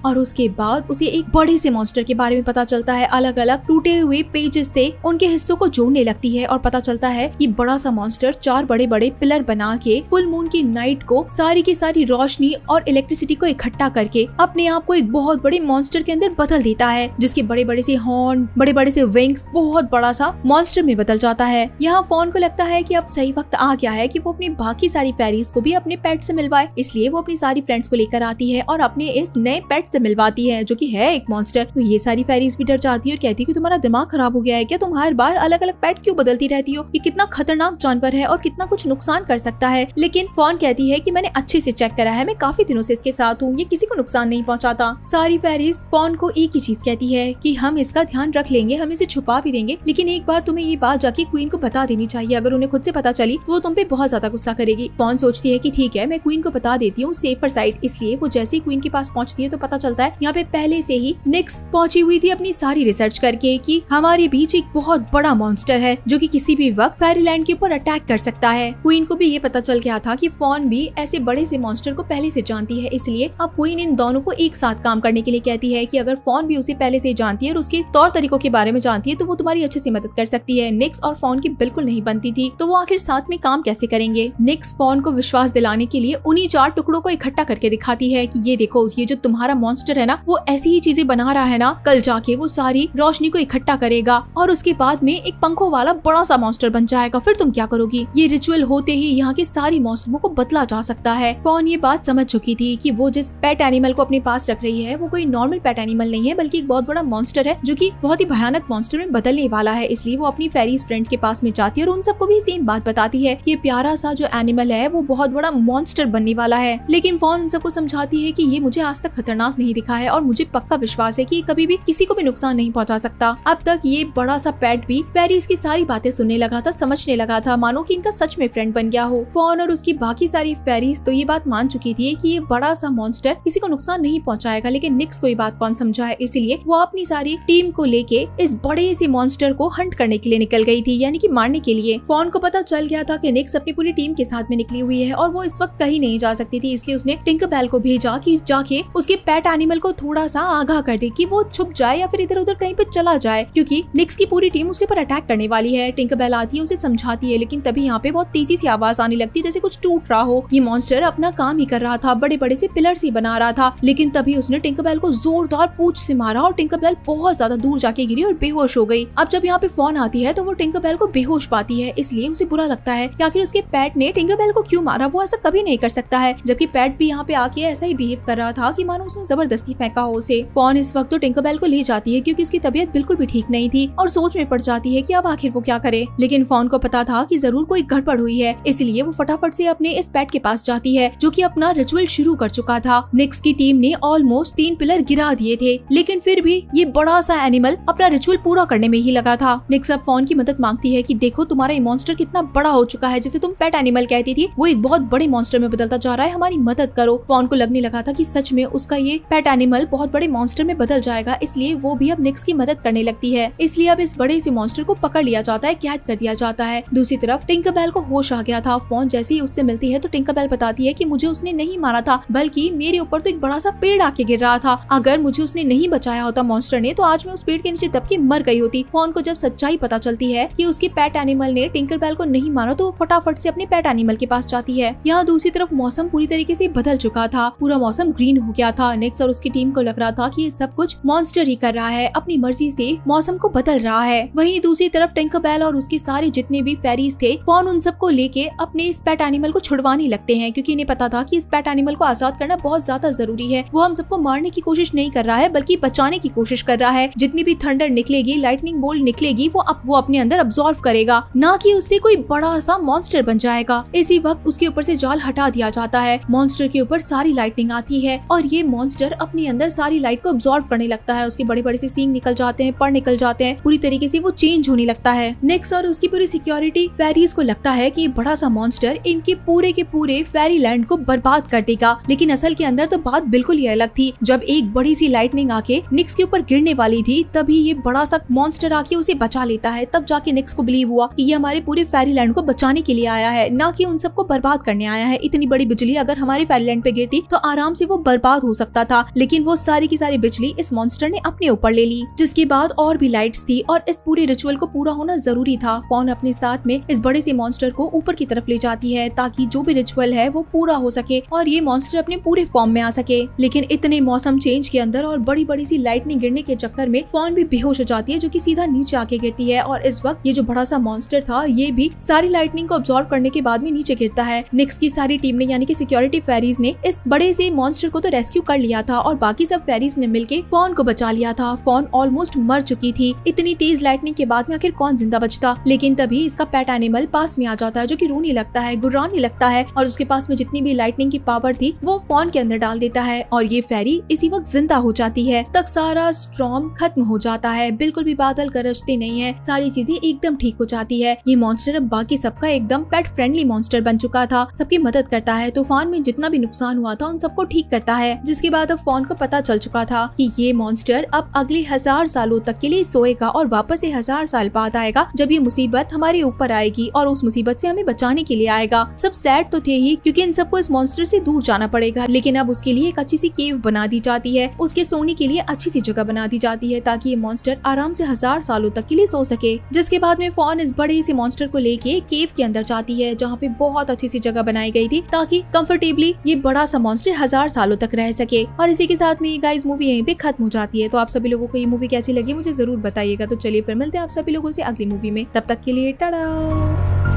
और उसके बाद उसे एक बड़े से मॉन्स्टर के बारे में पता चलता है। अलग अलग टूटे हुए पेजेस से उनके हिस्सों को जोड़ने लगती है और पता चलता है कि बड़ा सा मॉन्स्टर 4 बड़े बड़े पिलर बना के फुल मून की नाइट को सारी की सारी रोशनी और इलेक्ट्रिसिटी को इकट्ठा करके अपने आप को एक बहुत बड़े मॉन्स्टर के अंदर बदल देता है, जिसके बड़े बड़े से हॉर्न, बड़े बड़े से विंग्स बहुत बड़ा सा मॉन्स्टर में बदल जाता है। यहाँ फॉन को लगता है कि अब सही वक्त आ गया है कि वो अपनी बाकी सारी फेरीज को भी अपने पेट से मिलवाए, इसलिए वो अपनी सारी फ्रेंड्स को लेकर आती है और अपने इस नए पेट से मिलवाती है जो कि है एक मॉन्स्टर। तो ये सारी फेरीज भी डर जाती है और कहती है कि तुम्हारा दिमाग खराब हो गया है क्या, तुम हर बार अलग अलग पेट क्यों बदलती रहती हो, ये कितना खतरनाक जानवर है और कितना कुछ नुकसान कर सकता है। लेकिन फॉन कहती है कि मैंने अच्छे से चेक करा है, मैं काफी दिनों से इसके साथ हूँ, ये किसी को नुकसान नहीं पहुँचाता। सारी फेरीज फॉन को एक ही चीज कहती है कि हम इसका ध्यान रख लेंगे, हम इसे छुपा भी देंगे, लेकिन एक बार तुम्हें ये बात जाके क्वीन को बता देनी चाहिए, अगर उन्हें खुद से पता चली तो वो तुम पे बहुत ज्यादा गुस्सा करेगी। फॉन सोचती है कि ठीक है, मैं क्वीन को बता देती हूँ सेफर साइड। इसलिए वो जैसे ही क्वीन के पास पहुंचती है तो पता चलता है यहाँ पे पहले से ही निक्स पहुंची हुई थी अपनी सारी रिसर्च करके कि हमारे बीच एक बहुत बड़ा मॉन्स्टर है जो कि किसी भी वक्त फेरीलैंड के ऊपर अटैक कर सकता है। क्वीन को भी ये पता चल गया था कि फॉन भी ऐसे बड़े से मॉन्स्टर को पहले से जानती है, इसलिए अब क्वीन इन दोनों को एक साथ काम करने के लिए कहती है कि अगर फॉन भी उसे पहले से जानती है और उसके तौर तरीकों के बारे में जानती है तो वो तुम्हारी अच्छे से मदद कर सकती है। निक्स और फॉन की बिल्कुल नहीं बनती थी, तो वो आखिर साथ में काम कैसे करेंगे। निक्स फॉन को विश्वास दिलाने के लिए उन्हीं 4 टुकड़ों को इकट्ठा करके दिखाती है कि ये देखो, ये जो तुम्हारा मॉन्स्टर है ना, वो ऐसी ही चीजें बना रहा है ना, कल जाके वो सारी रोशनी को इकट्ठा करेगा और उसके बाद में एक पंखों वाला बड़ा सा मॉन्स्टर बन जाएगा, फिर तुम क्या करोगी। ये रिचुअल होते ही यहाँ के सारी मौसमों को बदला जा सकता है। फॉन ये बात समझ चुकी थी कि वो जिस पेट एनिमल को अपने पास रख रही है वो कोई नॉर्मल पेट एनिमल नहीं है, बल्कि एक बहुत बड़ा मॉन्स्टर है जो कि बहुत ही भयानक मॉन्स्टर में बदलने वाला है। इसलिए वो अपनी फेरीज फ्रेंड के पास में जाती है और उन सबको भी सेम बात बताती है, ये प्यारा सा जो एनिमल है वो बहुत बड़ा मॉन्स्टर बनने वाला है। लेकिन फॉन उन सबको समझाती है कि ये मुझे आज तक खतरनाक नहीं दिखा है और मुझे पक्का विश्वास है कि कभी भी किसी को भी नुकसान नहीं पहुंचा सकता। अब तक ये बड़ा सा पेट भी फेरीज की सारी बातें सुनने लगा था, समझने लगा था, मानो कि इनका सच में फ्रेंड बन गया हो। फॉन और उसकी बाकी सारी फेरीज तो ये बात मान चुकी थी कि ये बड़ा सा मॉन्स्टर किसी को नुकसान नहीं पहुंचाएगा, लेकिन निक्स को ये बात कौन समझाए, इसलिए वो अपनी सारी टीम को लेके इस बड़े से मॉन्स्टर को हंट करने के लिए निकल गई थी, यानी कि मारने के लिए। फॉन को पता चल गया था कि निक्स अपनी पूरी टीम के साथ में निकली हुई है और वो इस वक्त कहीं नहीं जा सकती थी, इसलिए उसने टिंकरबेल को भेजा कि जाके उसके पेट एनिमल को थोड़ा सा आगाह कर दे कि वो छुप जाए या फिर इधर उधर कहीं पे चला जाए, क्योंकि निक्स की पूरी टीम उसके ऊपर अटैक करने वाली है। टिंकरबेल आती है, उसे समझाती है, लेकिन तभी यहाँ पे बहुत तेजी से आवाज आने लगती है जैसे कुछ टूट रहा हो। ये मॉन्स्टर अपना काम ही कर रहा था, बड़े बड़े से पिलर्स ही बना रहा था, लेकिन तभी उसने टिंकरबेल को जोरदार पूंछ से मारा और टिंकरबेल बहुत ज्यादा दूर जाके गिरी और बेहोश हो गई। अब जब यहाँ पे फॉन आती है तो वो टिंकरबेल को बेहोश पाती है, इसलिए उसे बुरा लगता है कि आखिर उसके पेट ने टिंकरबेल को क्यों मारा, वो ऐसा कभी नहीं कर सकता है, जबकि पेट भी यहाँ पे आके ऐसा ही बिहेव कर रहा था कि मानो उसने जबरदस्ती फेंका हो उसे। फॉन इस वक्त तो टिंकरबेल को ले जाती है क्योंकि उसकी तबीयत बिल्कुल भी ठीक नहीं थी और सोच में पड़ जाती है कि अब आखिर वो क्या करे। लेकिन फॉन को पता था कि जरूर कोई गड़बड़ हुई है, इसलिए वो फटाफट से अपने इस पेट के पास जाती है जो कि अपना रिचुअल शुरू कर चुका था। निक्स की टीम ने ऑलमोस्ट 3 पिलर गिरा दिए थे, लेकिन फिर भी ये बड़ा सा एनिमल अपना रिचुअल पूरा करने में ही लगा था। था। निक्स अब फॉन की मदद मांगती है कि देखो तुम्हारा ये मॉन्स्टर कितना बड़ा हो चुका है, जिसे तुम पेट एनिमल कहती थी वो एक बहुत बड़े मॉन्स्टर में बदलता जा रहा है, हमारी मदद करो। फॉन को लगने लगा था कि सच में उसका ये पेट एनिमल बहुत बड़े मॉन्स्टर में बदल जाएगा, इसलिए वो भी अब निक्स की मदद करने लगती है। इसलिए अब इस बड़े से मॉन्स्टर को पकड़ लिया जाता है, कैद कर दिया जाता है। दूसरी तरफ टिंकरबेल को होश आ गया था। फॉन जैसे ही उससे मिलती है तो टिंकरबेल बताती है कि मुझे उसने नहीं मारा था, बल्कि मेरे ऊपर तो एक बड़ा सा पेड़ आके गिर रहा था। अगर मुझे उसने नहीं बचाया होता मॉन्स्टर ने, तो आज मैं उस पेड़ के नीचे दब के मर गई होती। फॉन को जब सच्चाई पता चलती है कि उसके पेट एनिमल ने टिंकरबेल को नहीं मारा, तो वो फटाफट से अपने पेट एनिमल के पास जाती है। यहाँ दूसरी तरफ मौसम पूरी तरीके से बदल चुका था, पूरा मौसम ग्रीन हो गया था। निक्स और उसकी टीम को लग रहा था कि ये सब कुछ मॉन्स्टर ही कर रहा है, अपनी मर्जी से मौसम को बदल रहा है। वहीं दूसरी तरफ टिंकरबेल और उसके सारे जितने भी फेरीज थे, फॉन उन सबको लेके अपने इस पेट एनिमल को छुड़वाने लगते हैं, क्योंकि इन्हें पता था कि इस पेट एनिमल को आजाद करना बहुत ज्यादा जरूरी है। वो हम सबको मारने की कोशिश नहीं कर रहा है, बल्कि बचाने की कोशिश कर रहा है। जितनी भी थंडर निकलेगी, लाइटनिंग बोल्ट निकलेगी, वो अपने अंदर अब्सॉर्ब करेगा, ना कि उससे कोई बड़ा सा मॉन्स्टर बन जाएगा। इसी वक्त उसके ऊपर से जाल हटा दिया जाता है। मॉन्स्टर के ऊपर सारी लाइटनिंग आती है और ये मॉन्स्टर अपने अंदर सारी लाइट को अब्सॉर्ब करने लगता है। उसके बड़े बड़े से सींग निकल जाते हैं, पर निकल जाते हैं, पूरी तरीके से वो चेंज होने लगता है। निक्स और उसकी पूरी सिक्योरिटी फेरीज को लगता है कि बड़ा सा मॉन्स्टर इनके पूरे के पूरे फेरी लैंड को बर्बाद कर देगा, लेकिन असल के अंदर तो बात बिल्कुल ही अलग थी। जब एक बड़ी सी लाइटनिंग आके निक्स के ऊपर गिरने वाली थी, तभी ये बड़ा सा मॉन्स्टर आके उसे बचा लेता है। तब जाके निक्स को बिलीव हुआ कि ये हमारे पूरे फेरी लैंड को बचाने के लिए आया है, ना कि उन सबको बर्बाद करने आया है। इतनी बड़ी बिजली अगर हमारे फेरी लैंड पे गिरती तो आराम से वो बर्बाद हो सकता था, लेकिन वो सारी की सारी बिजली इस मॉन्स्टर ने अपने ऊपर ले ली। जिसके बाद और भी लाइट्स थी और इस पूरे रिचुअल को पूरा होना जरूरी था। फॉन अपने साथ में इस बड़े से मॉन्स्टर को ऊपर की तरफ ले जाती है, ताकि जो भी रिचुअल है वो पूरा हो सके और ये मॉन्स्टर अपने पूरे फॉर्म में आ सके। लेकिन इतने मौसम चेंज के अंदर और बड़ी बड़ी सी लाइटनिंग गिरने के चक्कर में फॉन भी बेहोश हो जाती है, जो कि सीधा नीचे आके गिरती है। और इस वक्त ये जो बड़ा सा मॉन्स्टर था, ये भी सारी लाइटनिंग को अब्सॉर्ब करने के बाद में नीचे गिरता है। निक्स की सारी टीम ने, यानी कि सिक्योरिटी फेरीज ने, इस बड़े से मॉन्स्टर को तो रेस्क्यू कर लिया था और बाकी सब फेरीज ने मिलके फॉन को बचा लिया था। फॉन ऑलमोस्ट मर चुकी थी। इतनी तेज लाइटनिंग के बाद में आखिर कौन जिंदा बचता। लेकिन तभी इसका पेट एनिमल पास में आ जाता है, जो कि रोने लगता है, गुर्राने लगता है, और उसके पास में जितनी भी लाइटनिंग की पावर थी वो फॉन के अंदर डाल देता है और ये फेरी इसी वक्त जिंदा हो जाती है। तक सारा स्टॉर्म खत्म हो जाता है, बिल्कुल भी बादल गरजते नहीं है, सारी चीजें एकदम ठीक हो जाती है। ये मॉन्स्टर अब बाकी सबका एकदम पेट फ्रेंडली मॉन्स्टर बन चुका था, सबकी मदद करता है, तूफान में जितना भी नुकसान हुआ था उन सबको ठीक करता है। जिसके बाद अब फॉन को पता चल चुका था कि ये मॉन्स्टर अब अगले 1000 सालों तक के लिए सोएगा और वापस से 1000 साल बाद आएगा, जब ये मुसीबत हमारे ऊपर आएगी और उस मुसीबत से हमें बचाने के लिए आएगा। सब सैड तो थे ही, क्योंकि इन सबको इस मॉन्स्टर से दूर जाना पड़ेगा, लेकिन अब उसके लिए एक अच्छी सी केव बना दी जाती है, उसके सोने के लिए अच्छी सी जगह बना दी जाती है, ताकि ये मॉन्स्टर आराम से 1000 सालों तक के लिए सो सके। जिसके बाद में फॉन इस बड़े से मॉन्स्टर को लेके केव के अंदर जाती है, जहाँ पे बहुत अच्छी सी जगह बनाई गई थी, ताकि कंफर्टेबली ये बड़ा सा मॉन्स्टर 1000 सालों तक रह सके। और इसी के साथ में ये गाइस मूवी यहीं पे खत्म हो जाती है। तो आप सभी लोगों को ये मूवी कैसी लगी मुझे जरूर बताइएगा। तो चलिए फिर मिलते हैं आप सभी लोगों से अगली मूवी में, तब तक के लिए टाटा।